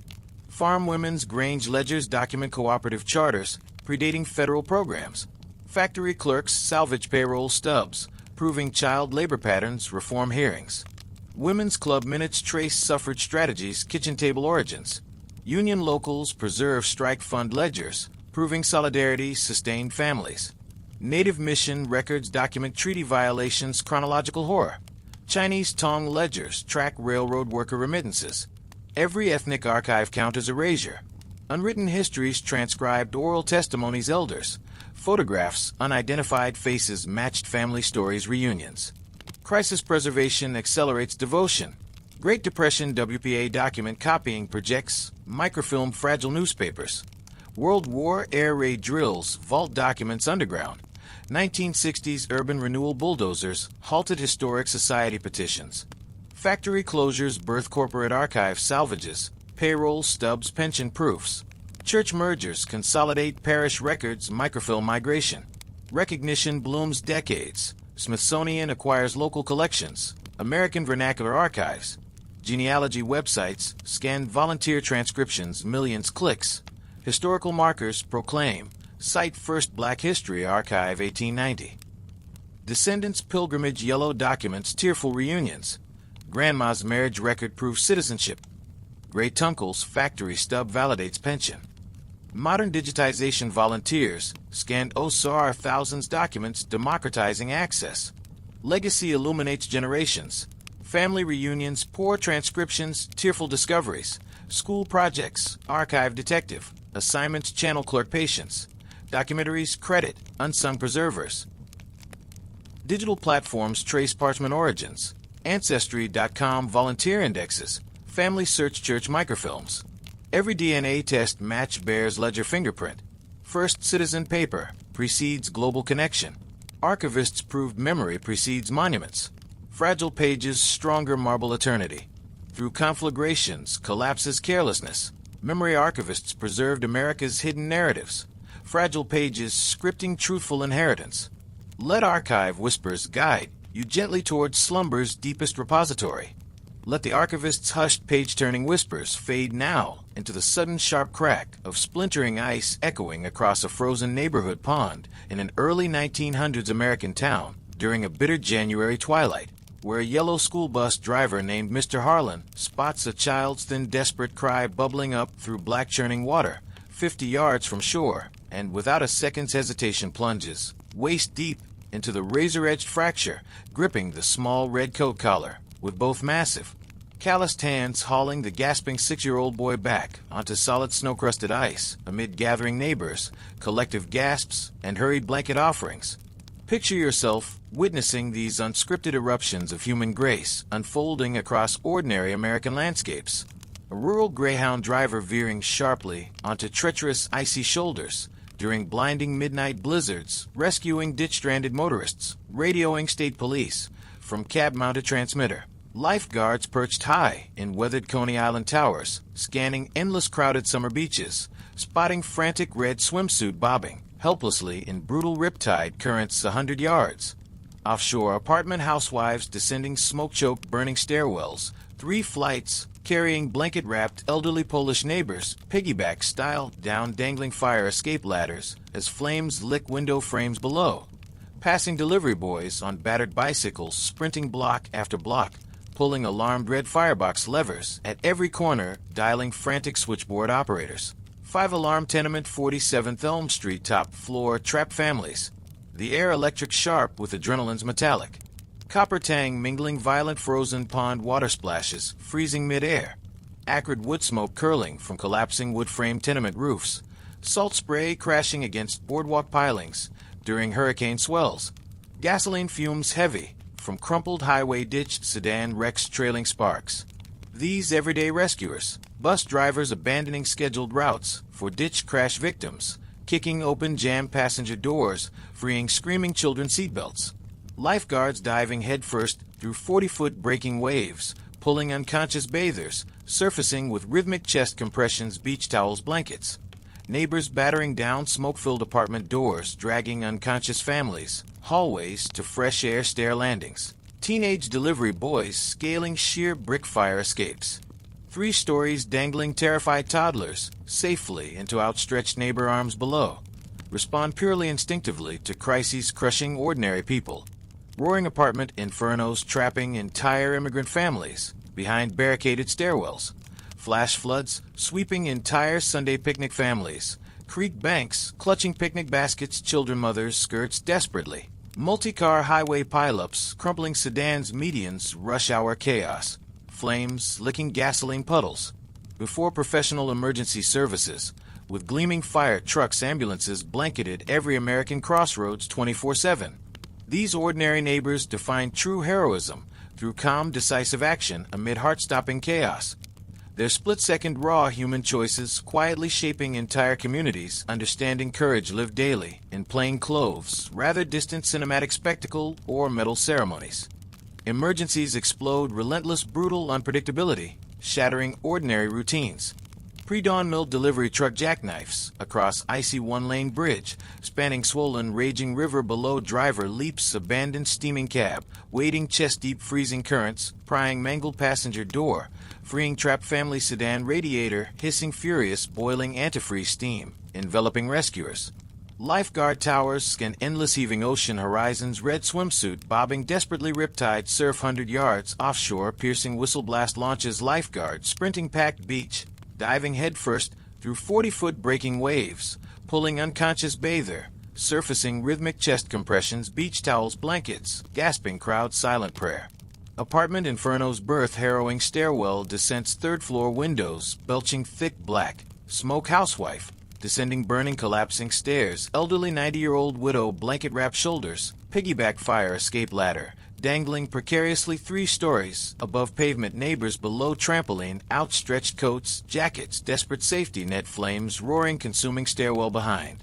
Speaker 1: Farm women's Grange ledgers document cooperative charters, predating federal programs. Factory clerks salvage payroll stubs, proving child labor patterns, reform hearings. Women's club minutes trace suffrage strategies, kitchen table origins. Union locals preserve strike fund ledgers, proving solidarity sustained families. Native mission records document treaty violations, chronological horror. Chinese Tong ledgers track railroad worker remittances. Every ethnic archive counters erasure. Unwritten histories transcribed oral testimonies elders. Photographs, unidentified faces matched family stories reunions. Crisis preservation accelerates devotion. Great Depression WPA document copying projects, microfilm fragile newspapers. World War air raid drills, vault documents underground. 1960s urban renewal bulldozers, halted historic society petitions. Factory closures birth corporate archive salvages, payroll stubs pension proofs. Church mergers consolidate parish records microfilm migration. Recognition blooms decades. Smithsonian acquires local collections. American Vernacular Archives. Genealogy websites scan volunteer transcriptions, millions clicks. Historical markers proclaim, cite First Black History Archive 1890. Descendants pilgrimage yellow documents tearful reunions. Grandma's marriage record proves citizenship. Great Uncle's factory stub validates pension. Modern digitization volunteers scanned OSAR thousands documents democratizing access. Legacy illuminates generations. Family reunions, poor transcriptions, tearful discoveries. School projects, archive detective. Assignments, channel clerk patience. Documentaries, credit, unsung preservers. Digital platforms trace parchment origins. Ancestry.com volunteer indexes. Family search church microfilms. Every DNA test match bears ledger fingerprint. First citizen paper precedes global connection. Archivists proved memory precedes monuments. Fragile pages, stronger marble eternity. through conflagrations, collapses, carelessness. Memory archivists preserved America's hidden narratives, fragile pages scripting truthful inheritance. Let archive whispers guide you gently towards slumber's deepest repository. Let the archivist's hushed page-turning whispers fade now into the sudden sharp crack of splintering ice echoing across a frozen neighborhood pond in an early 1900s American town during a bitter January twilight, where a yellow school bus driver named Mr. Harlan spots a child's thin, desperate cry bubbling up through black churning water 50 yards from shore, and without a second's hesitation plunges, waist deep, into the razor-edged fracture, gripping the small red coat collar, with both massive, calloused hands hauling the gasping 6-year-old boy back onto solid snow-crusted ice amid gathering neighbors, collective gasps, and hurried blanket offerings. Picture yourself witnessing these unscripted eruptions of human grace unfolding across ordinary American landscapes. A rural Greyhound driver veering sharply onto treacherous icy shoulders during blinding midnight blizzards, rescuing ditch-stranded motorists, radioing state police from cab-mounted transmitter. Lifeguards perched high in weathered Coney Island towers, scanning endless crowded summer beaches, spotting frantic red swimsuit bobbing helplessly in brutal riptide currents 100 yards. Offshore, apartment housewives descending smoke-choked burning stairwells, 3 flights carrying blanket-wrapped elderly Polish neighbors, piggyback-style down dangling fire escape ladders as flames lick window frames below. Passing delivery boys on battered bicycles sprinting block after block, pulling alarmed red firebox levers at every corner, dialing frantic switchboard operators. 5-alarm tenement 47th Elm Street top floor trap families. The air electric sharp with adrenaline's metallic. Copper tang mingling violent frozen pond water splashes, freezing mid-air. Acrid wood smoke curling from collapsing wood-frame tenement roofs. Salt spray crashing against boardwalk pilings during hurricane swells. Gasoline fumes heavy from crumpled highway ditched sedan wrecks trailing sparks. These everyday rescuers, bus drivers abandoning scheduled routes for ditch crash victims, kicking open jammed passenger doors, freeing screaming children's seatbelts. Lifeguards diving headfirst through 40-foot breaking waves, pulling unconscious bathers, surfacing with rhythmic chest compressions, beach towels, blankets. Neighbors battering down smoke-filled apartment doors, dragging unconscious families, hallways to fresh air stair landings. Teenage delivery boys scaling sheer brick fire escapes. 3 stories dangling terrified toddlers safely into outstretched neighbor arms below. Respond purely instinctively to crises crushing ordinary people. Roaring apartment infernos trapping entire immigrant families behind barricaded stairwells. Flash floods sweeping entire Sunday picnic families. Creek banks clutching picnic baskets, children mothers skirts desperately. Multi-car highway pileups crumpling sedans, medians, rush hour chaos. Flames licking gasoline puddles. Before professional emergency services, with gleaming fire trucks, ambulances blanketed every American crossroads 24/7. These ordinary neighbors define true heroism through calm, decisive action amid heart-stopping chaos. Their split-second raw human choices quietly shaping entire communities, understanding courage lived daily in plain clothes, rather distant cinematic spectacle or metal ceremonies. Emergencies explode relentless, brutal unpredictability, shattering ordinary routines. Pre-dawn mill delivery truck jackknifes across icy one-lane bridge, spanning swollen, raging river below. Driver leaps abandoned steaming cab, wading chest-deep freezing currents, prying mangled passenger door, freeing trapped family sedan radiator, hissing furious, boiling antifreeze steam, enveloping rescuers. Lifeguard towers scan endless heaving ocean horizons, red swimsuit bobbing desperately, riptide surf 100 yards offshore, piercing whistle blast launches. Lifeguard sprinting packed beach, diving headfirst through 40-foot breaking waves, pulling unconscious bather, surfacing rhythmic chest compressions, beach towels, blankets, gasping crowd, silent prayer. Apartment infernos birth harrowing stairwell descents, 3rd floor windows belching thick black smoke, housewife descending burning collapsing stairs, elderly 90-year-old widow blanket wrapped shoulders, piggyback fire escape ladder dangling precariously 3 stories above pavement, neighbors below trampoline, outstretched coats, jackets, desperate safety net, flames roaring consuming stairwell behind.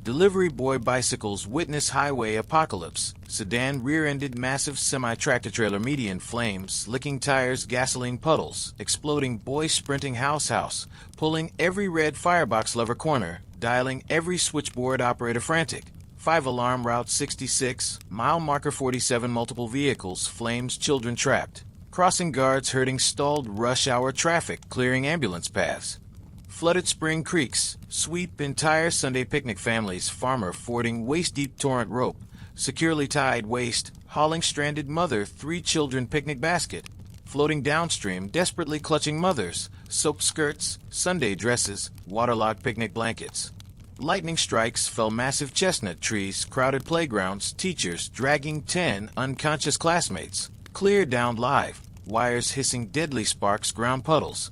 Speaker 1: Delivery boy bicycles witness highway apocalypse. Sedan rear-ended massive semi-tractor-trailer median flames, licking tires, gasoline puddles. Exploding boy sprinting house, pulling every red firebox lever corner, dialing every switchboard operator frantic. 5-alarm Route 66, mile marker 47 multiple vehicles, flames, children trapped. Crossing guards herding stalled rush hour traffic, clearing ambulance paths. Flooded spring creeks, sweep entire Sunday picnic families, farmer fording waist-deep torrent rope, securely tied waist, hauling stranded mother, 3 children picnic basket, floating downstream, desperately clutching mothers, soaked skirts, Sunday dresses, waterlogged picnic blankets. Lightning strikes fell massive chestnut trees, crowded playgrounds, teachers dragging 10 unconscious classmates, clear downed live, wires hissing deadly sparks, ground puddles.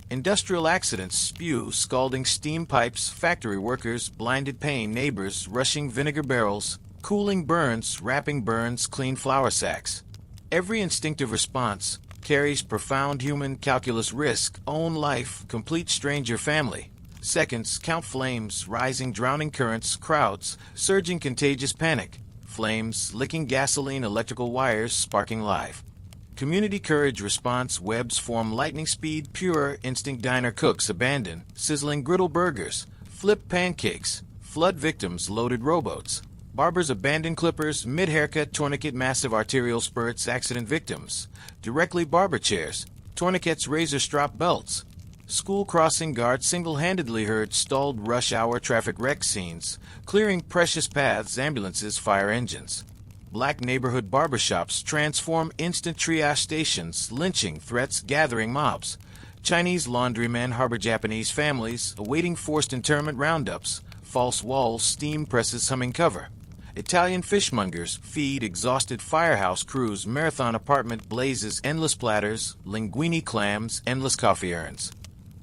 Speaker 1: Industrial accidents spew scalding steam pipes, factory workers, blinded pain, neighbors rushing vinegar barrels, cooling burns, wrapping burns, clean flour sacks. Every instinctive response carries profound human calculus risk, own life, complete stranger family. Seconds, count flames, rising drowning currents, crowds, surging contagious panic. Flames, licking gasoline, electrical wires, sparking live. Community courage response, webs form lightning speed, pure instinct diner cooks abandon, sizzling griddle burgers, flip pancakes, flood victims loaded rowboats. Barbers abandon clippers, mid-haircut, tourniquet, massive arterial spurts, accident victims. Directly barber chairs, tourniquets, razor strap belts. School crossing guards single-handedly herd stalled rush hour traffic wreck scenes, clearing precious paths, ambulances, fire engines. Black neighborhood barbershops transform instant triage stations, lynching threats, gathering mobs. Chinese laundrymen harbor Japanese families, awaiting forced internment roundups. False walls, steam presses humming cover. Italian fishmongers feed exhausted firehouse crews, marathon apartment blazes, endless platters, linguine clams, endless coffee urns.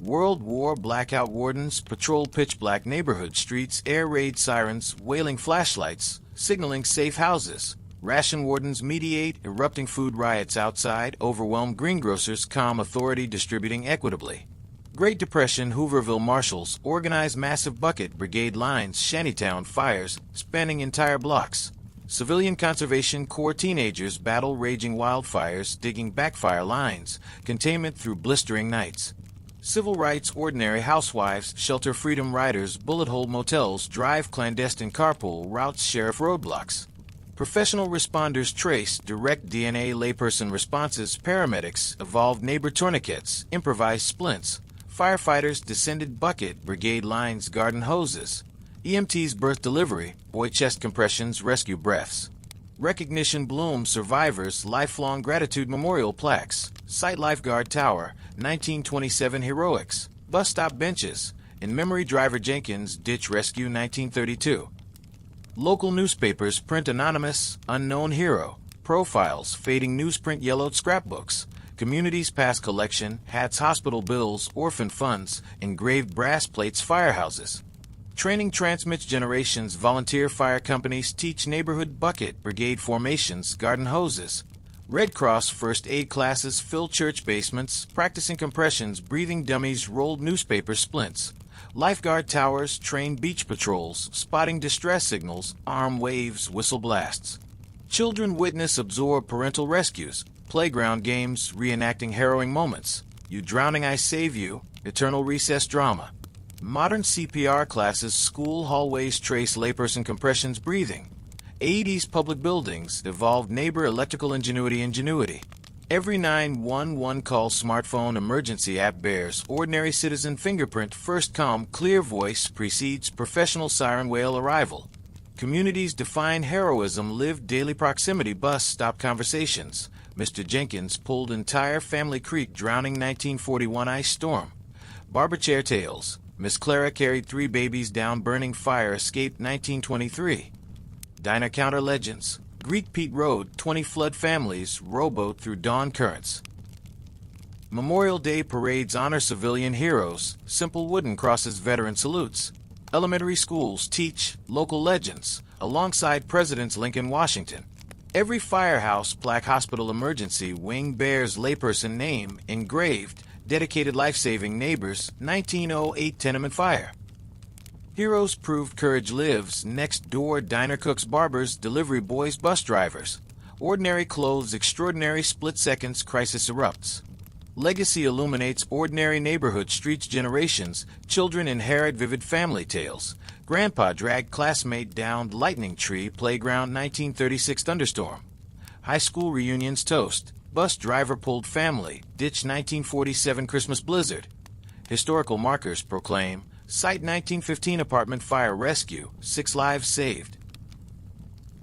Speaker 1: World War blackout wardens patrol pitch-black neighborhood streets, air raid sirens, wailing flashlights, signaling safe houses. Ration wardens mediate, erupting food riots outside, overwhelmed greengrocers calm authority distributing equitably. Great Depression Hooverville marshals organize massive bucket brigade lines, shantytown fires spanning entire blocks. Civilian Conservation Corps teenagers battle raging wildfires, digging backfire lines, containment through blistering nights. Civil rights ordinary housewives shelter freedom riders, bullet hole motels, drive clandestine carpool, routes sheriff roadblocks. Professional responders trace direct DNA layperson responses, paramedics evolved neighbor tourniquets, improvised splints. Firefighters descended bucket, brigade lines, garden hoses. EMTs birth delivery, boy chest compressions, rescue breaths. Recognition bloom survivors, lifelong gratitude memorial plaques. Site lifeguard tower, 1927 heroics. Bus stop benches. In memory driver Jenkins, ditch rescue 1932. Local newspapers print anonymous, unknown hero. Profiles, fading newsprint yellowed scrapbooks. Communities pass collection, hats, hospital bills, orphan funds, engraved brass plates, firehouses. Training transmits generations, volunteer fire companies teach neighborhood bucket, brigade formations, garden hoses. Red Cross first aid classes fill church basements, practicing compressions, breathing dummies, rolled newspaper splints. Lifeguard towers train beach patrols, spotting distress signals, arm waves, whistle blasts. Children witness absorb parental rescues, playground games reenacting harrowing moments. You drowning, I save you, eternal recess drama. Modern CPR classes, school hallways trace layperson compressions, breathing. 80s public buildings evolved neighbor electrical ingenuity. Every 911 call smartphone emergency app bears ordinary citizen fingerprint, first calm, clear voice precedes professional siren wail arrival. Communities define heroism, live daily proximity, bus stop conversations. Mr. Jenkins pulled entire family creek, drowning 1941 ice storm. Barber chair tales. Miss Clara carried 3 babies down burning fire, escaped 1923. Diner counter legends. Greek Pete Road, 20 flood families, rowboat through dawn currents. Memorial Day parades honor civilian heroes, simple wooden crosses, veteran salutes. Elementary schools teach local legends, alongside Presidents Lincoln, Washington. Every firehouse, plaque, hospital emergency wing bears layperson name engraved, dedicated life-saving neighbors, 1908 tenement fire. Heroes proved courage lives next door: diner cooks, barbers, delivery boys, bus drivers. Ordinary clothes, extraordinary split seconds, crisis erupts. Legacy illuminates ordinary neighborhood streets, generations. Children inherit vivid family tales. Grandpa dragged classmate down lightning tree, playground 1936 thunderstorm. High school reunions toast. Bus driver pulled family, ditch 1947 Christmas blizzard. Historical markers proclaim site 1915 apartment fire rescue, 6 lives saved.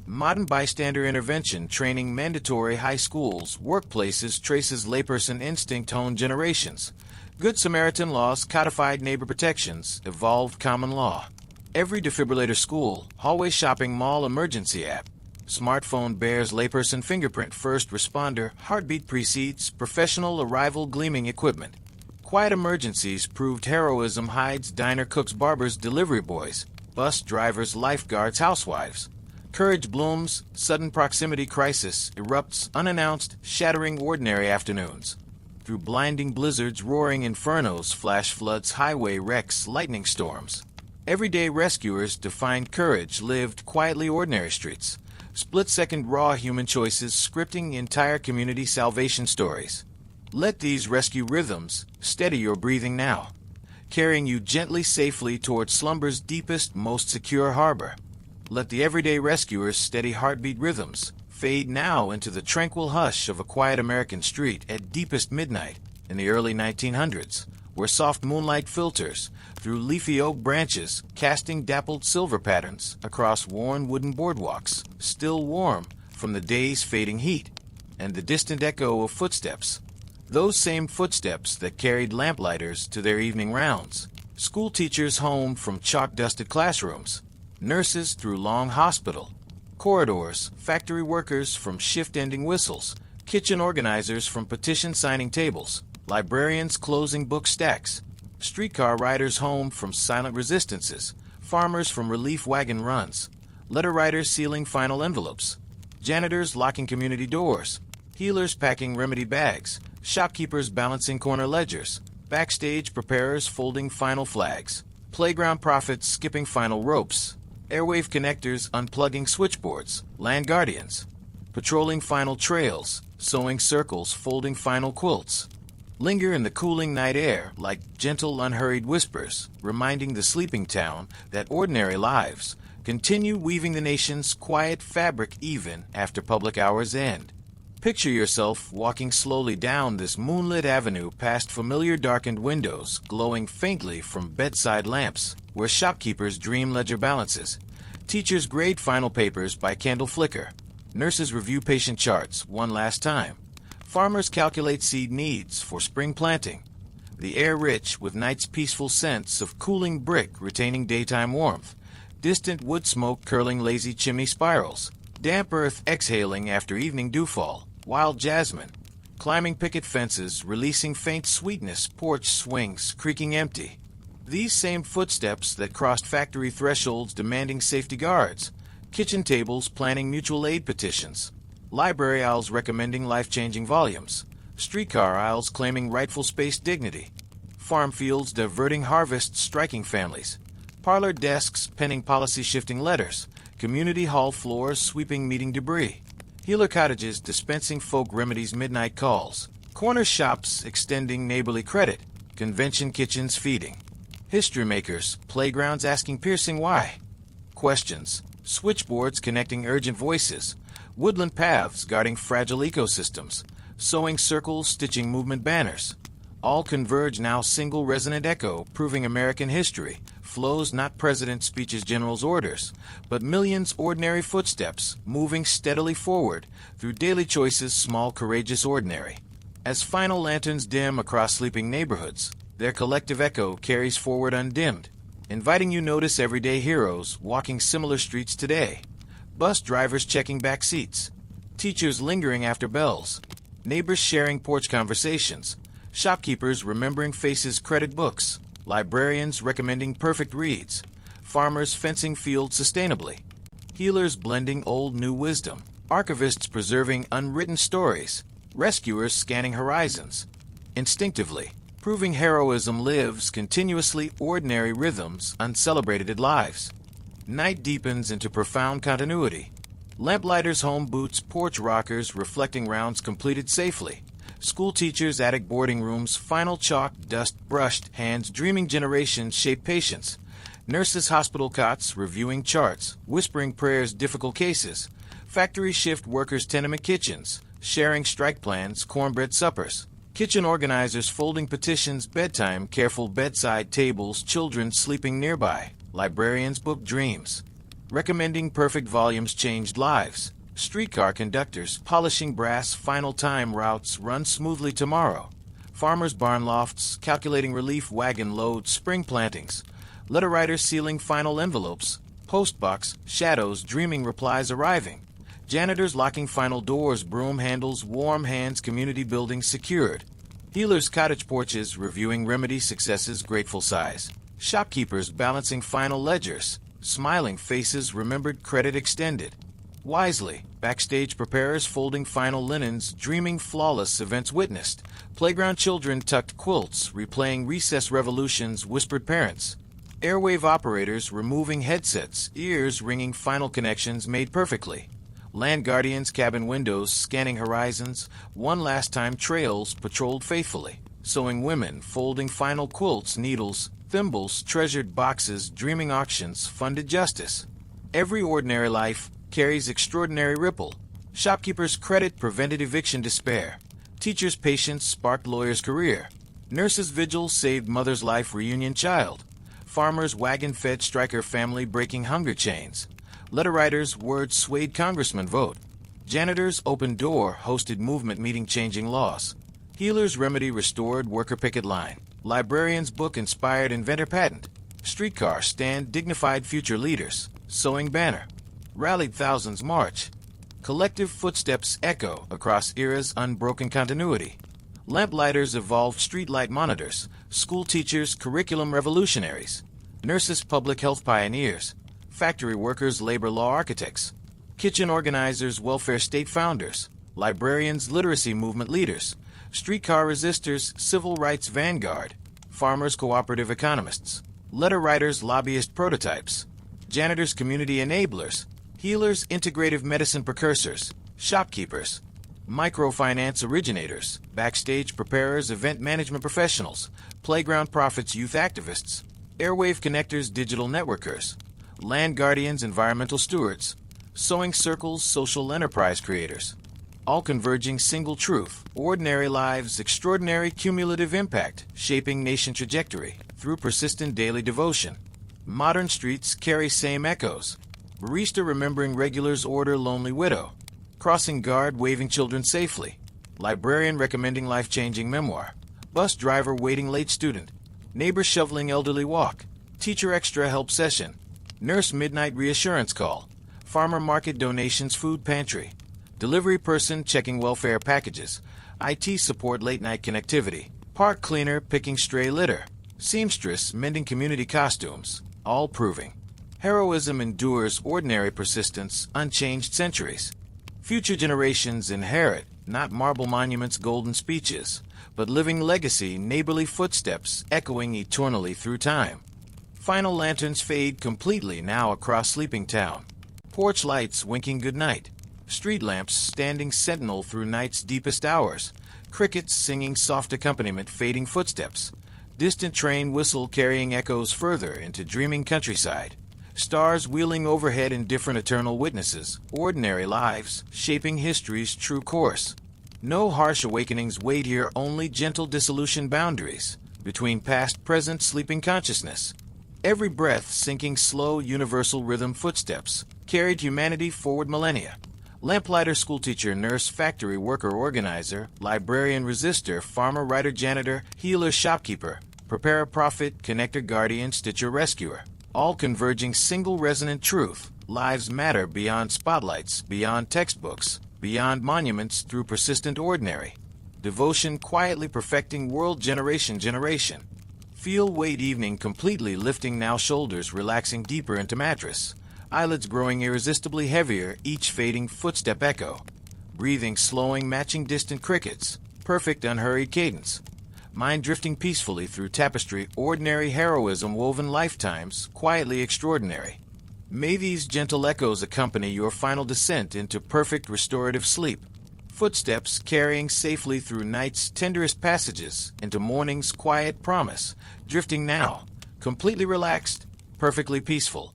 Speaker 1: Modern bystander intervention training mandatory: high schools, workplaces, traces layperson instinct, honed generations. Good Samaritan laws codified neighbor protections, evolved common law. Every defibrillator school, hallway shopping mall emergency app. Smartphone bears layperson fingerprint, first responder, heartbeat precedes, professional arrival, gleaming equipment. Quiet emergencies proved heroism hides: diner cooks, barbers, delivery boys, bus drivers, lifeguards, housewives. Courage blooms, sudden proximity crisis erupts, unannounced, shattering ordinary afternoons. Through blinding blizzards, roaring infernos, flash floods, highway wrecks, lightning storms. Everyday rescuers defined courage lived quietly ordinary streets. Split-second raw human choices scripting entire community salvation stories. Let these rescue rhythms steady your breathing now, carrying you gently, safely toward slumber's deepest, most secure harbor. Let the everyday rescuer's steady heartbeat rhythms fade now into the tranquil hush of a quiet American street at deepest midnight in the early 1900s, where soft moonlight filters through leafy oak branches, casting dappled silver patterns across worn wooden boardwalks, still warm from the day's fading heat, and the distant echo of footsteps. Those same footsteps that carried lamplighters to their evening rounds, school teachers home from chalk-dusted classrooms, nurses through long hospital corridors, factory workers from shift-ending whistles, kitchen organizers from petition-signing tables, librarians closing book stacks, streetcar riders home from silent resistances, farmers from relief wagon runs, letter writers sealing final envelopes, janitors locking community doors, healers packing remedy bags, shopkeepers balancing corner ledgers, backstage preparers folding final flags, playground prophets skipping final ropes, airwave connectors unplugging switchboards, land guardians, patrolling final trails, sewing circles, folding final quilts. Linger in the cooling night air like gentle, unhurried whispers, reminding the sleeping town that ordinary lives continue weaving the nation's quiet fabric even after public hours end. Picture yourself walking slowly down this moonlit avenue past familiar darkened windows glowing faintly from bedside lamps, where shopkeepers dream ledger balances, teachers grade final papers by candle flicker, nurses review patient charts one last time, farmers calculate seed needs for spring planting, the air rich with night's peaceful sense of cooling brick retaining daytime warmth, distant wood smoke curling lazy chimney spirals, damp earth exhaling after evening dewfall, wild jasmine climbing picket fences, releasing faint sweetness, porch swings creaking empty. These same footsteps that crossed factory thresholds demanding safety guards, kitchen tables planning mutual aid petitions, library aisles recommending life-changing volumes, streetcar aisles claiming rightful space dignity, farm fields diverting harvests striking families, parlor desks penning policy-shifting letters, community hall floors sweeping meeting debris, healer cottages dispensing folk remedies midnight calls, corner shops extending neighborly credit, convention kitchens feeding, history makers, playgrounds asking piercing why questions, switchboards connecting urgent voices, woodland paths guarding fragile ecosystems, sewing circles, stitching movement banners. All converge now single resonant echo, proving American history flows not president speeches, generals' orders, but millions ordinary footsteps moving steadily forward through daily choices, small, courageous, ordinary. As final lanterns dim across sleeping neighborhoods, their collective echo carries forward undimmed, inviting you notice everyday heroes walking similar streets today. Bus drivers checking back seats, teachers lingering after bells, neighbors sharing porch conversations, shopkeepers remembering faces, credit books, librarians recommending perfect reads, farmers fencing fields sustainably, healers blending old new wisdom, archivists preserving unwritten stories, rescuers scanning horizons. Instinctively, proving heroism lives continuously ordinary rhythms, uncelebrated lives. Night deepens into profound continuity. Lamplighters, home boots, porch rockers reflecting rounds completed safely. School teachers, attic boarding rooms, final chalk, dust brushed, hands dreaming generations shape patience. Nurses, hospital cots, reviewing charts, whispering prayers, difficult cases. Factory shift workers, tenement kitchens, sharing strike plans, cornbread suppers. Kitchen organizers folding petitions, bedtime, careful bedside tables, children sleeping nearby. Librarians book dreams. Recommending perfect volumes changed lives. Streetcar conductors polishing brass, final time routes run smoothly tomorrow. Farmers' barn lofts calculating relief wagon loads, spring plantings. Letter writers sealing final envelopes. Postbox shadows dreaming replies arriving. Janitors locking final doors, broom handles, warm hands, community buildings secured. Healers' cottage porches reviewing remedy successes, grateful sighs. Shopkeepers balancing final ledgers. Smiling faces remembered, credit extended. Wisely, backstage preparers folding final linens, dreaming flawless events witnessed. Playground children tucked quilts, replaying recess revolutions, whispered parents. Airwave operators removing headsets, ears ringing final connections made perfectly. Land guardians, cabin windows, scanning horizons, one last time trails patrolled faithfully. Sewing women, folding final quilts, needles, thimbles, treasured boxes, dreaming auctions, funded justice. Every ordinary life carries extraordinary ripple. Shopkeepers' credit prevented eviction despair. Teachers' patience sparked lawyers' career. Nurses' vigil saved mother's life, reunion child. Farmers' wagon fed striker family breaking hunger chains. Letter writers' words swayed congressman vote. Janitors' open door hosted movement meeting changing laws. Healers' remedy restored worker picket line. Librarians' book inspired inventor patent. Streetcar stand dignified future leaders. Sewing banner. Rallied thousands march. Collective footsteps echo across eras, unbroken continuity. Lamplighters evolved streetlight monitors. School teachers, curriculum revolutionaries. Nurses, public health pioneers. Factory workers, labor law architects. Kitchen organizers, welfare state founders. Librarians, literacy movement leaders. Streetcar resistors, civil rights vanguard. Farmers, cooperative economists. Letter writers, lobbyist prototypes. Janitors, community enablers. Healers, integrative medicine precursors. Shopkeepers. Microfinance originators. Backstage preparers, event management professionals. Playground prophets, youth activists. Airwave connectors, digital networkers. Land guardians, environmental stewards. Sewing circles, social enterprise creators. All converging single truth. Ordinary lives, extraordinary cumulative impact, shaping nation trajectory through persistent daily devotion. Modern streets carry same echoes. Barista remembering regulars order, lonely widow. Crossing guard waving children safely. Librarian recommending life-changing memoir. Bus driver waiting late student. Neighbor shoveling elderly walk. Teacher extra help session. Nurse midnight reassurance call. Farmer market donations food pantry. Delivery person checking welfare packages. IT support late night connectivity. Park cleaner picking stray litter. Seamstress mending community costumes. All proving heroism endures ordinary persistence, unchanged centuries. Future generations inherit not marble monuments, golden speeches, but living legacy, neighborly footsteps echoing eternally through time. Final lanterns fade completely now across sleeping town. Porch lights winking goodnight. Street lamps standing sentinel through night's deepest hours. Crickets singing soft accompaniment, fading footsteps. Distant train whistle carrying echoes further into dreaming countryside. Stars wheeling overhead in different eternal witnesses. Ordinary lives shaping history's true course. No harsh awakenings wait here, only gentle dissolution boundaries between past, present, sleeping consciousness. Every breath sinking slow, universal rhythm footsteps carried humanity forward millennia. Lamplighter, schoolteacher, nurse, factory worker, organizer, librarian, resistor, farmer, writer, janitor, healer, shopkeeper, preparer, prophet, connector, guardian, stitcher, rescuer. All converging single resonant truth. Lives matter beyond spotlights, beyond textbooks, beyond monuments through persistent ordinary. Devotion quietly perfecting world generation. Feel weight evening completely lifting now shoulders relaxing deeper into mattress. Eyelids growing irresistibly heavier, each fading footstep echo. Breathing slowing matching distant crickets. Perfect unhurried cadence. mind drifting peacefully through tapestry, ordinary heroism woven lifetimes, quietly extraordinary. May these gentle echoes accompany your final descent into perfect restorative sleep. Footsteps carrying safely through night's tenderest passages into morning's quiet promise, drifting now, completely relaxed, perfectly peaceful.